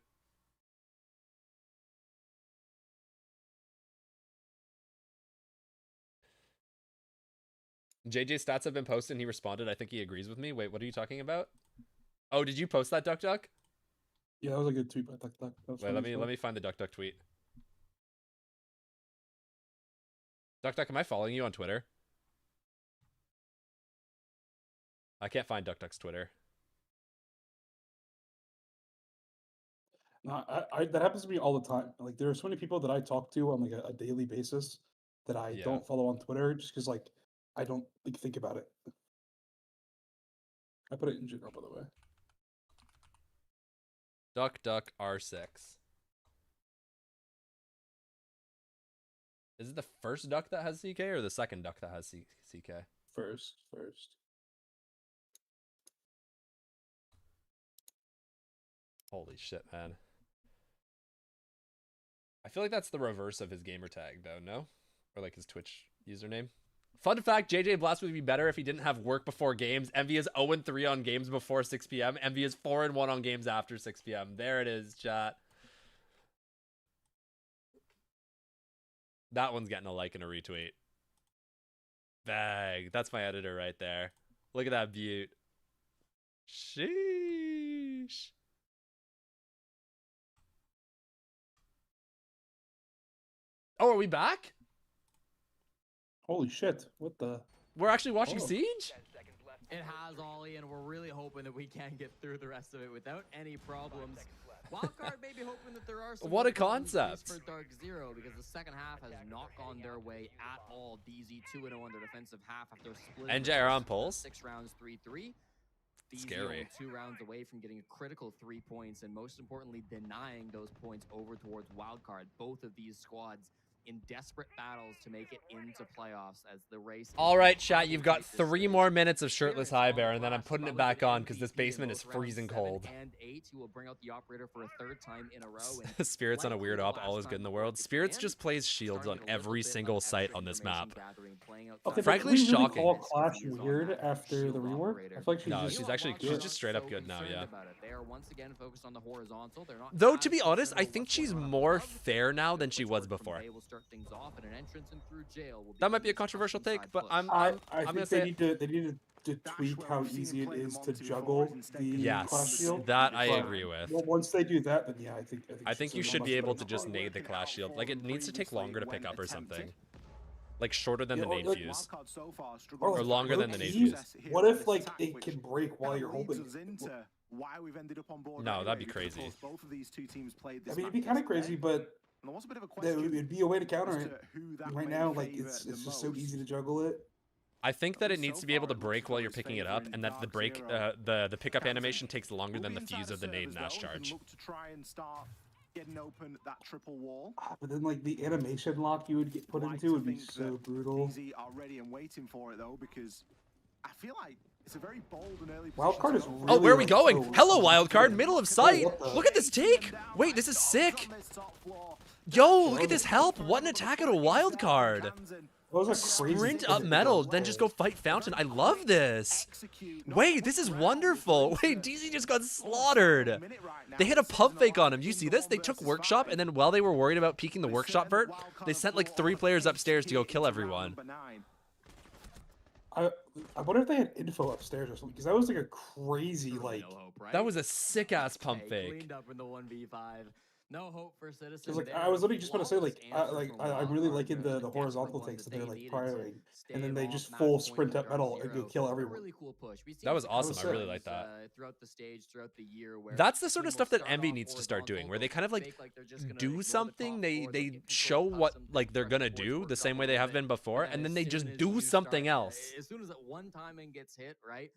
JJ's stats have been posted and he responded. I think he agrees with me. Wait, what are you talking about? Oh, did you post that, Duck Duck? Yeah, that was a good tweet by Duck Duck. Wait, let me find the Duck Duck tweet. Duck Duck, am I following you on Twitter? I can't find Duck Duck's Twitter. No, that happens to me all the time. Like, there are so many people that I talk to on like a daily basis that I don't follow on Twitter just because like I don't like think about it. I put it in general, by the way. Duck Duck R6. Is it the first duck that has CK or the second duck that has CK? First. Holy shit, man. I feel like that's the reverse of his gamer tag, though, no? Or like his Twitch username. Fun fact, JJ Blast would be better if he didn't have work before games. Envy is 0-3 on games before 6 p.m. Envy is 4-1 on games after 6 p.m. There it is, chat. That one's getting a like and a retweet. Bag. That's my editor right there. Look at that beaut. Sheesh. Oh, are we back? Holy shit. What the? We're actually watching Siege? It has, Ollie, and we're really hoping that we can get through the rest of it without any problems. Wildcard may be hoping that there are some what a concept for Dark Zero, because the second half has not gone their way at all. DZ 2-0 on their defensive half after splitting. NJ are on pulse. 6 rounds, 3-3. Scary. 2 rounds away from getting a critical 3 points, and most importantly, denying those points over towards Wildcard. Both of these squads in desperate battles to make it into playoffs as the race. All right, chat, you've got 3 more minutes of shirtless high bear, and then I'm putting it back on because this basement is freezing cold. And 8, who will bring out the operator for a 3rd time in a row. Spirits on a weird op, all is good in the world. Spirits just plays shields on every single site on this map. Okay, frankly, can we really shocking. call Clash weird after the rework? I feel like she's just straight up good now, yeah. They are once again focused on the horizontal. They're not Though to be honest, I think she's more fair now than she was before. Things off and an entrance and through jail will that might be a controversial take, but I'm gonna say they need to tweak how easy it is to juggle the Clash shield. That I agree with. Well, once they do that, then yeah, I think you should be able to just nade the Clash shield. Like, it needs to take longer to pick up or something. Like shorter than the nade fuse, or longer than the nade fuse. What if like it can break while you're holding it? No, that'd be crazy. I mean, it'd be kind of crazy, but it'd be a way to counter it. Right now, like it's just so easy to juggle it. I think that it needs to be able to break while you're picking it up, and that the break, the pickup animation takes longer than the fuse of the nade and Ash charge. Getting open that triple wall. But then, like the animation lock you would get put into would be so brutal. Easy are ready and waiting for it though, because I feel like it's a very bold and early. Wildcard is really oh, where are we going? Hello, Wildcard, middle of sight. Look at this take. Wait, this is sick. Yo, look at this help. What an attack at a Wildcard. was a crazy sprint up metal, then just go fight Fountain. I love this. Wait, this is wonderful. Wait, DZ just got slaughtered. They hit a pump fake on him. You see this? They took Workshop, and then while they were worried about peeking the Workshop vert, they sent like 3 players upstairs to go kill everyone. I wonder if they had info upstairs or something, because that was like a crazy, like... That was a sick-ass pump fake. Cleaned up in the 1v5. No hope for Citizen. Because like I was literally just about to say I'm really liking the horizontal takes that they're like firing, and then they just full sprint up metal and go kill everyone. Really cool push. That was awesome. I really like that. Throughout the stage, throughout the year, where that's the sort of stuff that Envy needs to start doing, where they kind of like do something, they show what like they're gonna do the same way they have been before, and then they just do something else. As soon as that one timing gets hit, right?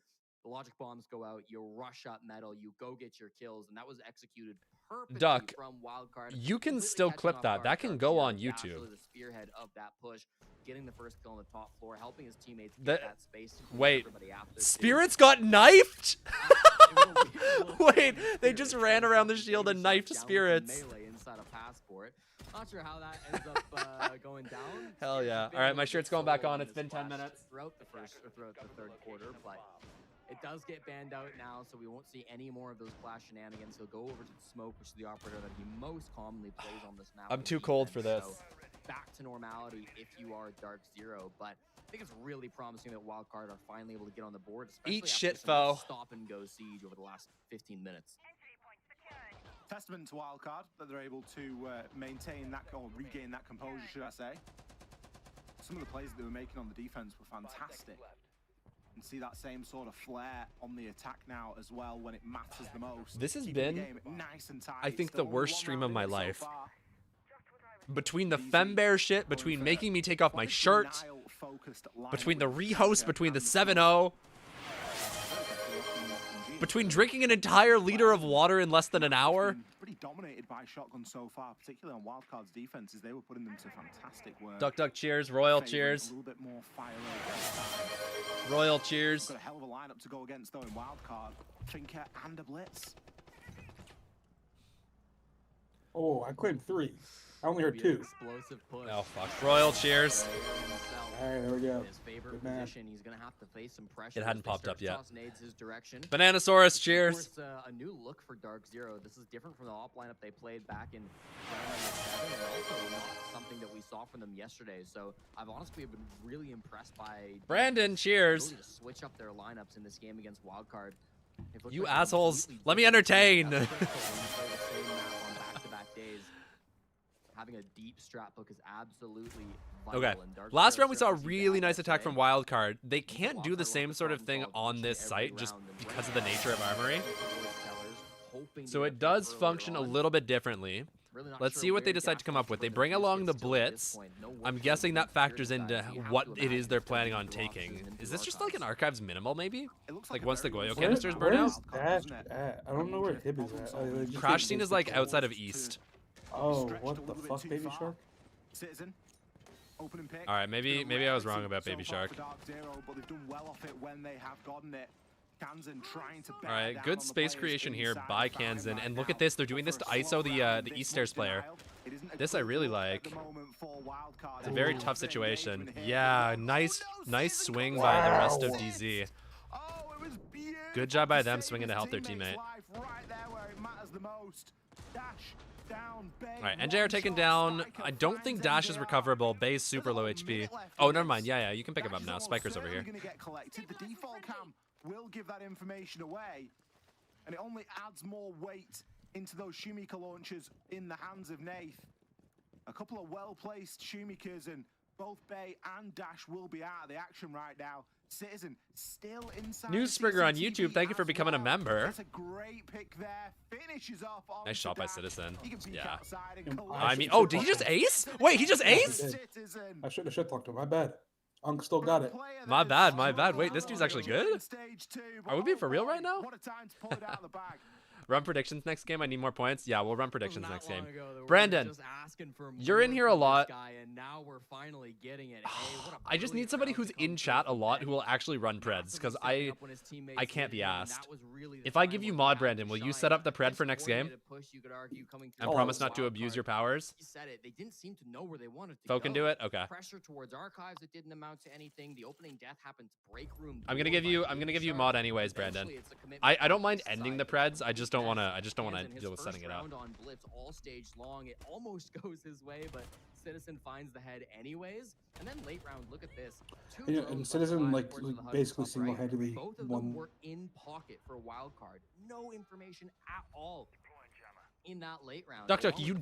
The logic bombs go out, you rush up metal, you go get your kills, and that was executed perfectly Duck, from Wildcard. you can still clip that. That can go on YouTube. The spearhead of that push, getting the first kill on the top floor, helping his teammates get that space. Wait, Spirits got knifed? Wait, they just ran around the shield and knifed Spirits. Inside a passport. Not sure how that ends up going down. Hell yeah. All right, my shirt's going back on. It's been 10 minutes. Throughout the third quarter, but it does get banned out now, so we won't see any more of those flash shenanigans. He'll go over to the smoke, which is the operator that he most commonly plays on this map. I'm too cold for this. So back to normality if you are Dark Zero, but I think it's really promising that Wildcard are finally able to get on the board. Eat shit, foe. Stop and go siege over the last 15 minutes. Testament to Wildcard that they're able to maintain that or regain that composure, should I say. Some of the plays that they were making on the defense were fantastic. And see that same sort of flair on the attack now as well when it matters the most. This has been, nice and tight. I think, the worst stream of my life. Between the fembear shit, between making me take off my shirt, between the rehost, between the 7-0, between drinking an entire liter of water in less than an hour. Pretty dominated by shotgun so far, particularly on Wildcard's defenses. They were putting them to fantastic work. Duck, cheers. Royal, cheers. A little bit more fire Royal, cheers. Got a hell of a lineup to go against though in Wildcard. Trinket and a Blitz. Oh, I claimed 3. I only heard 2. Explosive push. Oh fuck. Royal, cheers. All right, there we go. His favorite position, he's gonna have to face some pressure. It hadn't popped up yet. His direction. Bananasaurus, cheers. Of course, a new look for Dark Zero. This is different from the op lineup they played back in round number 7, and also not something that we saw from them yesterday. So I've honestly been really impressed by Brandon, cheers. To switch up their lineups in this game against Wildcard. You assholes, let me entertain. Having a deep strat book is absolutely vital. Okay, and last round we saw a really nice attack from Wildcard. They can't do the same sort of thing on this site just because of the nature of Armory. So it does function a little bit differently. Let's see what they decide to come up with. They bring along the Blitz. I'm guessing that factors into what it is they're planning on taking. Is this just like an Archives minimal, maybe? Like once the Goyo canisters burn out? I don't know where Tib is at. Crash Scene is like outside of East. Oh, what the fuck, Baby Shark? Citizen. Opening pick. All right, maybe I was wrong about Baby Shark. All right, good space creation here by Kansan, and look at this. They're doing this to ISO the East Stairs player. This I really like. It's a very tough situation. Yeah, nice swing by the rest of DZ. Good job by them swinging to help their teammate. Alright, NJR taken down. I don't think Dash is recoverable. Bay's super low HP. Oh, never mind. Yeah, you can pick him up now. Spiker's over here. The default cam will give that information away, and it only adds more weight into those Shumika launchers in the hands of Nath. A couple of well-placed Shumikas, and both Bay and Dash will be out of the action right now. Citizen still inside. Newsbrigger on YouTube, thank you for becoming a member. That's a great pick there. Finishes off nice shot by Citizen. Yeah. I mean, oh, did he just ace? Wait, he just ace? I should have talked to him. My bad. Unk still got it. My bad. Wait, this dude's actually good? Are we being for real right now? Run predictions next game. I need more points. Yeah, we'll run predictions Wasn't next that game. long ago that we were Brandon, just asking for you're in more here a from this lot. guy, and now we're finally getting it. Hey, what a I just need brilliant somebody round who's to come in through chat a from lot Ben. who will actually run preds, because Massively stepping up when his teammates I can't needed be him, and asked. that was really the If I time give you where mod, he had Brandon, to will you shine. set up the That pred nice for next game? coordinated push, you could argue, coming And through promise the not to wild abuse card. your powers? He said it. They didn't seem to know where they wanted to Fo go. can do it? Okay. Pressure towards archives that didn't amount to anything. The opening death happened to break room. I'm gonna give you mod anyways, Brandon. I don't mind ending the preds. I just don't wanna deal with setting it up. On Blitz all stage long. It almost goes his way, but Citizen finds the head anyways. And then late round, look at this. Yeah, and Citizen like basically single-handedly Both of them were in pocket for wild card. No information at all in that late round. Duck, you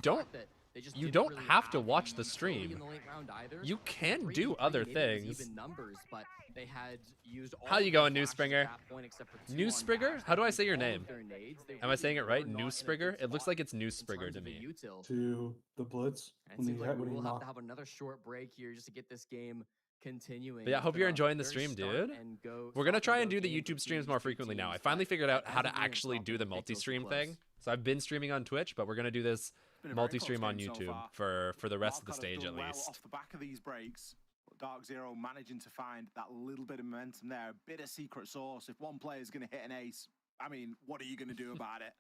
don't have to watch the in stream. the late round either. You can do other things. Even numbers, but they had used all How you of going, the New flashes Springer? at that point except for two New on Springer? bash. How do I They say your used all name? of their nades. They Am I saying it really right? were not New in a Springer? good It looks spot like it's New in Springer terms to of a me. util. To the Blitz. And it seems like we will have to have another short break here just to get this game continuing. But yeah, I It's hope been you're a enjoying the very stream, start dude. and go- We're gonna stop try and and go do the game for YouTube streams teams, more two frequently now. I teams, finally but figured out it how to hasn't been actually do the stopping Victor's multi-stream close. thing. So I've been streaming on Twitch, but we're gonna do this Been a very multi-stream close on game so YouTube far. for the rest of the Wildcard have stage done at well least. off the back of these breaks. Dark Zero managing to find that little bit of momentum there, a bit of secret sauce. If one player is going to hit an ace, I mean, what are you going to do about it?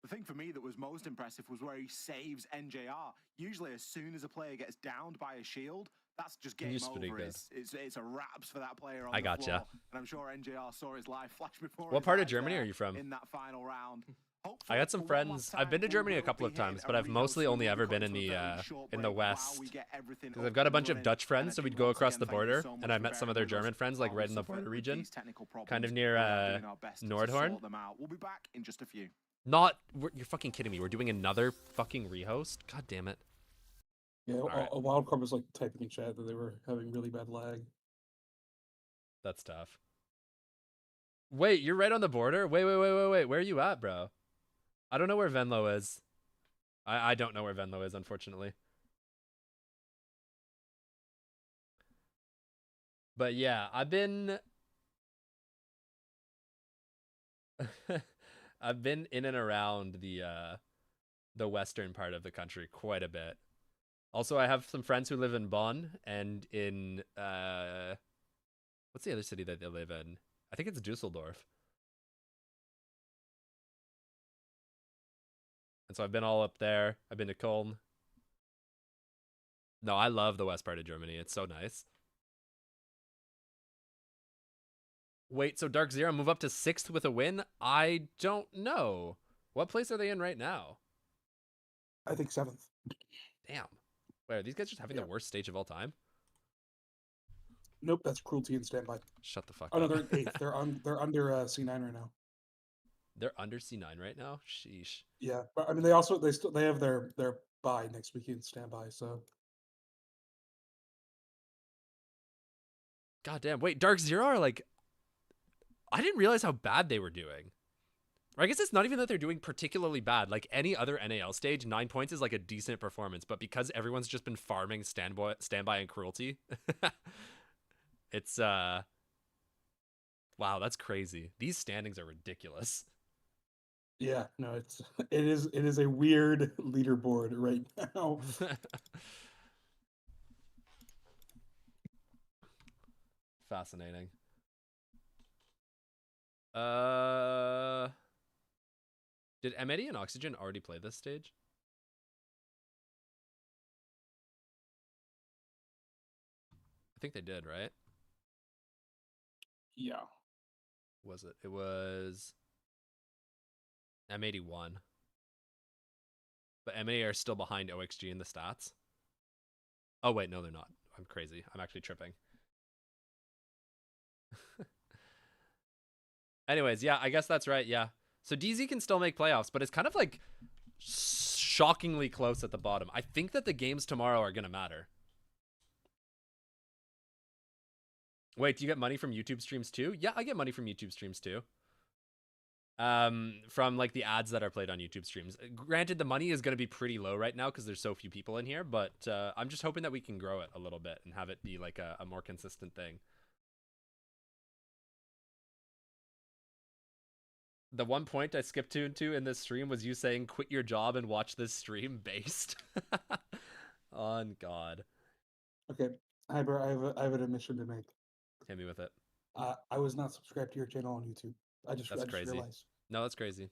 The thing for me that was most impressive was where he saves NJR. Usually, as soon as a player gets downed by a shield, that's just game He's pretty over. good. It's a wraps for that player on I the gotcha. floor. And I'm sure NJR saw his life flash before. What his part of eyes Germany there are you from? in that final round? I got some friends. I've been to Germany a couple of times, but I've mostly only ever been in the West. Because I've got a bunch of Dutch friends, so we'd go across the border, and I met some of their German friends, like right in the border region, kind of near Nordhorn. We'll be back in just a few. You're fucking kidding me. We're doing another fucking rehost? God damn it. Yeah, a wild card was like typing in chat that they were having really bad lag. That's tough. Wait, you're right on the border? Wait. Where are you at, bro? I don't know where Venlo is. I don't know where Venlo is, unfortunately. But yeah, I've been I've been in and around the western part of the country quite a bit. Also, I have some friends who live in Bonn and in what's the other city that they live in? I think it's Dusseldorf. And so I've been all up there. I've been to Köln. No, I love the west part of Germany. It's so nice. Wait, so Dark Zero move up to 6th with a win? I don't know. What place are they in right now? I think 7th. Damn. Wait, are these guys just having the worst stage of all time? Nope, that's Cruelty and Standby. Shut the fuck up. Oh no, up. they're 8th. They're under C9 right now. They're under C9 right now? Sheesh. Yeah, but I mean they have their bye next week in Standby, so. God damn. Wait, Dark Zero are like, I didn't realize how bad they were doing. Or I guess it's not even that they're doing particularly bad. Like any other NAL stage, 9 points is like a decent performance. But because everyone's just been farming Standby and Cruelty, it's wow, that's crazy. These standings are ridiculous. Yeah, no, it is a weird leaderboard right now. Fascinating. Did M80 and Oxygen already play this stage? I think they did, right? Yeah. Was it? It was M81. But M80 are still behind OXG in the stats. Oh, wait, no, they're not. I'm crazy. I'm actually tripping. Anyways, yeah, I guess that's right, yeah. So DZ can still make playoffs, but it's kind of like shockingly close at the bottom. I think that the games tomorrow are going to matter. Wait, do you get money from YouTube streams too? Yeah, I get money from YouTube streams too. From like the ads that are played on YouTube streams. Granted, the money is going to be pretty low right now because there's so few people in here, but I'm just hoping that we can grow it a little bit and have it be like a more consistent thing. The one point I skipped to in this stream was you saying quit your job and watch this stream based. On God. Okay, hi bro. I have an admission to make. Hit me with it. I was not subscribed to your channel on YouTube. I just Crazy. realized. No, that's crazy.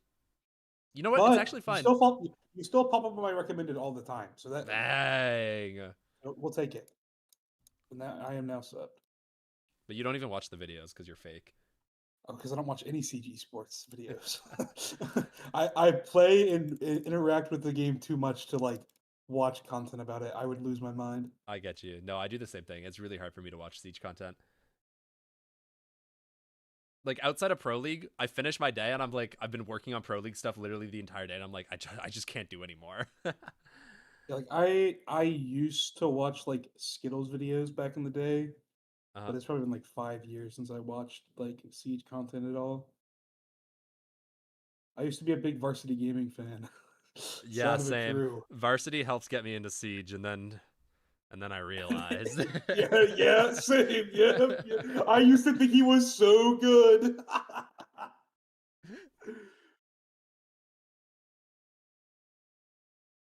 You know what? But it's actually fine. You still pop up on my recommended all the time. So that Bang. We'll take it. And now I am now subbed. But you don't even watch the videos because you're fake. Oh, because I don't watch any CG sports videos. I play and interact with the game too much to like watch content about it. I would lose my mind. I get you. No, I do the same thing. It's really hard for me to watch Siege content. Like outside of Pro League, I finish my day and I'm like, I've been working on Pro League stuff literally the entire day, and I'm like, I just can't do anymore. Like I used to watch like Skittles videos back in the day, but it's probably been like 5 years since I watched like Siege content at all. I used to be a big Varsity Gaming fan. Yeah, same. Varsity helps get me into Siege, and then I realized. yeah, same. Yeah. I used to think he was so good.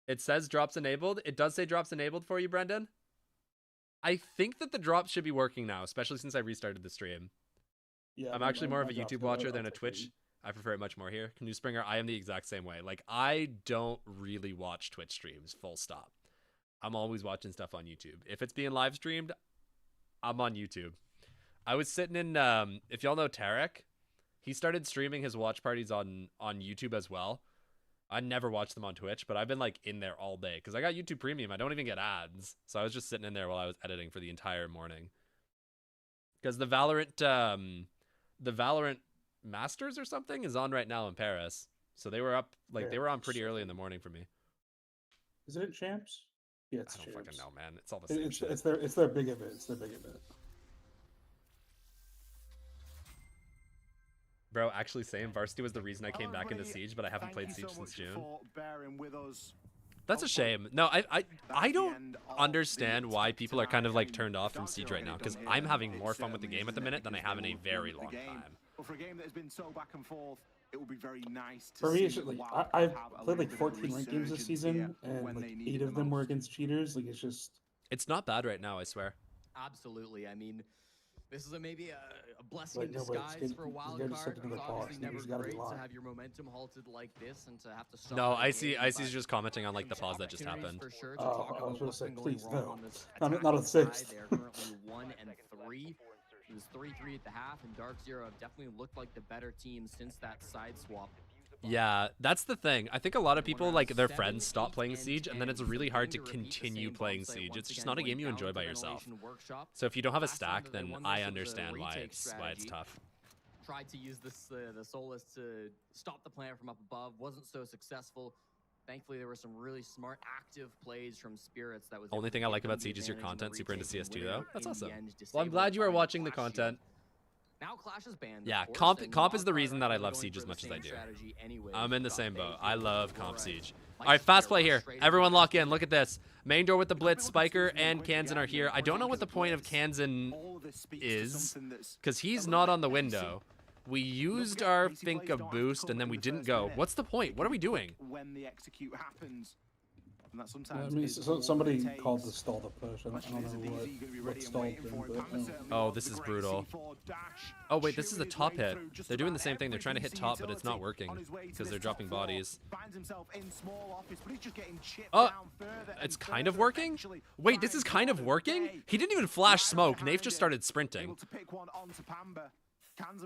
It says drops enabled. It does say drops enabled for you, Brendan. I think that the drops should be working now, especially since I restarted the stream. Yeah, I'm actually more of a YouTube watcher than a Twitch. I prefer it much more here. Canoe Springer, I am the exact same way. Like, I don't really watch Twitch streams, full stop. I'm always watching stuff on YouTube. If it's being live streamed, I'm on YouTube. I was sitting in, if y'all know Tarek, he started streaming his watch parties on YouTube as well. I never watch them on Twitch, but I've been like in there all day because I got YouTube Premium. I don't even get ads. So I was just sitting in there while I was editing for the entire morning. Because the Valorant Masters or something is on right now in Paris. So they were up, like they were on pretty early in the morning for me. Is it Champs? Yeah, it's I don't Champs. fucking know, man. It's all the same shit. It's their big event. It's their big event. Bro, actually same. Varsity was the reason I came back into Siege, but I haven't played Siege since June. That's a shame. No, I don't understand why people are kind of like turned off from Siege right now, because I'm having more fun with the game at the minute than I have in a very long time. For a game that has been so back and forth, it would be very nice to For me, see it's just like I've played like 14 ranked games this season, and like 8 of them were against cheaters. Like it's just, it's not bad right now, I swear. Absolutely. I mean, this is maybe a blessing in disguise for a wild card. It's obviously never great to have your momentum halted like this and to have to. No, Icy's just commenting on like the pause that just happened. For sure to I talk about was going to say, please no, not a 6th. They're currently 1 and 3. It was 3-3 at the half, and Dark Zero have definitely looked like the better team since that side swap. Yeah, that's the thing. I think a lot of people, like, their friends stop playing Siege, and then it's really hard to continue playing Siege. It's just not a game you enjoy by yourself. So if you don't have a stack, then I understand why it's tough. Tried to use this the Solus to stop the planet from up above, wasn't so successful. Thankfully, there were some really smart, active plays from Spirits. That was only thing I like about Siege is your content. Super into CS2 though. That's awesome. Well, I'm glad you are watching the content. Now Clash is banned. Yeah, comp is the reason that I love Siege as much as I do. I'm in the same boat. I love comp Siege. All right, fast play here. Everyone lock in. Look at this. Main door with the Blitz, Spiker, and Kansan are here. I don't know what the point of Kansan is, because he's not on the window. We used our think of boost, and then we didn't go. What's the point? What are we doing? When the execute happens. And that I mean, somebody called to stall the push. I don't know what stalled them, but oh, this is brutal. Oh wait, this is a top hit. They're doing the same thing. They're trying to hit top, but it's not working because they're dropping bodies. Oh, it's kind of working? Wait, this is kind of working? He didn't even flash smoke. Nave just started sprinting.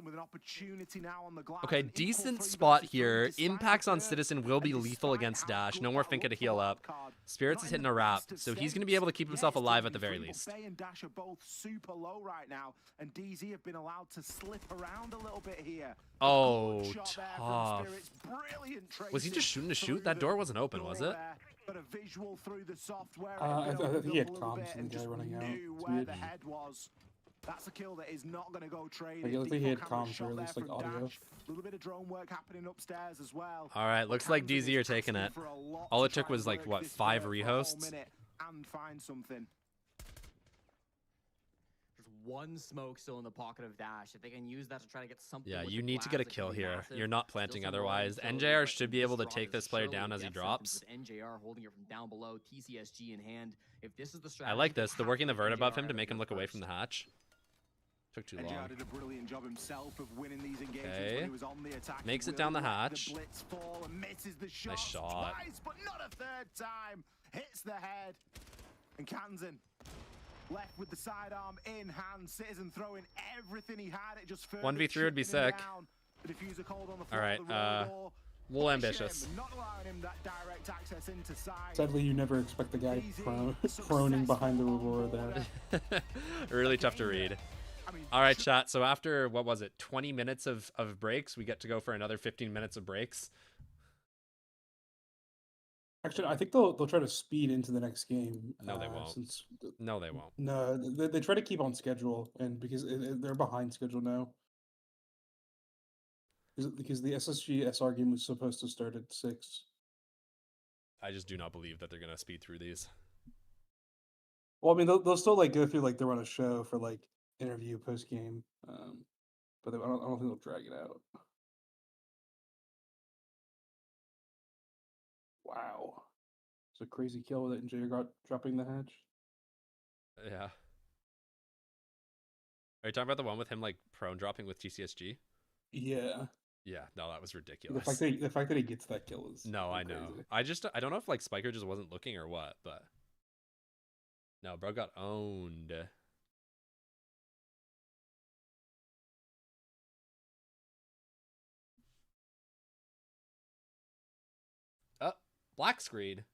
With an opportunity now on the glass. Okay, decent spot here. Impacts on Citizen will be lethal against Dash. No more Finka to heal up. Spirits is hitting a wrap, so he's going to be able to keep himself alive at the very least. Bay and Dash are both super low right now, and DZ have been allowed to slip around a little bit here. Oh, tough. Was he just shooting to shoot? That door wasn't open, was it? But a visual through the software. I think he had comms and the guy running out. Where the head was. That's a kill that is not going to go trade. I think he had comms or at least like audio. A little bit of drone work happening upstairs as well. All right, looks like DZ are taking it. All it took was like what, 5 rehosts? And find something. Just one smoke still in the pocket of Dash. If they can use that to try to get something. Yeah, with you the need to get a glass, it kill could be here. massive. You're not Still planting some otherwise. low utility, NJR but should be able to this take draw this is player surely down a as he death drops. sentence with NJR holding it from down below, TCSG in hand. If this is the I strategy, like they this. The have working the to get vert above NJR him to out make of him here look away first. from the hatch. Took too long. NJR did a brilliant job himself of winning these engagements Okay. when he was on the attack. Makes He it down the will let hatch. blitz fall and misses the shot shot. twice, but not a third time. Hits the head. And Kansan left with the sidearm in hand. Citizen throwing everything he had. It just further 1v3 would be chipping him sick. down. The diffuser cold on the All floor, right, the roller door. a little Push ambitious. him, not allowing him that direct access into side. Sadly, you never expect the guy proning behind the Aurora there. Really tough to read. All right, chat. So after, what was it, 20 minutes of breaks, we get to go for another 15 minutes of breaks. Actually, I think they'll try to speed into the next game. No, they won't. No, they won't. No, they try to keep on schedule, and because they're behind schedule now. Because the SSG SR game was supposed to start at 6. I just do not believe that they're gonna speed through these. Well, I mean, they'll still like go through like they're on a show for like interview post game, but I don't think they'll drag it out. Wow, it's a crazy kill with it, and Jay got dropping the hatch. Yeah. Are you talking about the one with him like prone dropping with TCSG? Yeah. Yeah, no, that was ridiculous. The fact that he gets that kill is no, I know. crazy. I don't know if like Spiker just wasn't looking or what, but no, bro got owned. Black screen.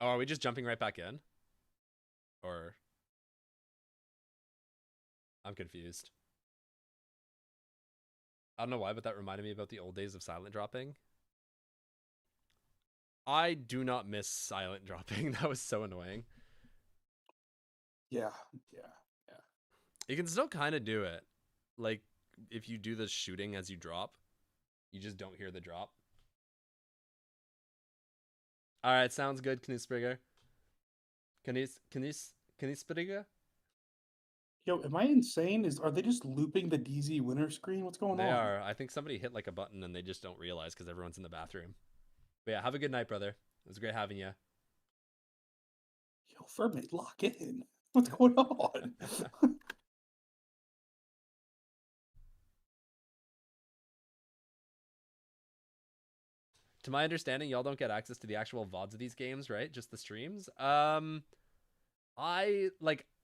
Oh, are we just jumping right back in? Or I'm confused. I don't know why, but that reminded me about the old days of silent dropping. I do not miss silent dropping. That was so annoying. Yeah. You can still kind of do it. Like, if you do the shooting as you drop, you just don't hear the drop. All right, sounds good, Knusbringer. Knusbringer? Yo, am I insane? Are they just looping the DZ winner screen? What's going on? They are. I think somebody hit like a button and they just don't realize because everyone's in the bathroom. But yeah, have a good night, brother. It was great having you. Yo, Fermate, lock in. What's going on? To my understanding, y'all don't get access to the actual VODs of these games, right? Just the streams. I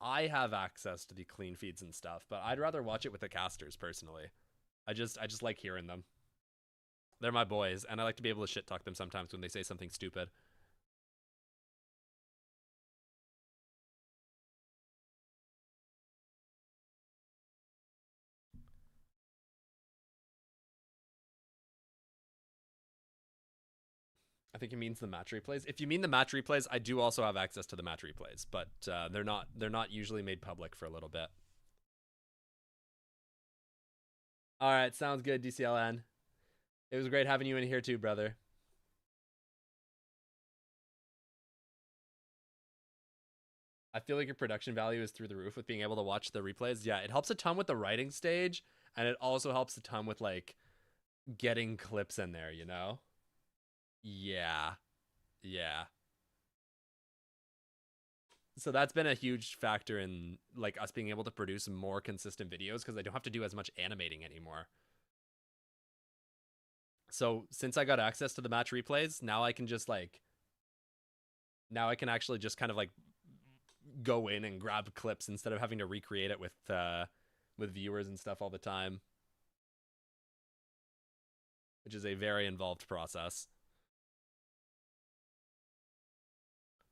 have access to the clean feeds and stuff, but I'd rather watch it with the casters personally. I just like hearing them. They're my boys, and I like to be able to shit talk them sometimes when they say something stupid. I think it means the match replays. If you mean the match replays, I do also have access to the match replays, but they're not usually made public for a little bit. All right, sounds good, DCLN. It was great having you in here too, brother. I feel like your production value is through the roof with being able to watch the replays. Yeah, it helps a ton with the writing stage, and it also helps a ton with like getting clips in there, you know? Yeah. So that's been a huge factor in like us being able to produce more consistent videos because I don't have to do as much animating anymore. So since I got access to the match replays, now I can actually just kind of like go in and grab clips instead of having to recreate it with viewers and stuff all the time, which is a very involved process.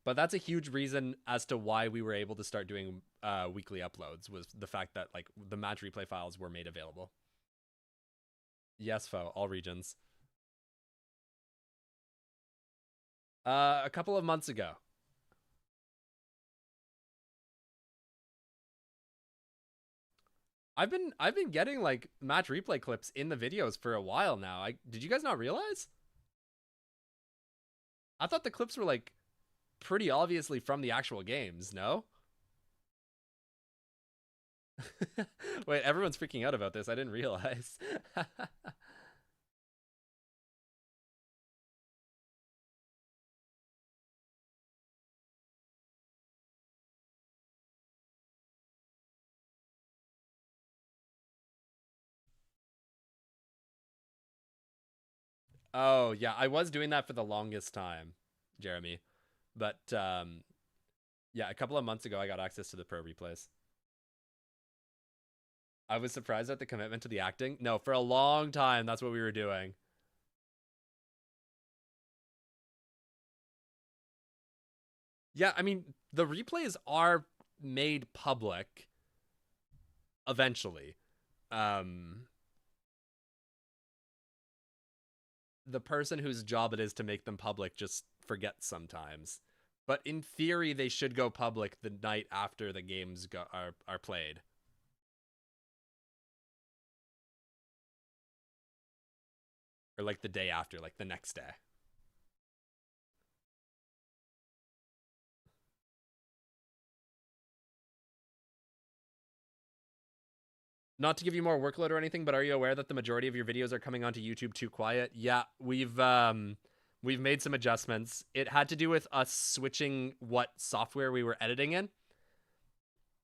But that's a huge reason as to why we were able to start doing weekly uploads, was the fact that like the match replay files were made available. Yes, Fo, all regions. A couple of months ago. I've been getting like match replay clips in the videos for a while now. Did you guys not realize? I thought the clips were like pretty obviously from the actual games, no? Wait, everyone's freaking out about this. I didn't realize. Oh, yeah, I was doing that for the longest time, Jeremy. But, yeah, a couple of months ago, I got access to the pro replays. I was surprised at the commitment to the acting. No, for a long time, that's what we were doing. Yeah, I mean, the replays are made public eventually. The person whose job it is to make them public just forgets sometimes. But in theory, they should go public the night after the games are played. Or like the day after, like the next day. Not to give you more workload or anything, but are you aware that the majority of your videos are coming onto YouTube too quiet? Yeah, we've made some adjustments. It had to do with us switching what software we were editing in.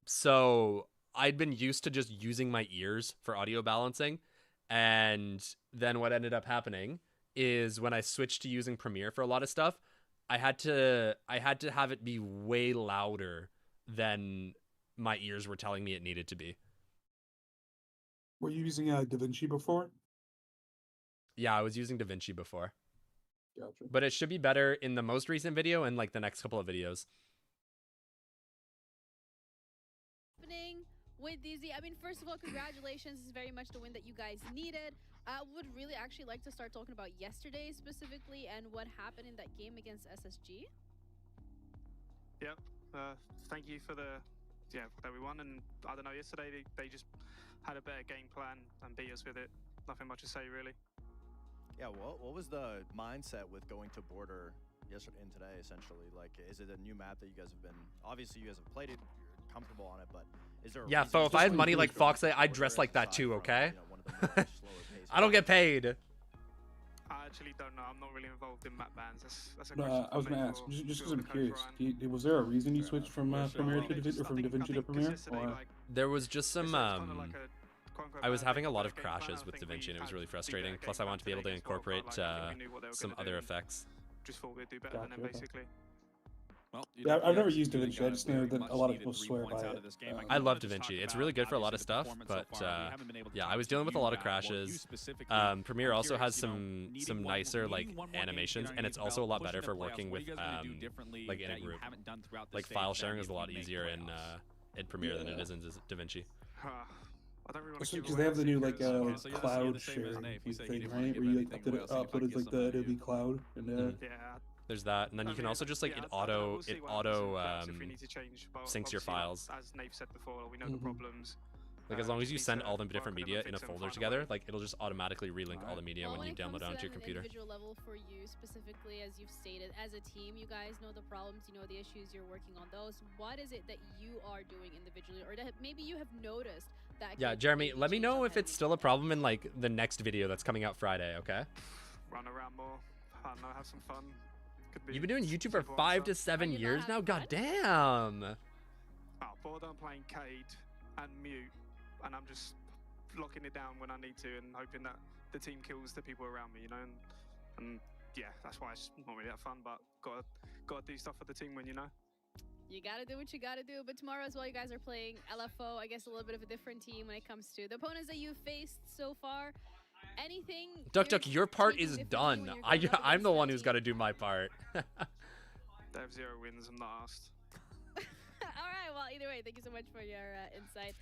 So I'd been used to just using my ears for audio balancing. And then what ended up happening is when I switched to using Premiere for a lot of stuff, I had to have it be way louder than my ears were telling me it needed to be. Were you using DaVinci before? Yeah, I was using DaVinci before. Gotcha. But it should be better in the most recent video and like the next couple of videos. Happening with DZ. I mean, first of all, congratulations. This is very much the win that you guys needed. I would really actually like to start talking about yesterday specifically and what happened in that game against SSG. Yep. Thank you for that we won. And I don't know, yesterday they just had a better game plan and beat us with it. Nothing much to say, really. Yeah, what was the mindset with going to border yesterday and today, essentially? Like, is it a new map that you guys have been... Obviously, you guys have played it, you're comfortable on it, but is there... Yeah, Fo, if I had money like Fox, I'd dress like that too, okay? I don't get paid. I actually don't know. I'm not really involved in map bans. That's a No, question I was going to ask, just because I'm curious, was there a reason you switched from Premiere to DaVinci, or from DaVinci to Premiere? Or... There was just some... I was having a lot of crashes with DaVinci, and it was really frustrating. Plus, I wanted to be able to incorporate some other effects. Just thought we'd do better than them, basically. Well, yeah, I've never used DaVinci. I just know that a lot of people swear by it. I love DaVinci. It's really good for a lot of stuff, but yeah, I was dealing with a lot of crashes. Premiere also has some nicer like animations, and it's also a lot better for working with like in a group. Like file sharing is a lot easier in Premiere than it is in DaVinci. Because they have the new like cloud sharing thing, right? Where you like uploaded like the Adobe Cloud and there's that, and then you can also just like it auto syncs your files. As Nave said before, we know the problems. Like as long as you send all the different media in a folder together, like it'll just automatically relink all the media when you download it onto your computer. Individual level for you specifically, as you've stated, as a team, you guys know the problems, you know the issues, you're working on those. What is it that you are doing individually, or that maybe you have noticed that? Yeah, Jeremy, let me know if it's still a problem in like the next video that's coming out Friday, okay? Run around more, I don't know, have some fun. You've been doing YouTube for 5 to 7 years now? God damn! Oh, bored I'm playing Cade and Mute, and I'm just locking it down when I need to and hoping that the team kills the people around me, you know? And yeah, that's why it's not really that fun, but gotta do stuff for the team when you know. You gotta do what you gotta do, but tomorrow as well, you guys are playing LFO, I guess a little bit of a different team when it comes to the opponents that you've faced so far. Anything? Duck, your part is done. I'm the one who's got to do my part. They have 0 wins, I'm not asked. Alright, well, either way, thank you so much for your insight.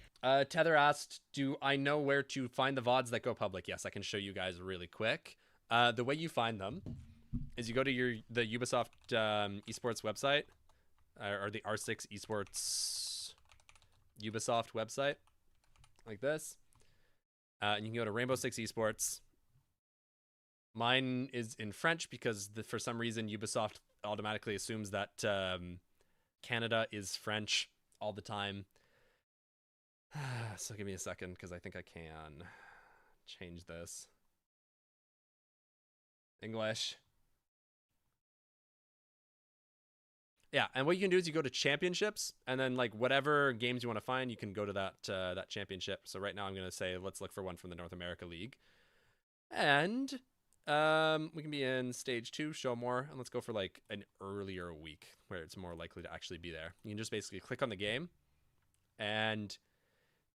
Tether asked, do I know where to find the VODs that go public? Yes, I can show you guys really quick. The way you find them is you go to the Ubisoft esports website, or the R6 esports Ubisoft website, like this. And you can go to Rainbow Six Esports. Mine is in French because for some reason Ubisoft automatically assumes that Canada is French all the time. So give me a second because I think I can change this. English. Yeah, and what you can do is you go to championships, and then like whatever games you want to find, you can go to that championship. So right now I'm gonna say let's look for one from the North America League, and we can be in stage 2, show more, and let's go for like an earlier week where it's more likely to actually be there. You can just basically click on the game, and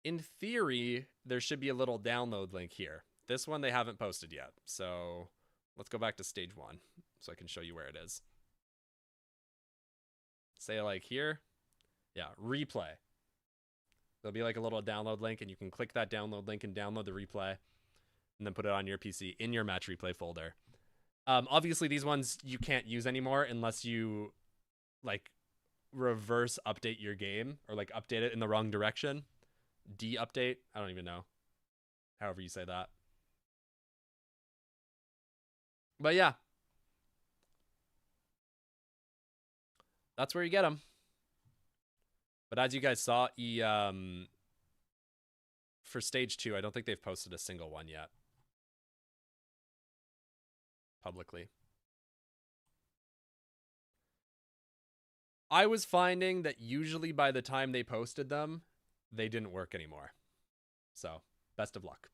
in theory there should be a little download link here. This one they haven't posted yet, so let's go back to stage 1 so I can show you where it is. Say like here, yeah, replay. There'll be like a little download link, and you can click that download link and download the replay, and then put it on your PC in your match replay folder. Obviously, these ones you can't use anymore unless you like reverse update your game or like update it in the wrong direction. De-update, I don't even know. However you say that. But yeah. That's where you get them. But as you guys saw, for stage 2, I don't think they've posted a single one yet. Publicly. I was finding that usually by the time they posted them, they didn't work anymore. So, best of luck.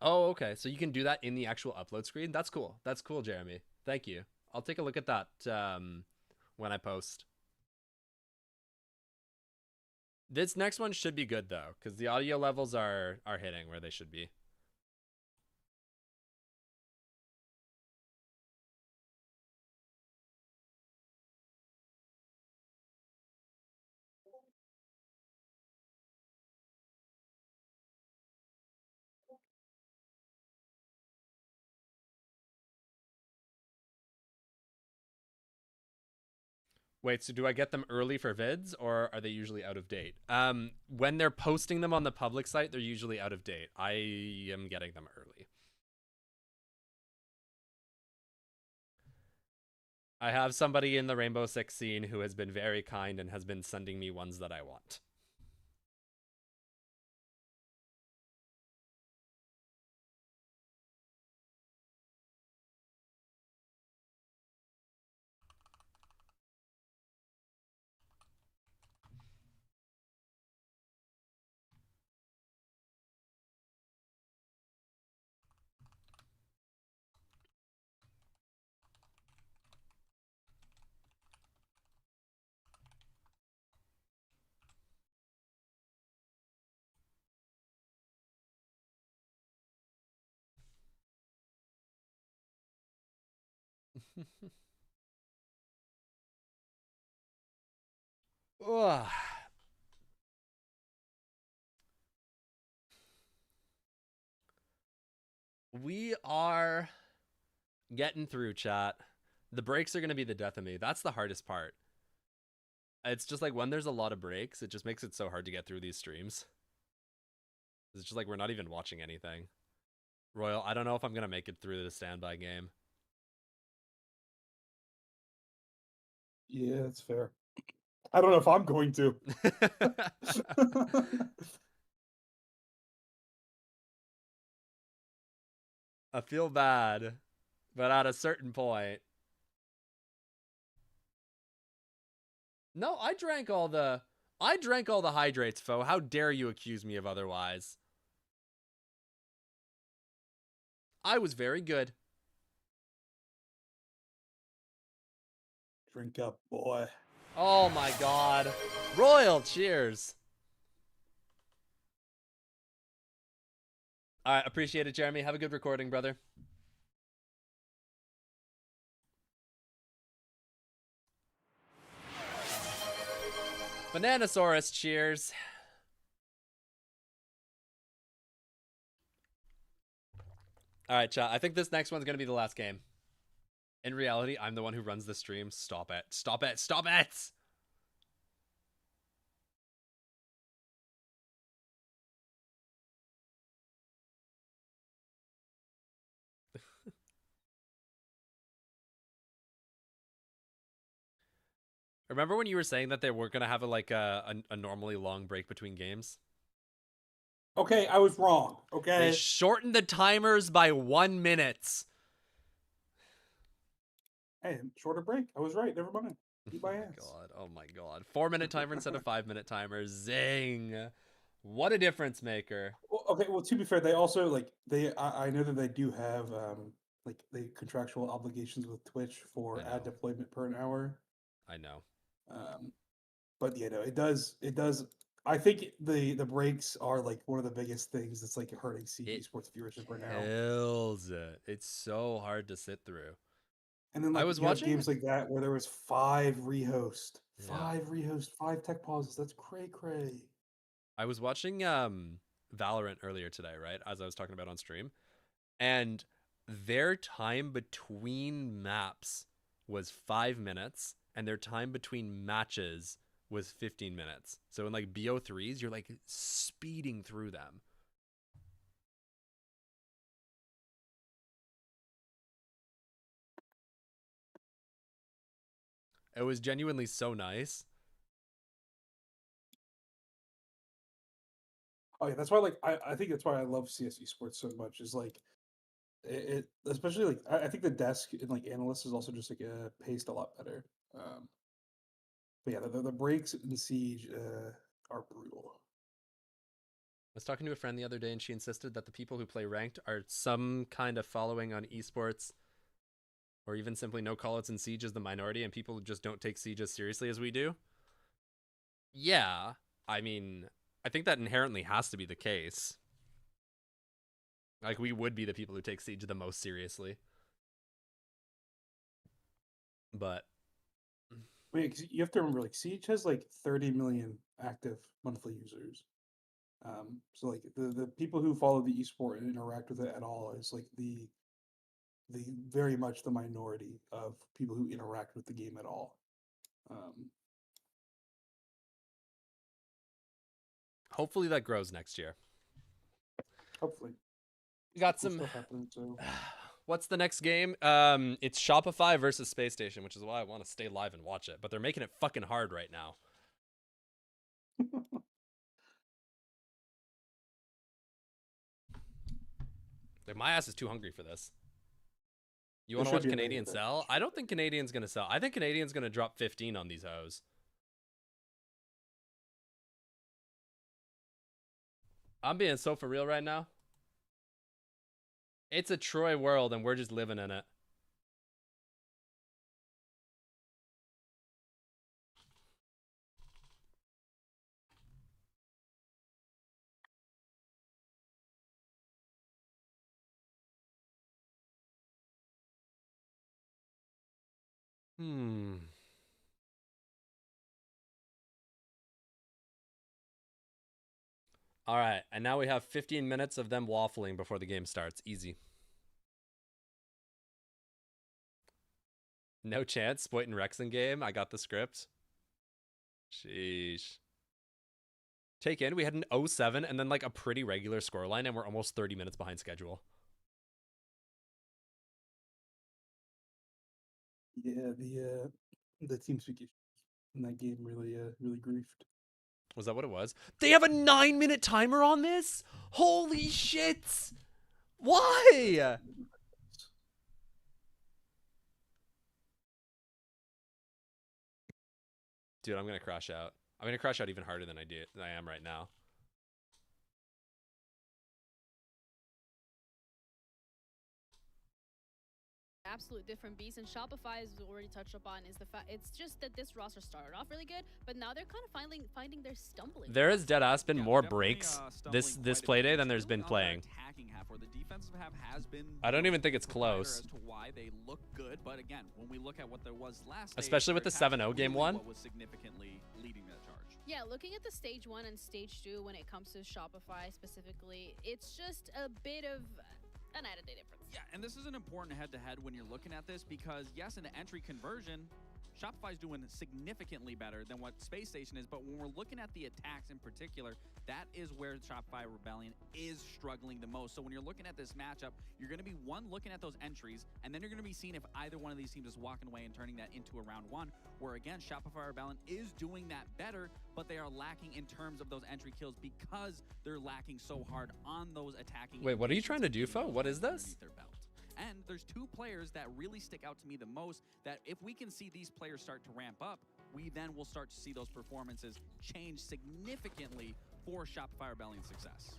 Oh, okay. So you can do that in the actual upload screen? That's cool. That's cool, Jeremy. Thank you. I'll take a look at that when I post. This next one should be good, though, because the audio levels are hitting where they should be. Wait, so do I get them early for vids, or are they usually out of date? When they're posting them on the public site, they're usually out of date. I am getting them early. I have somebody in the Rainbow Six scene who has been very kind and has been sending me ones that I want. Ugh. We are getting through, chat. The breaks are going to be the death of me. That's the hardest part. It's just like when there's a lot of breaks, it just makes it so hard to get through these streams. It's just like we're not even watching anything. Royal, I don't know if I'm going to make it through the standby game. Yeah, that's fair. I don't know if I'm going to. I feel bad, but at a certain point. No, I drank all the hydrates, foe. How dare you accuse me of otherwise? I was very good. Drink up, boy. Oh my god. Royal, cheers. All right, appreciate it, Jeremy. Have a good recording, brother. Bananasaurus, cheers. All right, chat. I think this next one's going to be the last game. In reality, I'm the one who runs the stream. Stop it. Stop it. Stop it. Remember when you were saying that they were gonna have a normally long break between games? Okay, I was wrong. Okay. They shortened the timers by 1 minute. Hey, shorter break. I was right. Never mind. Keep my ass. God, oh my God. 4-minute timer instead of 5-minute timer. Zing. What a difference maker. Well, okay, well, to be fair, they also like I know that they do have like the contractual obligations with Twitch for ad deployment per an hour. I know. But you know, it does. I think the breaks are like one of the biggest things that's like hurting CG sports viewership right now. Kills it. It's so hard to sit through. And then like I was you have watching games like that where there was 5 rehost, 5 tech pauses. That's cray. I was watching Valorant earlier today, right? As I was talking about on stream. And their time between maps was 5 minutes, and their time between matches was 15 minutes. So in like BO3s, you're like speeding through them. It was genuinely so nice. Oh yeah, that's why like I think that's why I love CSE sports so much. Is like it especially like I think the desk and like analysts is also just like paced a lot better. But yeah, the breaks in Siege are brutal. I was talking to a friend the other day, and she insisted that the people who play ranked are some kind of following on esports, or even simply no callouts in Siege is the minority, and people just don't take Siege as seriously as we do. Yeah, I mean, I think that inherently has to be the case. Like, we would be the people who take Siege the most seriously. But wait, you have to remember, like Siege has like 30 million active monthly users. So like the people who follow the esport and interact with it at all is like the very much the minority of people who interact with the game at all. Hopefully that grows next year. Hopefully. We got Cool some stuff happening, so. What's the next game? It's Shopify versus Space Station, which is why I want to stay live and watch it. But they're making it fucking hard right now. Like, my ass is too hungry for this. You want to watch Canadian sell? I don't think Canadian's going to sell. I think Canadian's going to drop 15 on these hoes. I'm being so for real right now. It's a Troy world, and we're just living in it. All right, and now we have 15 minutes of them waffling before the game starts. Easy. No chance. Spoit and Rexen game. I got the script. Sheesh. Take in, we had an 0-7 and then like a pretty regular scoreline, and we're almost 30 minutes behind schedule. Yeah, the team speak in that game really griefed. Was that what it was? They have a 9-minute timer on this? Holy shit! Why? Dude, I'm gonna crash out. I'm gonna crash out even harder than I am right now. Absolute different beast, and Shopify, as we already touched upon, is the fact it's just that this roster started off really good, but now they're kind of finding their stumbling. There has deadass been more breaks this playday than there's been playing. I don't even think it's close. As to why they look good, but again, when we look at what there was last, especially with the 7-0 game one. What was significantly leading that charge. Yeah, looking at the stage 1 and stage 2 when it comes to Shopify specifically, it's just a bit of an added difference. Yeah, and this is an important head-to-head when you're looking at this because, yes, in the entry conversion, Shopify's doing significantly better than what Space Station is, but when we're looking at the attacks in particular, that is where Shopify Rebellion is struggling the most. So when you're looking at this matchup, you're going to be, one, looking at those entries, and then you're going to be seeing if either one of these teams is walking away and turning that into a round one, where again, Shopify Rebellion is doing that better, but they are lacking in terms of those entry kills because they're lacking so hard on those attacking. Wait, what are you trying to do, Fo? What is this? And there's two players that really stick out to me the most, that if we can see these players start to ramp up, we then will start to see those performances change significantly for Shopify Rebellion's success.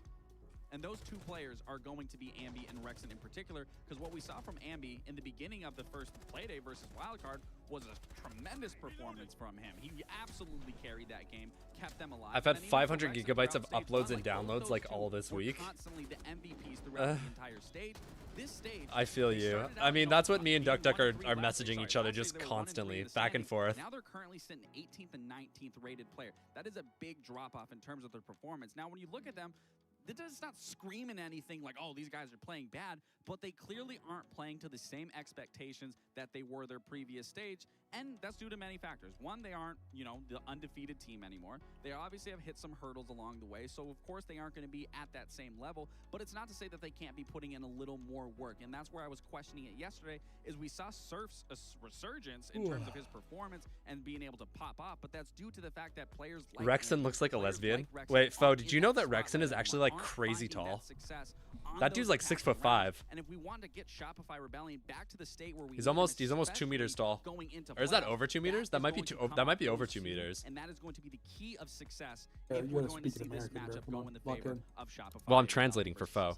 And those two players are going to be Ambi and Rexon in particular, because what we saw from Ambi in the beginning of the first Playday versus Wildcard was a tremendous performance from him. He absolutely carried that game, kept them alive. I've had 500 gigabytes of uploads and downloads like all this week. Constantly the MVPs throughout the entire stage. This stage, I feel you. I mean, that's what me and Duck are messaging each other just constantly, back and forth. Now they're currently sitting 18th and 19th rated player. That is a big drop off in terms of their performance. Now, when you look at them, it's not screaming anything like, oh, these guys are playing bad, but they clearly aren't playing to the same expectations that they were their previous stage, and that's due to many factors. One, they aren't, you know, the undefeated team anymore. They obviously have hit some hurdles along the way, so of course they aren't going to be at that same level, but it's not to say that they can't be putting in a little more work, and that's where I was questioning it yesterday, is we saw Surf's resurgence in terms of his performance and being able to pop off, but that's due to the fact that players like Rexon looks like a lesbian. Wait, Fo, did you know that Rexon is actually like crazy tall? That dude's like 6'5". And if we want to get Shopify Rebellion back to the state where we he's almost 2 meters tall. Or is that over 2 meters? That might be over 2 meters. And that is going to be the key of success Yeah, if you we're gotta going to speak see in this American, matchup bro. go in the Lock favor in. of Shopify. Well, I'm translating for Fo.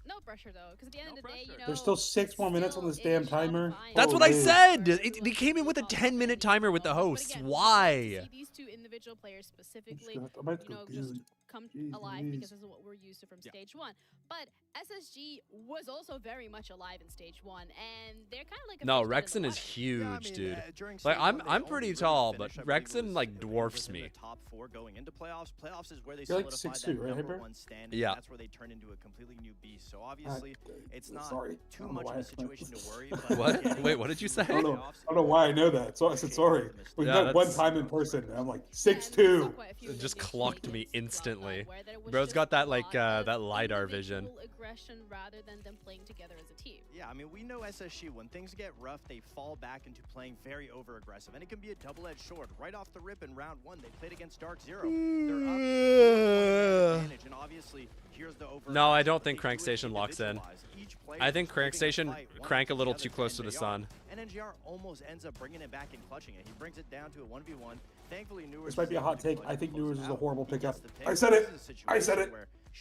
No pressure though, because at the end of the day, you know, There's still 6 more minutes on this damn timer. That's what I Holy. said! They came in with a 10-minute timer with the hosts. Why? These two individual players specifically, I'm about to you go know, just dude. come Jeez alive Louise. because this is what we're used to from stage one. But SSG was also very much alive in stage one, and they're kind of like a No, fish dead in Rexon the is water. huge, dude. During Like stage one, I'm they pretty only tall, really but finished, I believe, Rexon was, like dwarfs within me. the top 4 going into playoffs. Playoffs is where they You're like solidified 6'2", that right, number Hyper? 1 standing. Yeah. That's where they turn into a completely new beast. So obviously, it's not sorry. too I don't know much why of I a said situation that. to worry. But What? getting Wait, what did you say? I don't know why I know that. So I said sorry. We Yeah, met one that's- time in person. And I'm like 6'2". It just clocked me instantly. Bro's got that like that LiDAR vision. Aggression rather than them playing together as a team. Yeah, I mean, we know SSG, when things get rough, they fall back into playing very over-aggressive. And it can be a double-edged sword. Right off the rip in round 1, they played against Dark Zero. They're up advantage, and obviously, here's the over. No, I don't think Crank Station locks in. I think Crank Station crank a little too close to the sun. And NGR almost ends up bringing it back and clutching it. He brings it down to a 1v1. Thankfully, Newers. This might be a hot take. I think Newers is a horrible pickup. pick. I said it. I said it.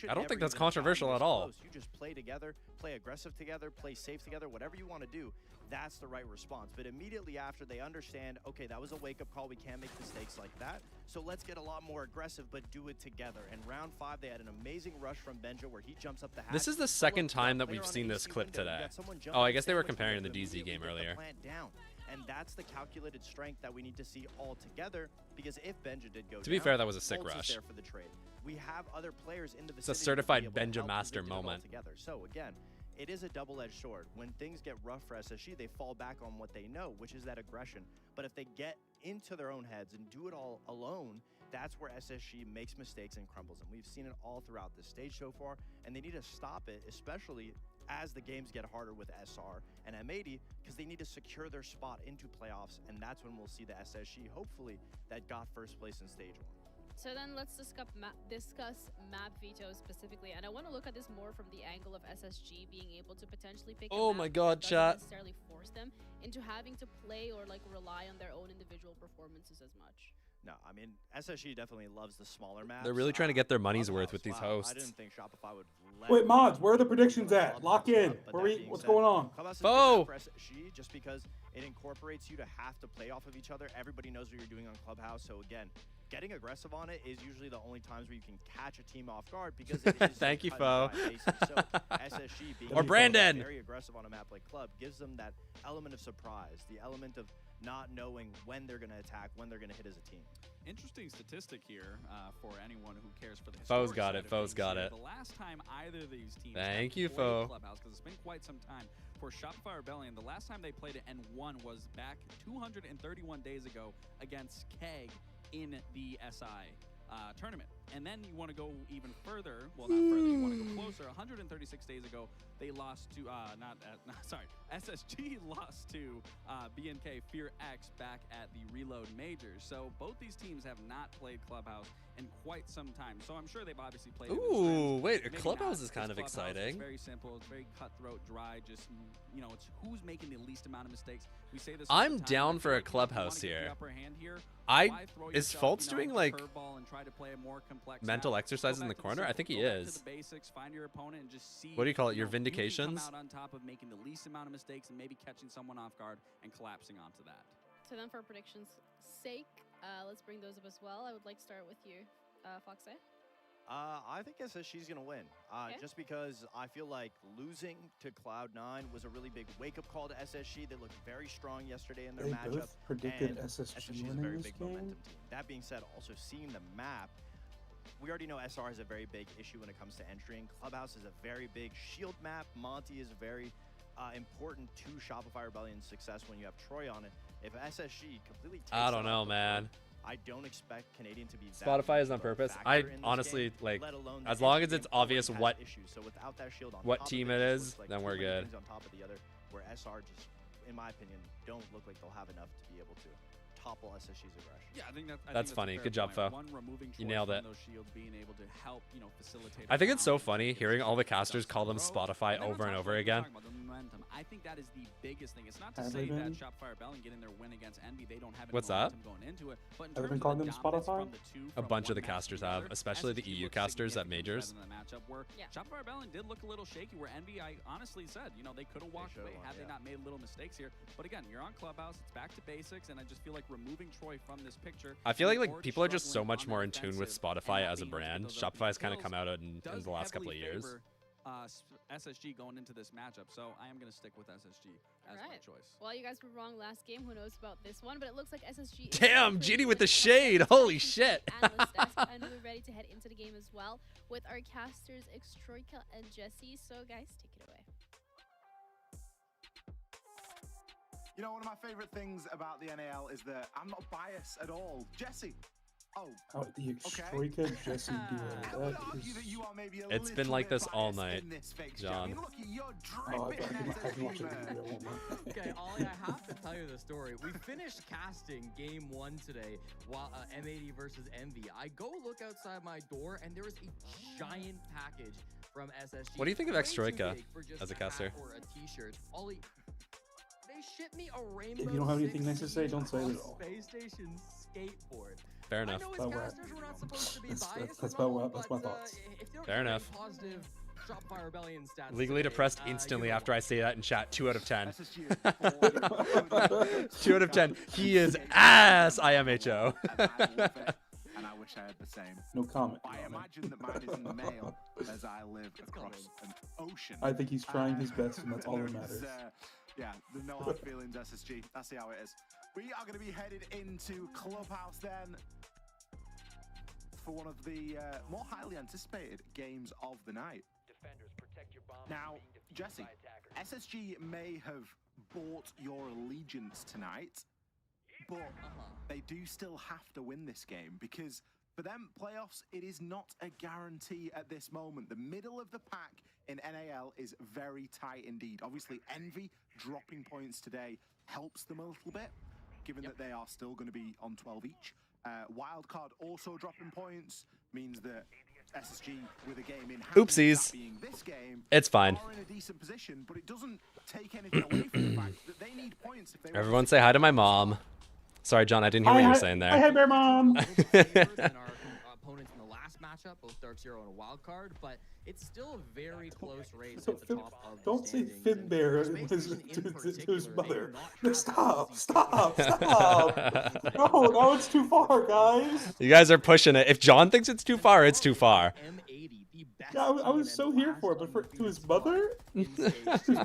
I don't think that's controversial at all. You just play together, play aggressive together, play safe together, whatever you want to do. That's the right response. But immediately after, they understand, okay, that was a wake-up call. We can't make mistakes like that. So let's get a lot more aggressive, but do it together. And round 5, they had an amazing rush from Benja where he jumps up the hatch. This is the second time that we've seen this clip today. Oh, I guess they were comparing the DZ game earlier. And that's the calculated strength that we need to see all together, because if Benja did go To be down, fair, that was a sick Bolts is rush. there for the trade. We have other players in the It's a vicinity certified to be able to Benja help master contribute it all moment. together. So again, it is a double-edged sword. When things get rough for SSG, they fall back on what they know, which is that aggression. But if they get into their own heads and do it all alone, that's where SSG makes mistakes and crumbles. And we've seen it all throughout this stage so far, and they need to stop it, especially as the games get harder with SR and M80, because they need to secure their spot into playoffs, and that's when we'll see the SSG, hopefully, that got first place in stage 1. So then let's discuss map veto specifically, and I want to look at this more from the angle of SSG being able to potentially pick. Oh a map my God, that doesn't chat. necessarily force them into having to play or like rely on their own individual performances as much. No, I mean, SSG definitely loves the smaller maps. They're really trying to get their money's worth with these Wow, I hosts. didn't think Shopify would let Wait, mods, where are the predictions at? Lock in. But Where that we? being What's said, going on? Clubhouse is a Oh! good map for SSG just because it incorporates you to have to play off of each other. Everybody knows what you're doing on Clubhouse. So again, getting aggressive on it is usually the only times where you can catch a team off guard, because it is Thank you, cut Fo. and dry basics. So SSG being Or Brandon. very aggressive on a map like Club gives them that element of surprise, the element of not knowing when they're going to attack, when they're going to hit as a team. Interesting statistic here for anyone who cares for the Foe's historic got side it. of Foe's things got here. it. The last time either of these teams Thank have you, played Foe. Clubhouse, because it's been quite some time, for Shopify Rebellion, the last time they played it and won was back 231 days ago against Keg in the SI tournament. And then you want to go even further, well, not further, you want to go closer. 136 days ago, they lost to, SSG lost to BNK Fear X back at the Reload Majors. So both these teams have not played Clubhouse in quite some time. So I'm sure they've obviously played it with Ooh, friends. wait, a Maybe Clubhouse not. is kind It's of Clubhouse. exciting. It's very simple. It's very cutthroat, dry. Just, you know, it's who's making the least amount of mistakes. We say this all the I'm time. down I for feel a like if you Clubhouse wanna get the here. upper hand here, I why throw is yourself, Fultz you know, doing a like curveball and try to play a more complex mental style? exercises Go in the back to corner? I think he simple. Go back is. to the basics, find your opponent and just see. What do you call it? Your who can vindications? come out on top of making the least amount of mistakes and maybe catching someone off guard and collapsing onto that. So then for predictions sake, let's bring those up as well. I would like to start with you, Foxe. I think SSG's going to win, Okay. just because I feel like losing to Cloud9 was a really big wake-up call to SSG. They looked very strong yesterday in their They matchup. both predicted and SSG is a winning very this big game. momentum team. That being said, also seeing the map, we already know SR has a very big issue when it comes to entering. Clubhouse is a very big shield map. Monty is very important to Shopify Rebellion's success when you have Troy on it. If SSG completely takes I don't that know, off the man. board, I don't expect Canadian to be that Spotify is much on of a purpose. factor I in this honestly, game, like, let alone as the long entry as it's game already obvious has what issues. So without that shield on what top of team it it just is, looks like then too we're many good. things on top of the other, where SR just, in my opinion, don't look like they'll have enough to be able to topple SSG's aggression. Yeah, I think That's funny. Good job, Fo. You nailed it. Those shields being able to help, you know, facilitate. I think it's so funny hearing all the casters call them Spotify over and over again. I think that is the biggest thing. It's not to Have say they that been? Shopify Rebellion getting their win against Envy, they don't have any What's that? momentum going into it. But in Have they terms been of calling the them dominance Spotify? from the two, A from bunch of one the match casters to the have, other, especially the SSG EU looked casters at significantly majors. better than the matchup where Yeah. Shopify Rebellion did look a little shaky, where Envy, I honestly said, you know, they could have walked should've away won, had they yeah. not made little mistakes here. But again, you're on Clubhouse, it's back to basics, and I just feel like removing Troy from this picture. I feel and like Ord people are just so struggling much on more the in tune with defensive and Spotify not as a being able to get brand. those Shopify opening has kind of kills come out in does the last couple of heavily years. favor, SSG going into this matchup, so I am going to stick with SSG as my Alright. choice. Well, you guys were wrong last game. Who knows about this one? But it looks like SSG. is Damn, pretty GD with the good. shade. Holy shit. Analyst desk, and we're ready to head into the game as well with our casters, Extroika and Jesse. So, guys, take it away. You know, one of my favorite things about the NAL is that I'm not biased at all. Jesse. Oh. Oh, the Extroika Jesse I duo. would That argue is. that you are maybe a It's been little like bit this all biased night, in this fixture. I John. mean, look, you're Oh, I've dripping been watching the SSG, video man. one more. Okay, Ollie, I have to tell you the story. We finished casting game 1 today while M80 versus Envy. I go look outside my door and there is a giant package from SSG. What do you think of Way too Extroika big for just as a hat caster? Or a t-shirt. Ollie, they shipped me a Rainbow If you don't have anything nice to 16 say, don't say it at all. Space Station skateboard. Fair I enough. know as But we're- casters we're not supposed to be That's- biased. that's and about all, what- that's my but, thoughts. If you don't Fair get any enough. positive Shopify Rebellion stats Legally today, depressed you're instantly gonna after I say that in chat. 2 out of 10. SSG is 2 out of 10. He is ass, IMHO. And I wish I had the same. No comment. I imagine that mine is in the mail as I live across an ocean. I think he's trying his best, and that's all that There is, matters. Yeah, there's no hard feelings, SSG. That's how it is. We are going to be headed into Clubhouse then for one of the more highly anticipated games of the night. Now, Jesse, SSG may have bought your allegiance tonight, but they do still have to win this game because for them, playoffs, it is not a guarantee at this moment. The middle of the pack in NAL is very tight indeed. Obviously, Envy dropping points today helps them a little bit, given that they are still going to be on 12 each. Wildcard also dropping points means that SSG with a game in hand, Oopsies. that being this game, It's fine. are in a decent position, but it doesn't take anything away from the fact that they need points if they want Everyone say hi to my mom. Sorry, John, I didn't hear what you were saying Hi, there. Bear Mom. opponents in the last matchup, both Dark Zero and a wild card, but it's still a very close race at the top of Don't the say standings. Finn Bear And to Space Station in his particular, they mother. do not No, have stop, easy stop, fixtures. stop. No, it's too far, guys. You guys are pushing it. If John thinks it's too far, it's too far. M80, the best Yeah, I was so here for it, but to his mother, his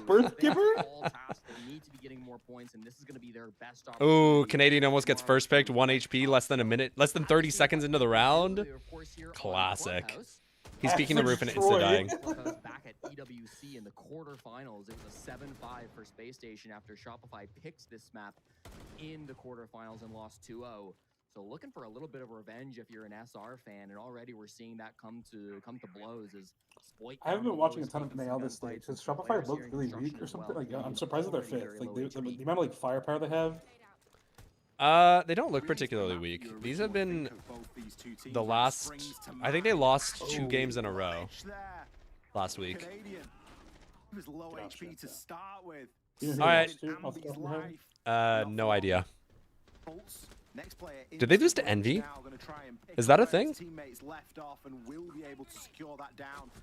birth giver. Ooh, Canadian almost gets first picked, 1 HP, less than a minute, less than 30 seconds into the round. Classic. He's peeking the roof and insta-dying. Back at EWC in the quarterfinals, it was a 7-5 for Space Station after Shopify picked this map in the quarterfinals and lost 2-0. So looking for a little bit of revenge if you're an SR fan, and already we're seeing that come to blows. As Spoit I haven't been watching a ton of NAL this stage. Does Shopify look really weak or something? Like, I'm surprised that they're fifth. Like the amount of like firepower they have. They don't look particularly weak. These have been the last. I think they lost 2 games in a row last week. All right. No idea. Did they lose to Envy? Is that a thing?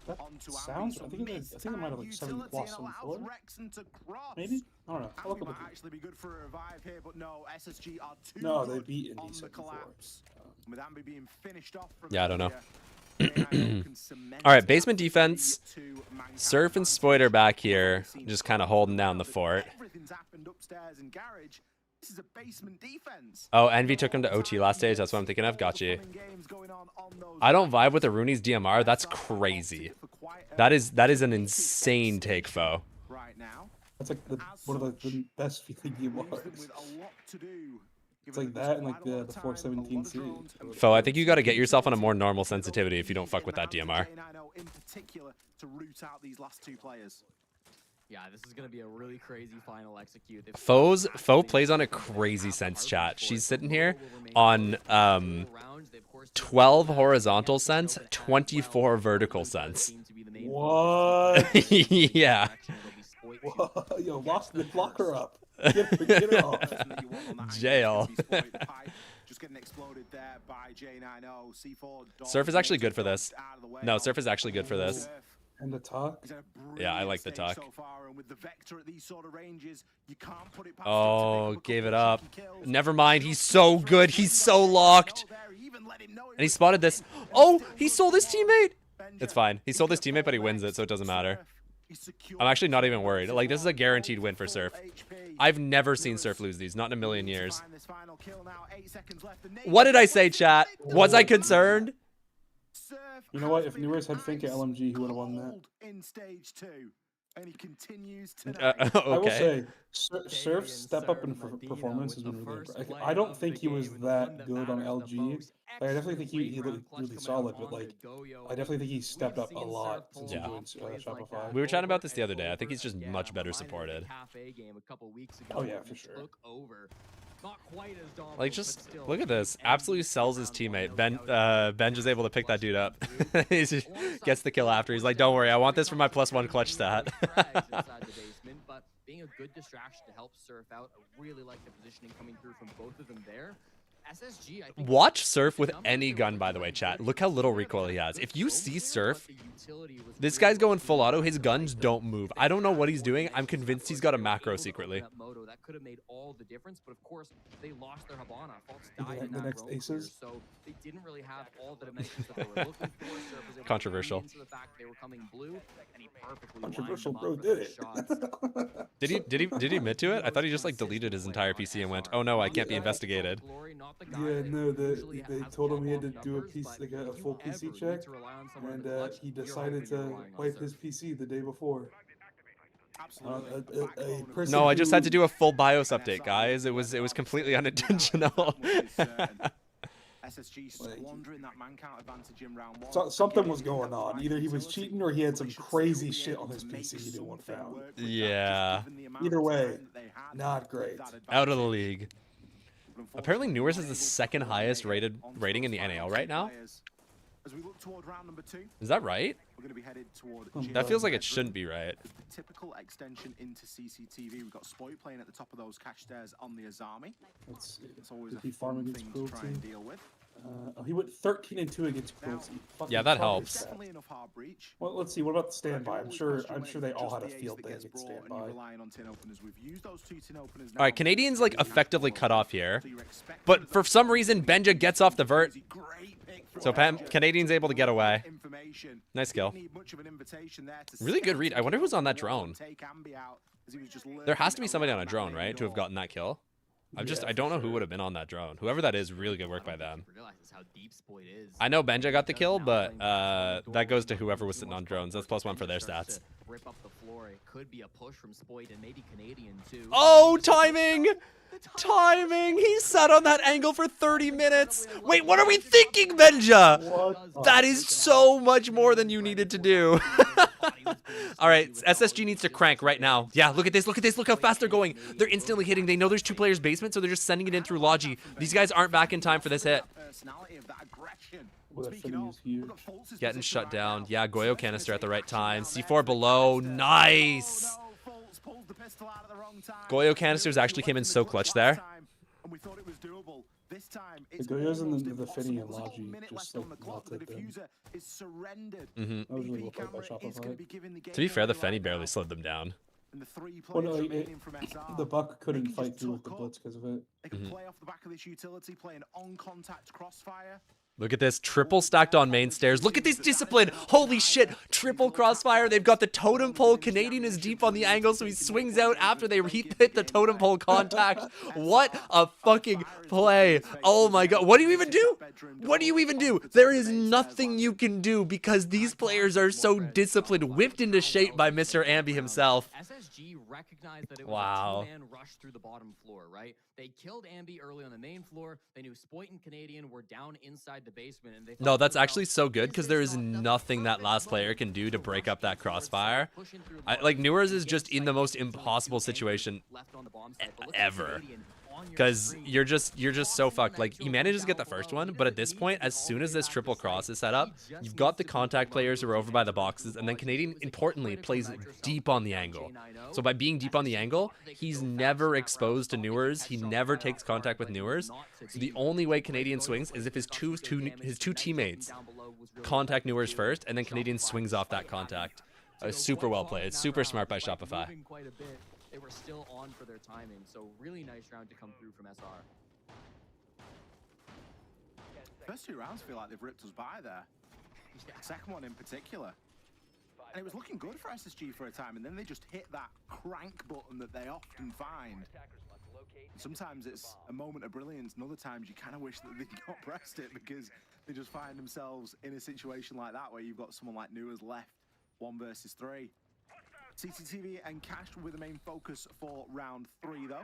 That sounds. I think it might have like 7 plus on the floor. Maybe? I don't know. I'll look up No, they beat Indy 7-4. Yeah, I don't know. All right, basement defense. Surf and Spoit are back here, just kind of holding down the fort. Oh, Envy took him to OT last stage. That's what I'm thinking of. Got you. I don't vibe with the Rooney's DMR. That's crazy. That is an insane take, foe. That's like one of the best feeling DMRs. It's like that and like the 417C. Foe, I think you got to get yourself on a more normal sensitivity if you don't fuck with that DMR. Yeah, this is going to be a really crazy final execute. Foe plays on a crazy sense, chat. She's sitting here on 12 horizontal sense, 24 vertical sense. What? Yeah. Yo, lock her up. Get her off. Jail. Surf is actually good for this. No, Surf is actually good for this. And the talk? Yeah, I like the talk. Oh, gave it up. Never mind. He's so good. He's so locked. And he spotted this. Oh, he sold his teammate. It's fine. He sold his teammate, but he wins it, so it doesn't matter. I'm actually not even worried. Like, this is a guaranteed win for Surf. I've never seen Surf lose these. Not in a million years. What did I say, chat? Was I concerned? You know what? If Newers had Fink at LMG, he would have won that. I will say, Surf's step up in performance has been really. I don't think he was that good on LG. Like, I definitely think he looked really solid, but like, I definitely think he stepped up a lot since he joined Shopify. We were chatting about this the other day. I think he's just much better supported. Oh yeah, for sure. Like, just look at this. Absolutely sells his teammate. Ben is able to pick that dude up. He just gets the kill after. He's like, don't worry, I want this for my +1 clutch stat. But being a good distraction to help Surf out, I really like the positioning coming through from both of them there. SSG, I think, watch Surf with any gun, by the way, chat. Look how little recoil he has. If you see Surf, this guy's going full auto. His guns don't move. I don't know what he's doing. I'm convinced he's got a macro secretly. That could have made all the difference, but of course they lost their Habana. Faults died in the that next role Aces. Here, so they didn't really have all the dimensions that they were looking for. Surf was able to Controversial. into the fact they were coming blue, and he perfectly Controversial, lined them bro. up Did with it? shots. Did he admit to it? I thought he just like deleted his entire PC and went, oh no, I can't be investigated. Yeah, no, they told him he had to do a full PC check, and he decided to wipe his PC the day before. No, I just had to do a full BIOS update, guys. It was completely unintentional. Something was going on. Either he was cheating or he had some crazy shit on his PC he didn't want found. Yeah. Either way, not great. Out of the league. Apparently, Newers is the second highest rating in the NAL right now. Is that right? That feels like it shouldn't be right. The typical extension into CCTV. We've got Spoit playing at the top of those cash stairs on the Azami. It's always a fun thing to try and deal with. He went 13-2 against Cruelty. Yeah, that helps. Well, let's see. What about the standby? I'm sure they all had a field day against standby. All right, Canadians like effectively cut off here, but for some reason Benja gets off the vert. So Canadian's able to get away. Nice kill. Really good read. I wonder who's on that drone. There has to be somebody on a drone, right, to have gotten that kill. I don't know who would have been on that drone. Whoever that is, really good work by them. I know Benja got the kill, but that goes to whoever was sitting on drones. That's +1 for their stats. Rip up the floor. It could be a push from Spoit and maybe Canadian too. Oh, timing! Timing! He sat on that angle for 30 minutes. Wait, what are we thinking, Benja? That is so much more than you needed to do. All right, SSG needs to crank right now. Yeah, look at this. Look at this. Look how fast they're going. They're instantly hitting. They know there's 2 players basement, so they're just sending it in through Logi. These guys aren't back in time for this hit. Getting shut down. Yeah, Goyo canister at the right time. C4 below. Nice. Goyo canisters actually came in so clutch there. The Goyos and the Finny and Logi just like melted them. That was really well played by Shopify. To be fair, the Fenny barely slowed them down. Well, no, the Buck couldn't fight through with the Blitz because of it. They can play off the back of this utility, play an on-contact crossfire. Look at this, triple stacked on main stairs. Look at this discipline. Holy shit, triple crossfire. They've got the totem pole. Canadian is deep on the angle, so he swings out after they hit the totem pole contact. What a fucking play. Oh my god. What do you even do? What do you even do? There is nothing you can do because these players are so disciplined, whipped into shape by Mr. Ambi himself. SSG recognized that it was wow. a 2-man rush through the bottom floor, right? They killed Ambi early on the main floor. They knew Spoit and Canadian were down inside the basement. And they no, that's actually so good because there is nothing that last player can do to break up that crossfire. Like, Newers is just in the most impossible situation ever. Because you're just so fucked. Like, he manages to get the first one, but at this point, as soon as this triple cross is set up, you've got the contact players who are over by the boxes, and then Canadian, importantly, plays deep on the angle. So by being deep on the angle, he's never exposed to Newers. He never takes contact with Newers. So the only way Canadian swings is if his two teammates contact Newers first, and then Canadian swings off that contact. Super well played. Super smart by Shopify. They were still on for their timing, so really nice round to come through from SR. First 2 rounds feel like they've ripped us by there. Second one in particular. And it was looking good for SSG for a time, and then they just hit that crank button that they often find. And sometimes it's a moment of brilliance, and other times you kind of wish that they got pressed it because they just find themselves in a situation like that where you've got someone like Newers left 1 versus 3. CCTV and Cash will be the main focus for round 3, though.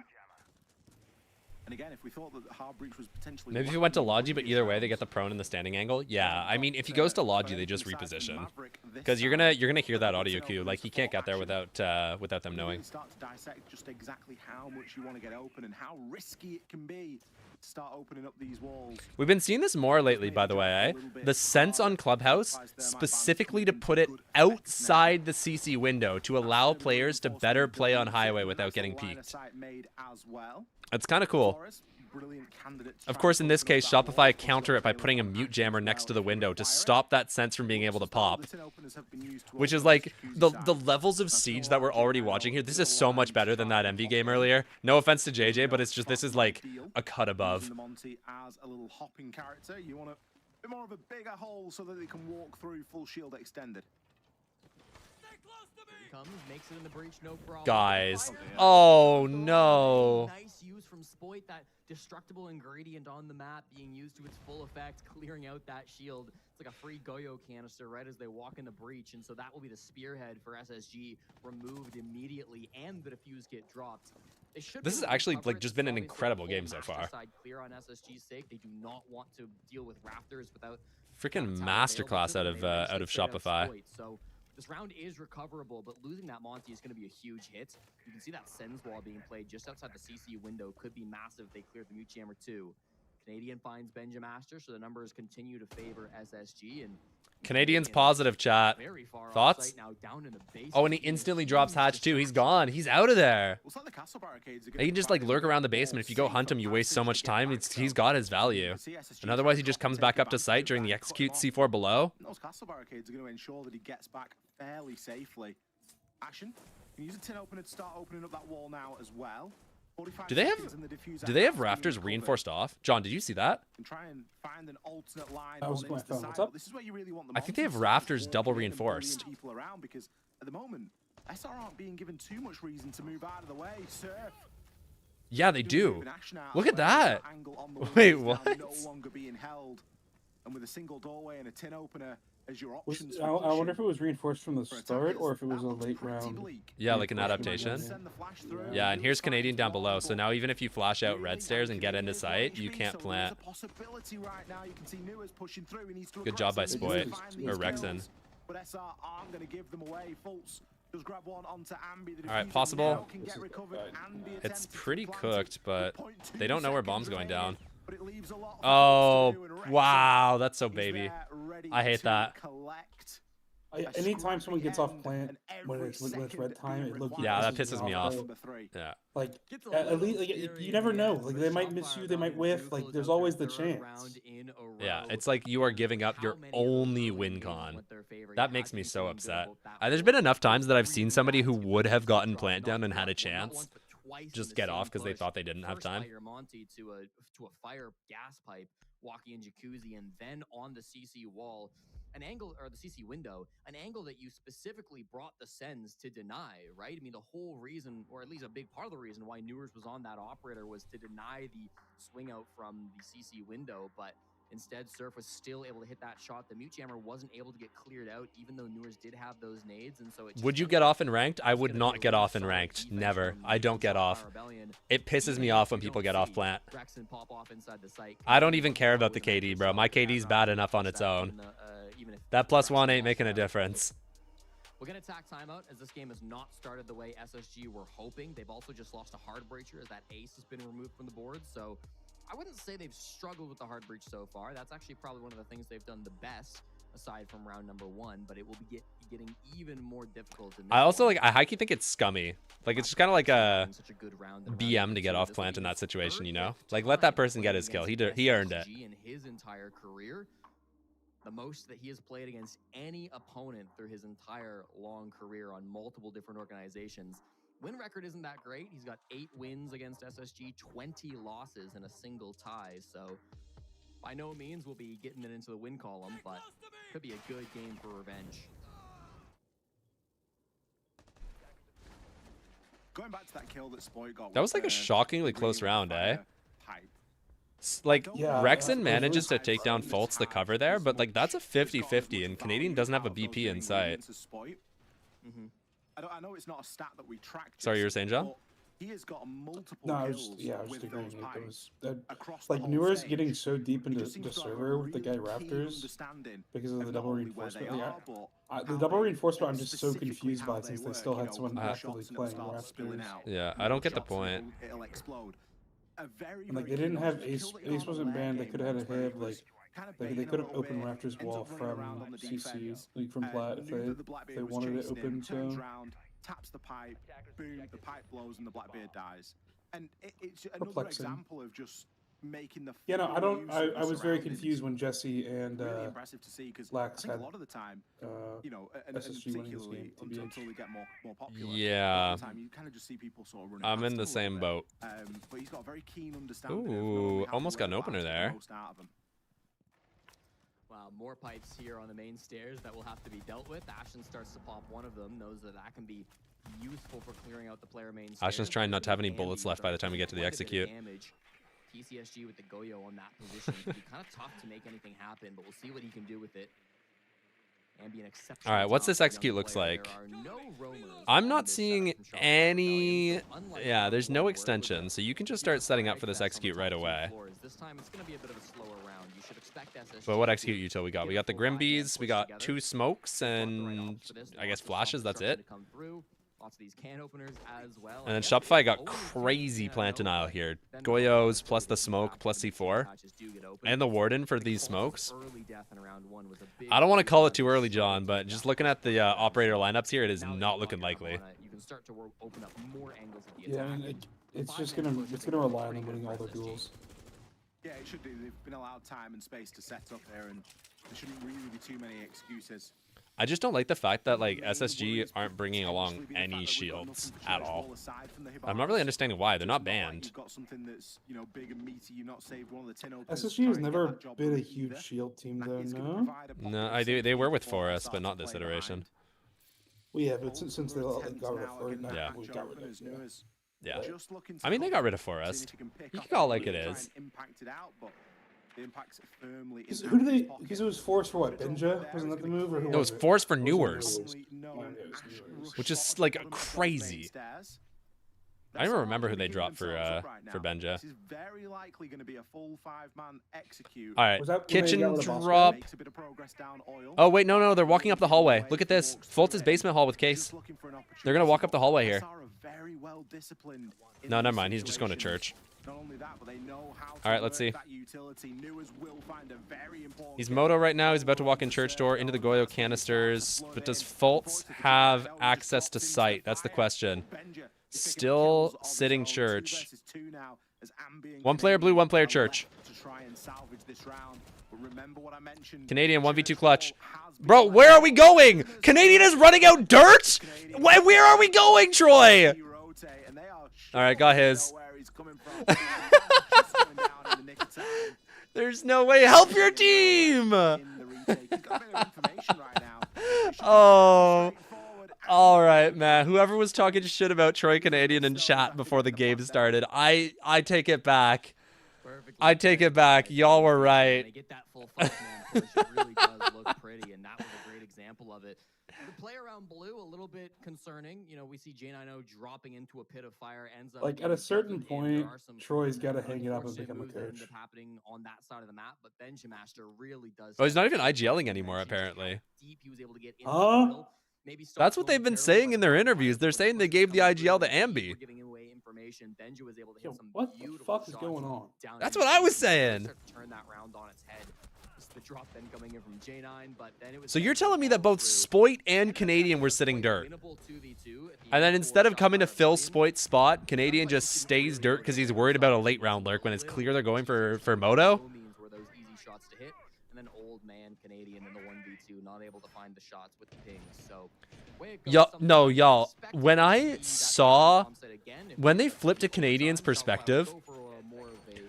And again, if we thought that Hard Breach was potentially... Maybe if he went to Logi, but either way, they get the prone and the standing angle. Yeah, I mean, if he goes to Logi, they just reposition. Because you're gonna hear that audio cue. Like, he can't get there without them knowing. Start to dissect just exactly how much you want to get open and how risky it can be. Start opening up these walls. We've been seeing this more lately, by the way, eh? The sense on Clubhouse, specifically to put it outside the CC window to allow players to better play on highway without getting peeked. That's kind of cool. Of course, in this case, Shopify counter it by putting a mute jammer next to the window to stop that sense from being able to pop. Which is like, the levels of siege that we're already watching here, this is so much better than that MV game earlier. No offense to JJ, but it's just, this is like a cut above. As a little hopping character, you want a bit more of a bigger hole so that they can walk through full shield extended. Makes it in the breach, no problem. Guys. Oh no. Nice use from Spoit, that destructible ingredient on the map being used to its full effect, clearing out that shield. It's like a free Goyo canister right as they walk in the breach, and so that will be the spearhead for SSG, removed immediately, and the defuse get dropped. This has actually like just been an incredible game so far. Clear on SSG's sake. They do not want to deal with Raptors without freaking masterclass out of Shopify. So this round is recoverable, but losing that Monty is going to be a huge hit. You can see that Sens wall being played just outside the CC window. Could be massive if they clear the mute jammer too. Canadian finds Benja Master, so the numbers continue to favor SSG. And Canadian's positive, chat. Thoughts? Oh, and he instantly drops Hatch too. He's gone. He's out of there. He can just like lurk around the basement. If you go hunt him, you waste so much time. He's got his value. And otherwise, he just comes back up to site during the execute C4 below. Those castle barricades are going to ensure that he gets back fairly safely. Action. Can use a tin opener to start opening up that wall now as well. Do they have rafters reinforced off? John, did you see that? That was my phone. What's up? I think they have rafters double reinforced. Because at the moment, SR aren't being given too much reason to move out of the way. Surf. Yeah, they do. Look at that. Wait, what? No longer being held, and with a single doorway and a tin opener as your I options. wonder if it was reinforced from the start or if it was a late round. Yeah, like an adaptation. Yeah, and here's Canadian down below. So now even if you flash out red stairs and get into sight, you can't plant. Good job by Spoit or Rexon. Alright, possible. It's pretty cooked, but they don't know where bomb's going down. Oh, wow, that's so baby. I hate that. Anytime someone gets off plant when it's red time, it looks. Yeah, that pisses me off. Yeah. Like at least you never know. Like they might miss you, they might whiff. Like there's always the chance. Yeah, it's like you are giving up your only win con. That makes me so upset. There's been enough times that I've seen somebody who would have gotten plant down and had a chance just get off because they thought they didn't have time. To a fire gas pipe, walking in jacuzzi, and then on the CC wall. An angle, or the CC window, an angle that you specifically brought the Sens to deny, right? I mean, the whole reason, or at least a big part of the reason why Newers was on that operator was to deny the swing out from the CC window, but instead Surf was still able to hit that shot. The mute jammer wasn't able to get cleared out, even though Newers did have those nades, and so it would you get off in ranked? I would not get off in ranked. Never. I don't get off. It pisses me off when people get off plant. I don't even care about the KD, bro. My KD's bad enough on its own. That +1 ain't making a difference. We're going to attack timeout as this game has not started the way SSG were hoping. They've also just lost a hard breacher as that ace has been removed from the board. So I wouldn't say they've struggled with the hard breach so far. That's actually probably one of the things they've done the best aside from round number 1, but it will be getting even more difficult. I also I high-key think it's scummy. Like it's just kind of like a BM to get off plant in that situation, you know? Like let that person get his kill. He earned it. In his entire career, the most that he has played against any opponent through his entire long career on multiple different organizations. Win record isn't that great. He's got 8 wins against SSG, 20 losses, and a single tie. So by no means will be getting it into the win column, but could be a good game for revenge. Going back to that kill that Spoit got. That was like a shockingly close round, eh? Like, yeah, Rexon manages to take down Fultz the cover there, but like that's a 50-50, and Canadian doesn't have a BP in sight. I know it's not a stat that we track. Sorry, you were saying, John? He has got multiple no, I was just agreeing. It was like Newers getting so deep into the server with the guy Raptors because of the double reinforcement. The double reinforcement, I'm just so confused by it since they still had someone actively playing Raptors. Yeah, I don't get the point. And, like they didn't have Ace wasn't banned. They could have had a hib. Like they could have opened Raptors wall from CC, like from Plat if they wanted it open. So taps the pipe, boom, the pipe blows and the Blackbeard dies. And it's another example of just making the. Yeah, no, I don't. I was very confused when Jesse and really impressive to see because Lax had had a lot of the time, you know, and SSG winning this game until they get more popular. Yeah. The time, you kind of just see people sort of running. I'm in the same boat. But he's got a very keen understanding. Ooh, almost got an opener there. Wow, more pipes here on the main stairs that will have to be dealt with. Ashen starts to pop one of them, knows that that can be useful for clearing out the player main stairs. Ashen's trying not to have any bullets left by the time we get to the execute. TCSG with the Goyo on that position. It'll be kind of tough to make anything happen, but we'll see what he can do with it. All right, what's this execute looks like? I'm not seeing any. Yeah, there's no extension, so you can just start setting up for this execute right away. But what execute util we got? We got the Grimbees, we got 2 smokes, and I guess flashes. That's it. Lots of these can openers as well. And then Shopify got crazy plant denial here. Goyos plus the smoke plus C4. And the Warden for these smokes. I don't want to call it too early, John, but just looking at the operator lineups here, it is not looking likely. Yeah, I mean, it's gonna rely on them winning all their duels. Yeah, it should do. They've been allowed time and space to set up there, and there shouldn't really be too many excuses. I just don't like the fact that like SSG aren't bringing along any shields at all. I'm not really understanding why. They're not banned. SSG has never been a huge shield team though, no? No, they were with Forest, but not this iteration. Well, yeah, but since they got rid of Forest, yeah. We got rid of Yeah. I mean, they got rid of Forest. You can call it like it is. Who do they? Because it was Forest for what? Benja? Wasn't that the move? Or who No, it was it? Forest for Newers, which is like crazy. I don't remember who they dropped for Benja. All right, kitchen drop. Oh wait, no, they're walking up the hallway. Look at this, Fultz's basement hall with Case. They're gonna walk up the hallway here. No, never mind. He's just going to church. All right, let's see. He's Moto right now. He's about to walk in church door into the Goyo canisters. But does Fultz have access to sight? That's the question. Still sitting church. One player blue, one player church. Canadian 1v2 clutch. Bro, where are we going? Canadian is running out dirt? Where are we going, Troy? All right, got his. There's no way. Help your team. Oh. All right, man. Whoever was talking shit about Troy Canadian in chat before the game started, I take it back. I take it back. Y'all were right. They get that full 5-man push. It really does look pretty, and that was a great example of it. The play around blue, a little bit concerning. You know, we see J90 dropping into a pit of fire, ends up like at a certain point, Troy's got to hang it up and become a coach. Happening on that side of the map, but Benjamaster really does. Oh, he's not even IGLing anymore, apparently. Deep, he was able to get huh? That's what they've been saying in their interviews. They're saying they gave the IGL to Ambi. Yo, what the fuck is going on? That's what I was saying. Turn that round on its head. The drop then coming in from J9, but then it was. So you're telling me that both Spoit and Canadian were sitting dirt, and then instead of coming to fill Spoit's spot, Canadian just stays dirt because he's worried about a late round lurk when it's clear they're going for Moto. Were those easy shots to hit, and then old man Canadian in the 1v2 not able to find the shots with the pings. So y'all. When I saw when they flipped to Canadian's perspective.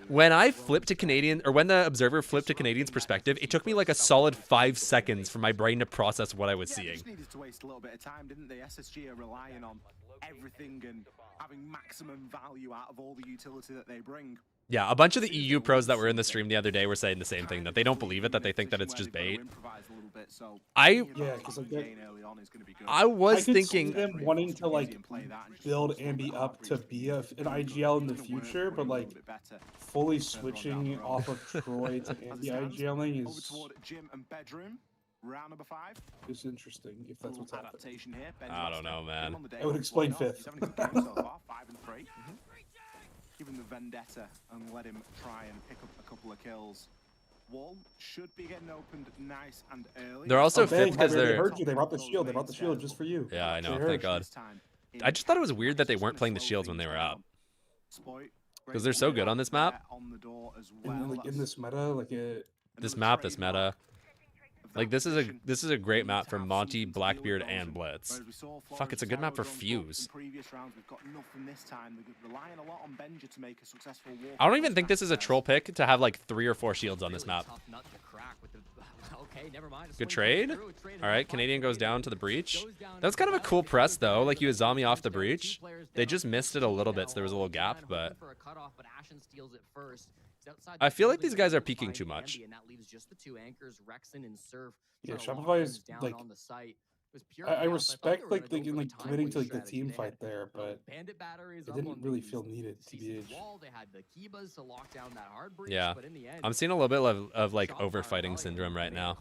When I flipped to Canadian, or when the observer flipped to Canadian's perspective, it took me like a solid 5 seconds for my brain to process what I was seeing. Just needed to waste a little bit of time, didn't they? SSG are relying on everything and having maximum value out of all the utility that they bring. Yeah, a bunch of the EU pros that were in the stream the other day were saying the same thing, that they don't believe it, that they think that it's just bait. I was thinking them wanting to like build Ambi up to be an IGL in the future, but like fully switching off of Troy to Ambi IGLing is round number 5. It's interesting if that's what's happening. I don't know, man. I would explain 5th. 5 and 3. Give him the vendetta and let him try and pick up a couple of kills. Wall should be getting opened nice and early. They're also 5th because they heard you. They brought the shield. They brought the shield just for you. Yeah, I know. Thank God. I just thought it was weird that they weren't playing the shields when they were up. Because they're so good on this map. In this meta, like this meta. Like this is a great map for Monty, Blackbeard, and Blitz. Fuck, it's a good map for Fuse. I don't even think this is a troll pick to have like 3 or 4 shields on this map. Good trade. All right, Canadian goes down to the breach. That was kind of a cool press though. Like you Azami off the breach. They just missed it a little bit, so there was a little gap, but I feel like these guys are peeking too much. Yeah, Shopify is like. I respect like committing to like the team fight there, but it didn't really feel needed. TBH. Yeah, I'm seeing a little bit of like overfighting syndrome right now.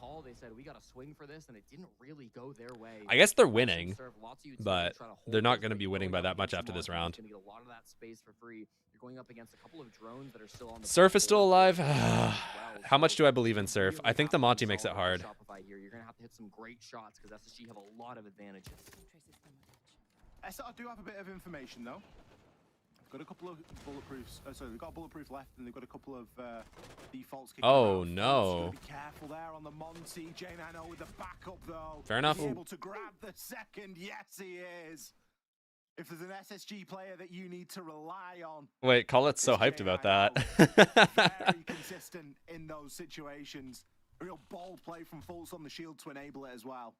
I guess they're winning, but they're not going to be winning by that much after this round. Surf is still alive. How much do I believe in Surf? I think the Monty makes it hard. You're gonna have to hit some great shots because SSG have a lot of advantages. I do have a bit of information though. Got a couple of bulletproofs. Sorry, they've got a bulletproof left, and they've got a couple of defaults. Oh no! Be careful there on the Monty. J9O with the backup though. Fair enough. Is he able to grab the second? Yes, he is. If there's an SSG player that you need to rely on. Wait, Collette's so hyped about that. Very consistent in those situations. A real bold play from Fultz on the shield to enable it as well.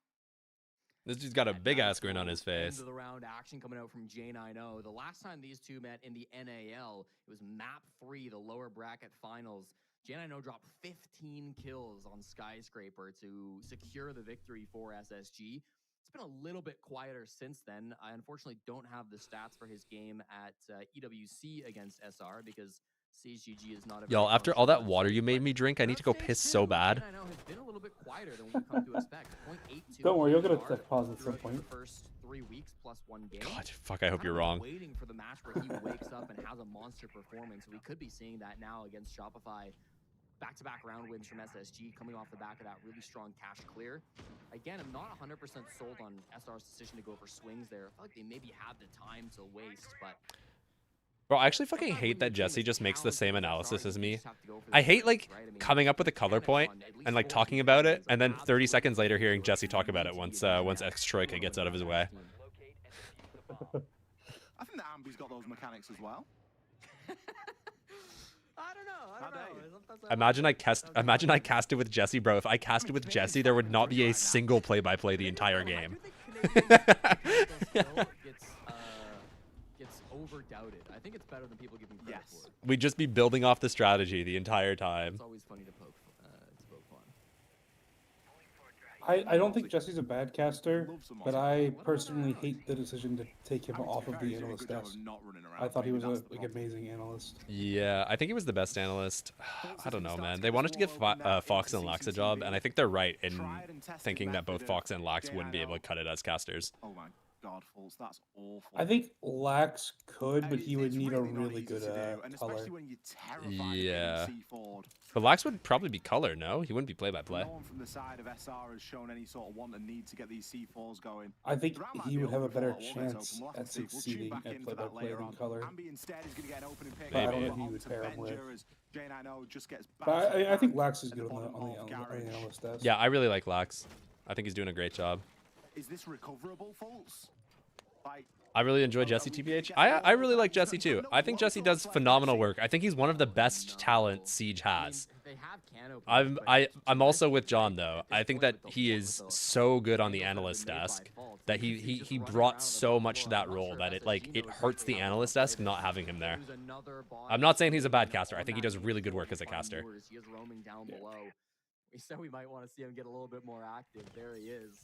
This dude's got a big ass grin on his face. End of the round action coming out from J9O. The last time these two met in the NAL, it was map 3, the lower bracket finals. J9O dropped 15 kills on Skyscraper to secure the victory for SSG. It's been a little bit quieter since then. I unfortunately don't have the stats for his game at EWC against SR because CGG is not a Y'all, after all that water you made me drink, I need to go piss so bad. J9O has been a little bit quieter than we come to expect. 0.82 Don't worry, you'll get a tech pause at some point. The first 3 weeks plus 1 game. God, fuck, I hope you're wrong. Waiting for the match where he wakes up and has a monster performance. We could be seeing that now against Shopify. Back-to-back round wins from SSG coming off the back of that really strong cash clear. Again, I'm not 100% sold on SR's decision to go for swings there. I feel like they maybe have the time to waste, but... Bro, I actually fucking hate that Jesse just makes the same analysis as me. I hate, like, coming up with a color point and, like, talking about it, and then 30 seconds later hearing Jesse talk about it once X-Troika gets out of his way. I think that Ambi's got those mechanics as well. I don't know. Imagine I casted with Jesse, bro. If I casted with Jesse, there would not be a single play-by-play the entire game. Gets over-doubted. I think it's better than people give him credit for. We'd just be building off the strategy the entire time. It's always funny to poke fun. I don't think Jesse's a bad caster, but I personally hate the decision to take him off of the analyst desk. I thought he was a amazing analyst. Yeah, I think he was the best analyst. I don't know, man. They wanted to give Fox and Lax a job, and I think they're right in thinking that both Fox and Lax wouldn't be able to cut it as casters. Oh my God, Fultz, that's awful. I think Lax could, but he would need a really good color. Yeah. But Lax would probably be color, no? He wouldn't be play-by-play. No one from the side of SR has shown any sort of want and need to get these C4s going. I think he would have a better chance at succeeding at play-by-play than color. But I don't know who he would pair him with. But I think Lax is good on the analyst desk. Yeah, I really like Lax. I think he's doing a great job. Is this recoverable, Fultz? I really enjoy Jesse, TBH. I really like Jesse too. I think Jesse does phenomenal work. I think he's one of the best talent Siege has. I'm also with John though. I think that he is so good on the analyst desk that he brought so much to that role that it hurts the analyst desk not having him there. I'm not saying he's a bad caster. I think he does really good work as a caster. He is roaming down below. We said we might want to see him get a little bit more active. There he is.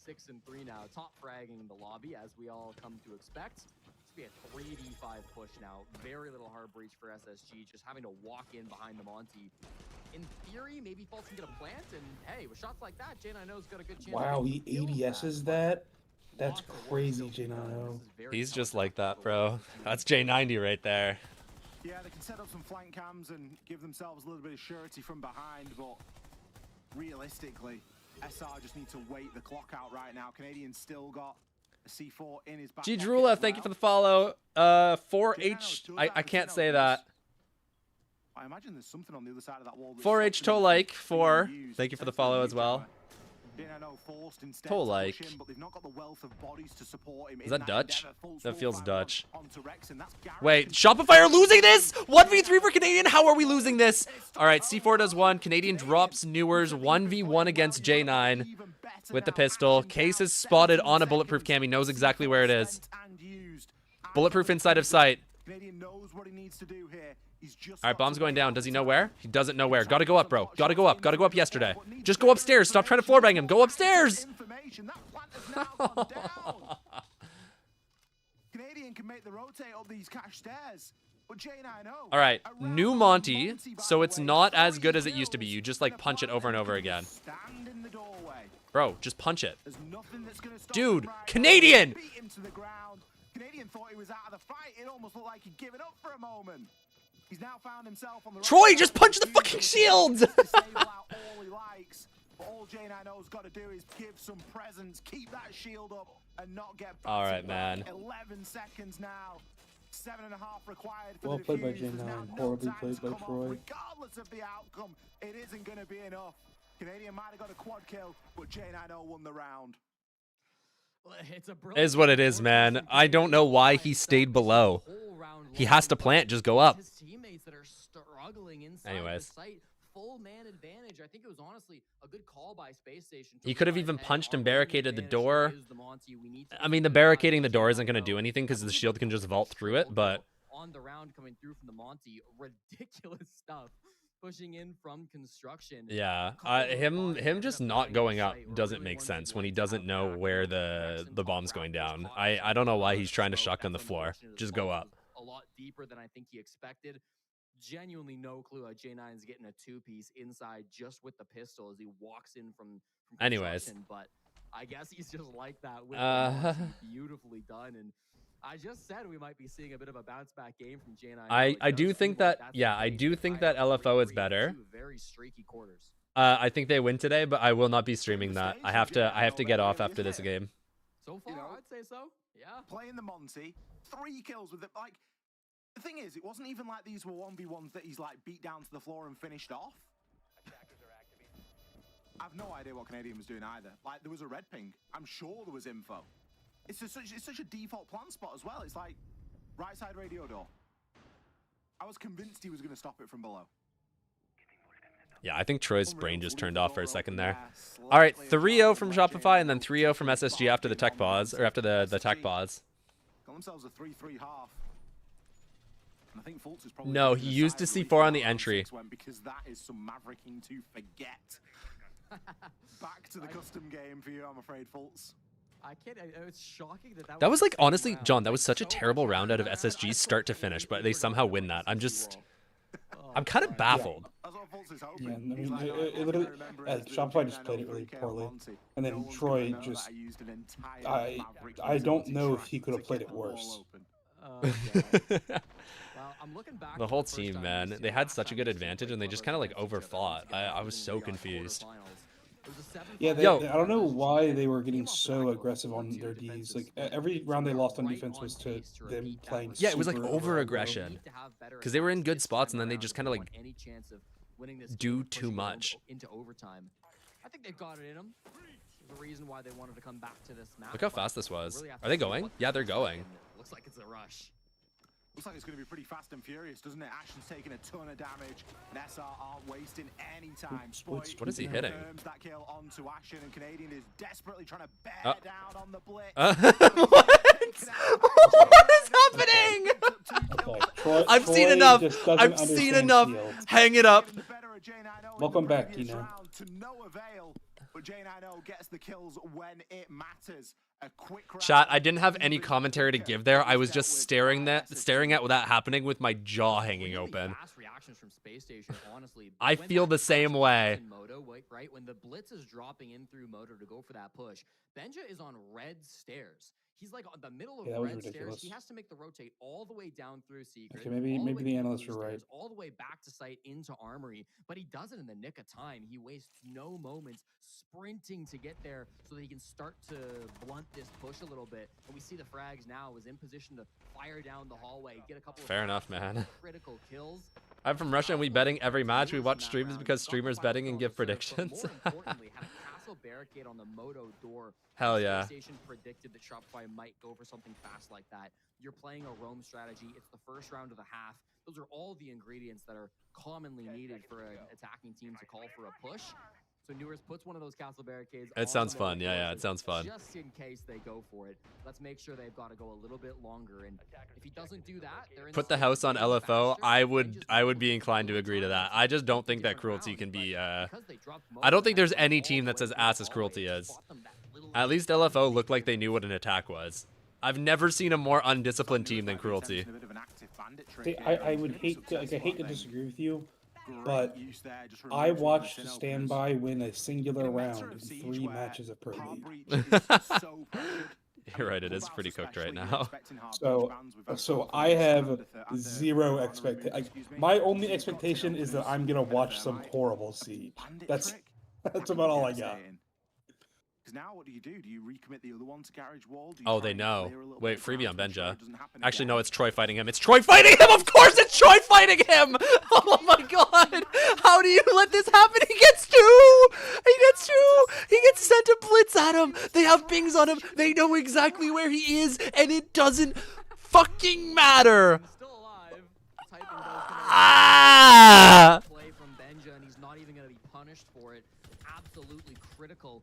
6 and 3 now, top fragging the lobby as we all come to expect. It's gonna be a 3v5 push now. Very little hard breach for SSG, just having to walk in behind the Monty. In theory, maybe Fultz can get a plant, and hey, with shots like that, J9O's got a good chance. Wow, he ADS's that? That's crazy, J9O. He's just like that, bro. That's J90 right there. Yeah, they can set up some flank cams and give themselves a little bit of surety from behind, but realistically, SR just need to wait the clock out right now. Canadian's still got a C4 in his back. G Drula, thank you for the follow. 4H, I can't say that. I imagine there's something on the other side of that wall. 4H Tolike 4, thank you for the follow as well. Tolike. Is that Dutch? That feels Dutch. Wait, Shopify are losing this? 1v3 for Canadian? How are we losing this? Alright, C4 does 1. Canadian drops Newers 1v1 against J9 with the pistol. Case is spotted on a bulletproof cam. He knows exactly where it is. Bulletproof inside of sight. Alright, bomb's going down. Does he know where? He doesn't know where. Gotta go up, bro. Gotta go up. Gotta go up yesterday. Just go upstairs. Stop trying to floor bang him. Go upstairs! Canadian can make the rotate up these cash stairs. Alright, new Monty, so it's not as good as it used to be. You just, like, punch it over and over again. Bro, just punch it. Dude, Canadian! Canadian thought he was out of the fight. It almost looked like he'd given up for a moment. He's now found himself on the Troy, just punch the fucking shield! All J9O's got to do is give some presence, keep that shield up, and not get all right, man. 11 seconds now. 7.5 required for Well the played by defuse. There's now J9, no horribly time played to by come off. Troy. Regardless of the outcome, it isn't going to be enough. Canadian might have got a quad kill, but J9 won the round. Is what it is, man. I don't know why he stayed below. He has to plant, just go up. His teammates that are struggling inside Anyways. the site. Full man advantage. I think it was honestly a good call by Space Station. He could have even punched and barricaded the door. I mean, the barricading the door isn't going to do anything because the shield can just vault through it, but... On the round coming through from the Monty, ridiculous stuff. Pushing in from construction. Yeah, him just not going up doesn't make sense when he doesn't know where the bomb's going down. I don't know why he's trying to shotgun the floor. Just go up. A lot deeper than I think he expected. Genuinely no clue how J9 is getting a two-piece inside just with the pistol as he walks in from Anyways. But I guess he's just like that with the Monty. Beautifully done. And I just said we might be seeing a bit of a bounce back game from J9. I do think that, yeah, I do think that LFO is better. Very streaky quarters. I think they win today, but I will not be streaming that. I have to get off after this game. So far, I'd say so. Yeah. Playing the Monty, 3 kills with it. Like, the thing is, it wasn't even like these were 1v1s that he's like beat down to the floor and finished off. I've no idea what Canadian was doing either. Like, there was a red ping. I'm sure there was info. It's such a default plan spot as well. It's like right side radio door. I was convinced he was going to stop it from below. Yeah, I think Troy's brain just turned off for a second there. All right, 3-0 from Shopify and then 3-0 from SSG after the tech pause, or after the tech pause. Got themselves a 3-3 half. I think Fultz is probably no, he used to C4 on the entry. Because that is some mavericking to forget. Back to the custom game for you, I'm afraid, Fultz. I can't. It's shocking that That was like, honestly, John, that was such a terrible round out of SSG start to finish, but they somehow win that. I'm kind of baffled. Yeah, I mean, it literally, Shopify just played it really poorly, and then Troy just, I don't know if he could have played it worse. The whole team, man, they had such a good advantage, and they just kind of like overfought. I was so confused. Yeah, I don't know why they were getting so aggressive on their Ds. Like every round they lost on defense was to them playing. Yeah, it was like over aggression because they were in good spots and then they just kind of like do too much. Into overtime. I think they've got it in them. There's a reason why they wanted to come back to this map. Look how fast this was. Are they going? Yeah, they're going. Looks like it's a rush. Looks like it's going to be pretty fast and furious, doesn't it? Ashen's taking a ton of damage, and SR aren't wasting any time. Spoit what is he hitting? That kill onto Ashen, and Canadian is desperately trying to bear down on the blitz. What is happening? I've seen enough. I've seen enough. Hang it up. Welcome back, Tina. To no avail, but J9 gets the kills when it matters. A quick Chat, I didn't have any commentary to give there. I was just staring at that happening with my jaw hanging open. I feel the same way. Right when the blitz is dropping in through Moto to go for that push, Benja is on red stairs. He's like on the middle of red stairs. He has to make the rotate all the way down through Secret. Okay, maybe the analysts were right. All the way back to site into Armory, but he does it in the nick of time. He wastes no moments sprinting to get there so that he can start to blunt this push a little bit. And we see the frags now is in position to fire down the hallway, get a couple Fair enough, man. Critical kills. I'm from Russia and we betting every match. We watch streams because streamers betting and give predictions. More importantly, have a castle barricade on the Moto door. Hell yeah. Station predicted that Shopify might go for something fast like that. You're playing a roam strategy. It's the first round of the half. Those are all the ingredients that are commonly needed for an attacking team to call for a push. So Newers puts one of those castle barricades. It sounds fun. Yeah, it sounds fun. Just in case they go for it, let's make sure they've got to go a little bit longer. And if he doesn't do that, put the house on LFO. I would be inclined to agree to that. I just don't think that Cruelty can be. I don't think there's any team that's as ass as Cruelty is. At least LFO looked like they knew what an attack was. I've never seen a more undisciplined team than Cruelty. See, I would hate to, I hate to disagree with you, but I watched Standby win a singular round in 3 matches of Pro League. You're right, it is pretty cooked right now. So I have zero expectation. Like, my only expectation is that I'm gonna watch some horrible Siege. That's about all I got. Because now what do? Do you recommit the other one to garage wall? Do you Oh, try they and know. clear a little Wait, bit of freebie on ground to make sure Benja. it doesn't happen Actually, no, again? it's Troy fighting him. It's Troy fighting him! Of course it's Troy fighting him! Oh my god! How do you let this happen? He gets two! He gets two! He gets sent a blitz at him! They have pings on him! They know exactly where he is, and it doesn't fucking matter! Still alive. Typing does Ah! play from Benja, and he's not even going to be punished for it. Absolutely critical.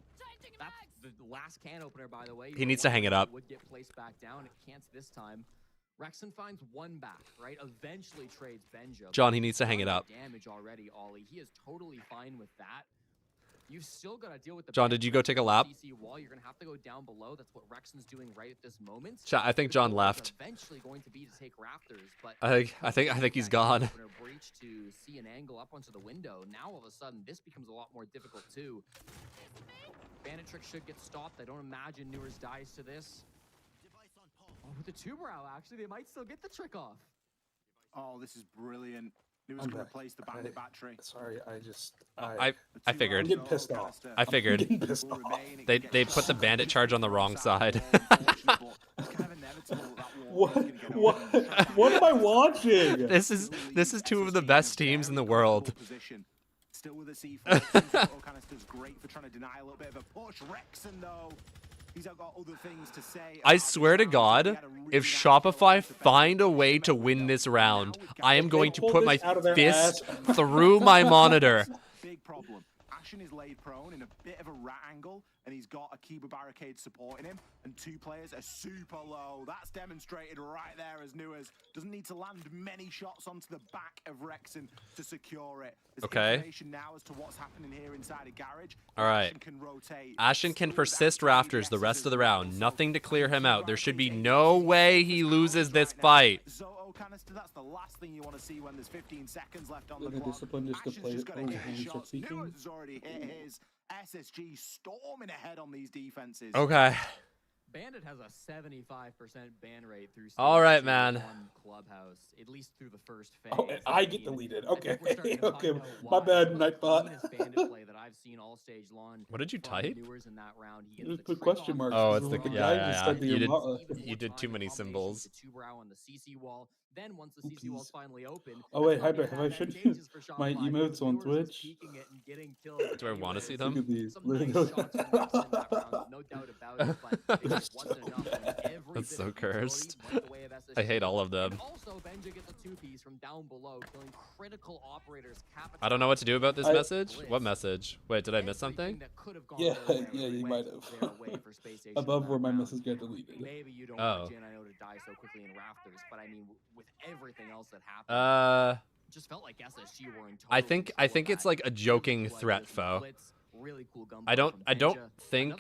That's the last can opener, by the way. He needs to hang it up. Would get placed back down. It can't this time. Rexon finds one back, right? Eventually trades Benja. John, he needs to hang it up. Damage already, Ollie. He is totally fine with that. You've still got to deal with the John, did you go take a lap? CC wall. You're going to have to go down below. That's what Rexon's doing right at this moment. I think John left. Eventually going to be to take Raptors, but I think he's gone. Breach to see an angle up onto the window. Now all of a sudden this becomes a lot more difficult too. Bandit trick should get stopped. I don't imagine Newers dies to this. Oh, with the two brow, actually, they might still get the trick off. Oh, this is brilliant. Newers going to place the bandit battery. Sorry, I figured. I'm getting pissed off. I figured. I'm getting pissed off. They put the bandit charge on the wrong side. What am I watching? This is two of the best teams in the world. Still with a C4. Canister's great for trying to deny a little bit of a push. Rexon though, he's got other things to say. I swear to God, if Shopify find a way to win this round, I am going to put my fist through my monitor. Big problem. Ashen is laid prone in a bit of a rat angle, and he's got a Kiba barricade supporting him, and two players are super low. That's demonstrated right there as Newers doesn't need to land many shots onto the back of Rexon to secure it. There's okay. Information now as to what's happening here inside a garage. All right. Ashen can persist Raptors the rest of the round. Nothing to clear him out. There should be no way he loses this fight. Canister, that's the last thing you want to see when there's 15 seconds left on the clock. Discipline just to play it. Newers has already hit his. SSG storming ahead on these defenses. Okay. Bandit has a 75% ban rate through all right, man. Clubhouse, at least through the first phase. Oh, and I get deleted. Okay. Okay. My bad, Nightbot. What did you type? Just put question marks. Oh, it's the yeah. You did too many symbols. Then once the CC wall's finally open, oh wait, have I shown you my emotes on Twitch? Do I want to see them? Look at these. No doubt about it, but it just wasn't enough. That's so cursed. I hate all of them. Also, Benja gets a two-piece from down below, killing critical operators. I don't know what to do about this message. What message? Wait, did I miss something? Yeah, you might have. Above where my message got deleted. Maybe you don't want Jin, I know, to die so quickly in Raptors, but I mean, with everything else that happened, just felt like SSG were in total I think it's like a joking threat foe. Really cool I don't think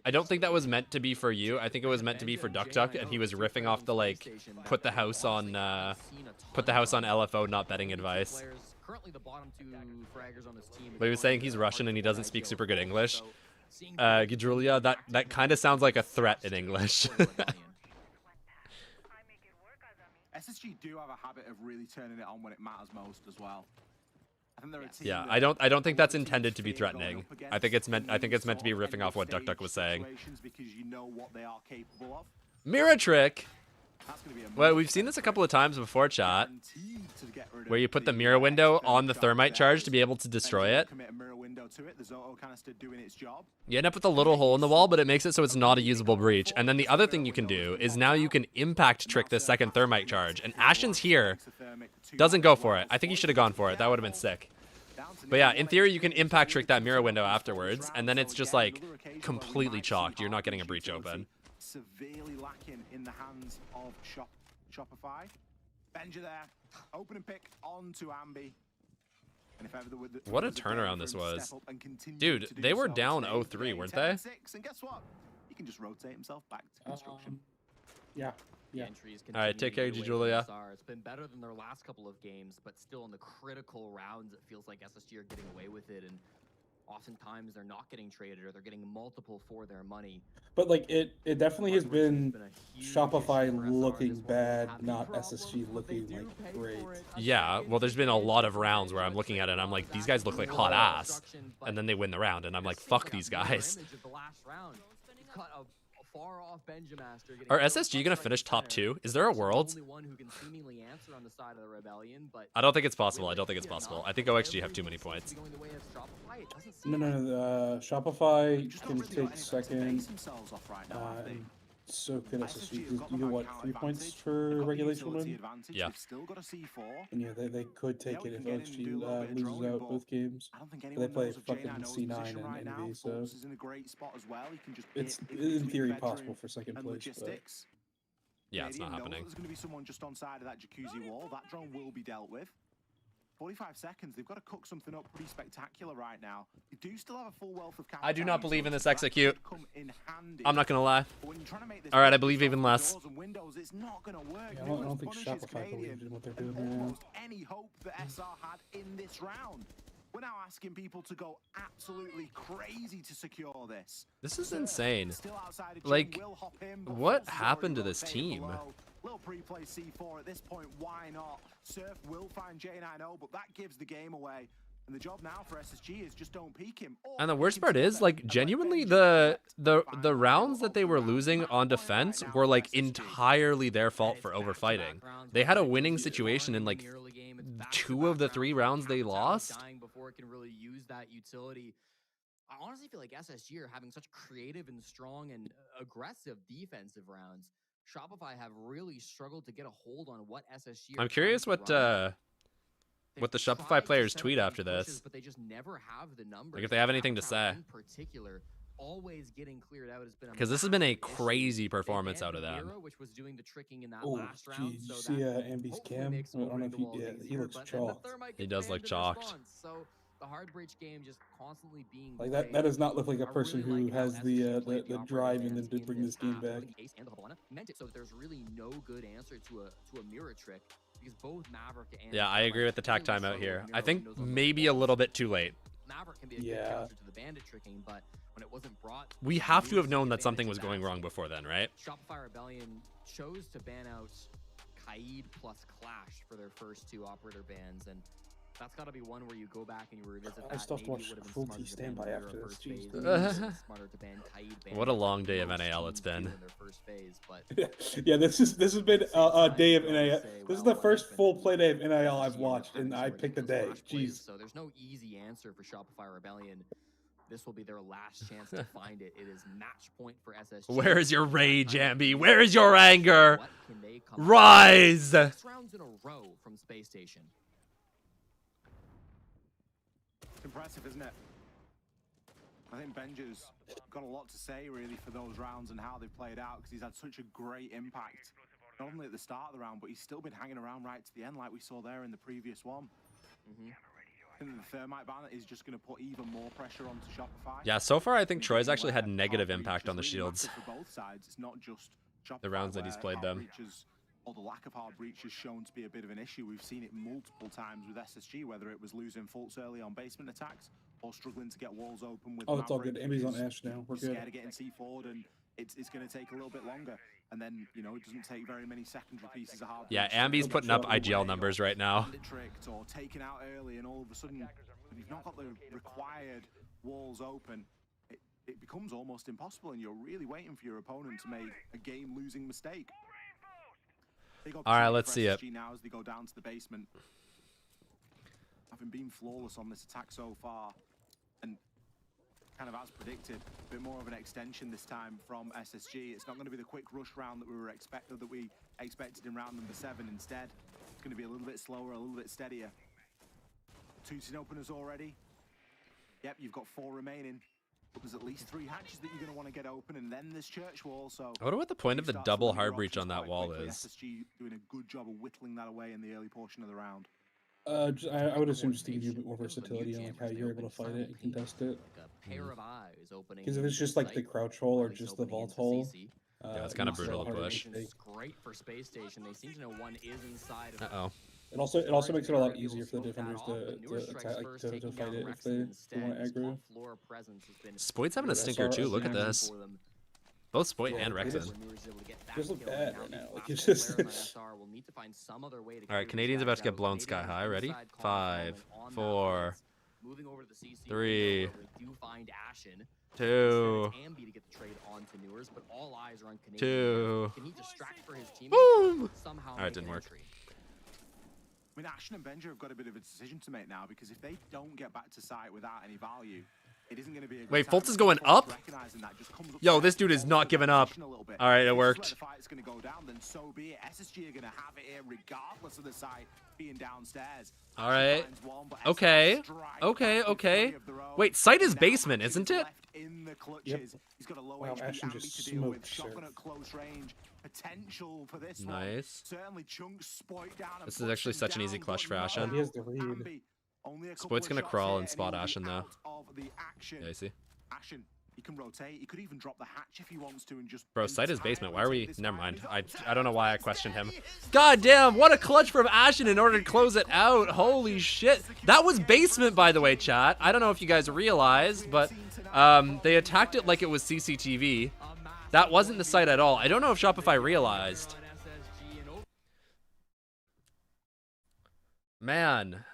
I don't think that was meant to be for you. I think it was meant to be for Duck Duck, and he was riffing off the like put the house on LFO not betting advice. But he was saying he's Russian and he doesn't speak super good English. Gidrulia, that kind of sounds like a threat in English. SSG do have a habit of really turning it on when it matters most as well. Yeah, I don't think that's intended to be threatening. I think it's meant to be riffing off what Duck Duck was saying. Mirror trick. Well, we've seen this a couple of times before, chat, where you put the mirror window on the thermite charge to be able to destroy it. You end up with a little hole in the wall, but it makes it so it's not a usable breach. And then the other thing you can do is now you can impact trick this second thermite charge. And Ashen's here doesn't go for it. I think he should have gone for it. That would have been sick. But yeah, in theory, you can impact trick that mirror window afterwards, and then it's just like completely chalked. You're not getting a breach open. Severely lacking in the hands of Shopify. Benja there, open and pick onto Ambi. And if ever what a turnaround this was. Dude, they were down 0-3, weren't they? And guess what? He can just rotate himself back to construction. Yeah. All right, take care, Julia. It's been better than their last couple of games, but still in the critical rounds, it feels like SSG are getting away with it. And oftentimes they're not getting traded or they're getting multiple for their money. But like it definitely has been a huge Shopify issue for SR. looking This one bad, won't have not any problems, SSG but they looking do like pay great. for it. Yeah, well, there's been a lot of rounds where I'm looking at it and I'm like, these guys look like hot ass, and then they win the round, and I'm like, fuck these guys. Are SSG gonna finish top 2? Is there a world? I don't think it's possible. I don't think it's possible. I think OXG have too many points. No. Shopify can take second. So could SSG. You get what, 3 points for regulation win? Yeah. And yeah, they could take it if OXG loses out both games. They play fucking C9 and NV, so it's in theory possible for second place. But yeah, it's not happening. There's going to be someone just on side of that jacuzzi wall. That drone will be dealt with. 45 seconds. They've got to cook something up pretty spectacular right now. They do still have a full wealth of capital. I do not believe in this execute. I'm not gonna lie. All right, I believe even less. It's not going to work. yeah, I don't think Shopify believes in what they're doing right now. Almost any hope that SR had in this round. We're now asking people to go absolutely crazy to secure this. This is insane. Like, what happened to this team? Little pre-play C4 at this point, why not? Surf will find J90, but that gives the game away. And the job now for SSG is just don't peek him. And the worst part is, like, genuinely, the rounds that they were losing on defense were, like, entirely their fault for overfighting. They had a winning situation in, like, 2 of the 3 rounds they lost. Before it can really use that utility. I honestly feel like SSG are having such creative and strong and aggressive defensive rounds. Shopify have really struggled to get a hold on what SSG. I'm curious what the Shopify players tweet after this. But they just never have the numbers. Like if they have anything to say. In particular, always getting cleared out has been because this has been a crazy performance out of them. Which was doing the tricking in that last round. Did you see Ambi's cam? I don't know if he looks chalked. He does look chalked. So the hard breach game just constantly being like that does not look like a person who has the drive in them to bring this game back. So there's really no good answer to a mirror trick because both Maverick and yeah, I agree with the tack time out here. I think maybe a little bit too late. Maverick can be a good counter to the bandit tricking, but when it wasn't brought, we have to have known that something was going wrong before then, right? Shopify Rebellion chose to ban out Kaid plus Clash for their first 2 operator bans, and that's got to be one where you go back and you revisit that. I still have to watch Cruelty Standby after this. What a long day of NAL it's been. Yeah, this has been a day of NAL. This is the first full play day of NAL I've watched, and I picked a day. Jeez. So there's no easy answer for Shopify Rebellion. This will be their last chance to find it. It is match point for SSG. Where is your rage, Ambi? Where is your anger? Rise! 6 rounds in a row from Space Station. Impressive, isn't it? I think Benja's got a lot to say really for those rounds and how they've played out because he's had such a great impact. Not only at the start of the round, but he's still been hanging around right to the end like we saw there in the previous one. I think the Thermite ban is just going to put even more pressure onto Shopify. Yeah, so far I think Troy's actually had negative impact on the shields. For both sides. It's not just Shopify, the rounds that he's played them. Or the lack of hard breach is shown to be a bit of an issue. We've seen it multiple times with SSG, whether it was losing faults early on basement attacks or struggling to get walls open with it's all good. Ambi's on Ash now. We're good. Scared of getting C4'd, and it's going to take a little bit longer. And then, you know, it doesn't take very many secondary pieces of hard. Yeah, Ambi's putting up IGL numbers right now. Tricked or taken out early, and all of a sudden, if you've not got the required walls open, it becomes almost impossible, and you're really waiting for your opponent to make a game-losing mistake. All right, let's see it. Now as they go down to the basement, having been flawless on this attack so far, and kind of as predicted, a bit more of an extension this time from SSG. It's not going to be the quick rush round that we expected in round number 7. Instead, it's going to be a little bit slower, a little bit steadier. 2 tin openers already. Yep, you've got 4 remaining. But there's at least 3 hatches that you're going to want to get open, and then this church wall. So I wonder what the point of the double hard breach on that wall is. SSG doing a good job of whittling that away in the early portion of the round. I would assume just to give you a bit more versatility on like how you're able to fight it and contest it. Because if it's just like the crouch hole or just the vault hole, yeah, it's kind of brutal to push. Great for Space Station. They seem to know one is inside of It also makes it a lot easier for the defenders to attack, like, to fight it if they want to aggro. Spoit's having a stinker too. Look at this. Both Spoit and Rexen. Just look bad right now. Like, it's just. All right, Canadians about to get blown sky high. Ready? 5, 4, 3, 2, 2. Boom! All right, didn't work. I mean, Ashen and Benja have got a bit of a decision to make now, because if they don't get back to site without any value, it isn't going to be a good Wait, time. Fultz is going up? Yo, this dude is not giving up. All right, it worked. The fight's going to go down, then so be it. SSG are going to have it here regardless of the site being downstairs. All right. Okay. Okay. Wait, site is basement, isn't it? In the clutches. He's got a low Wow, HP Ashen Ambi just to deal with. smoked Shotgun at close range. Potential for this Nice. one. Certainly chunks Spoit down. This is actually such an easy clutch for Ashen. He has the read. Spoit's gonna crawl and spot Ashen though. Yeah, you see? Ashen, he can rotate. He could even drop the hatch if he wants to and just. Bro, site is basement. Why are we? Never mind. I don't know why I questioned him. God damn! What a clutch from Ashen in order to close it out. Holy shit! That was basement, by the way, chat. I don't know if you guys realized, but they attacked it like it was CCTV. That wasn't the site at all. I don't know if Shopify realized. Man,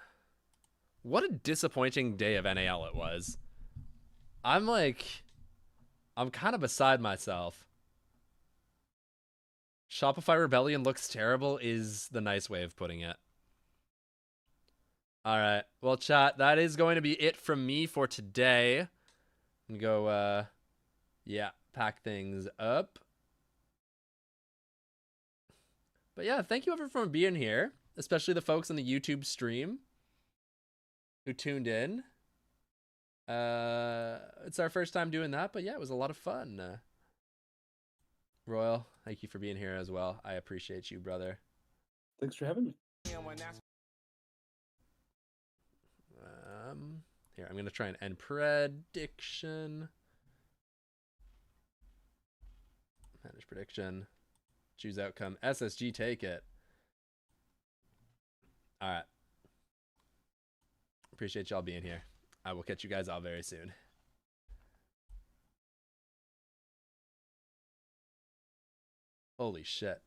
what a disappointing day of NAL it was. I'm kind of beside myself. Shopify Rebellion looks terrible is the nice way of putting it. All right. Well, chat, that is going to be it from me for today. I'm going to go, yeah, pack things up. But yeah, thank you everyone for being here, especially the folks on the YouTube stream who tuned in. It's our first time doing that, but yeah, it was a lot of fun. Royal, thank you for being here as well. I appreciate you, brother. Thanks for having me. Here, I'm gonna try and end prediction. Manage prediction. Choose outcome. SSG, take it. All right. Appreciate y'all being here. I will catch you guys all very soon. Holy shit.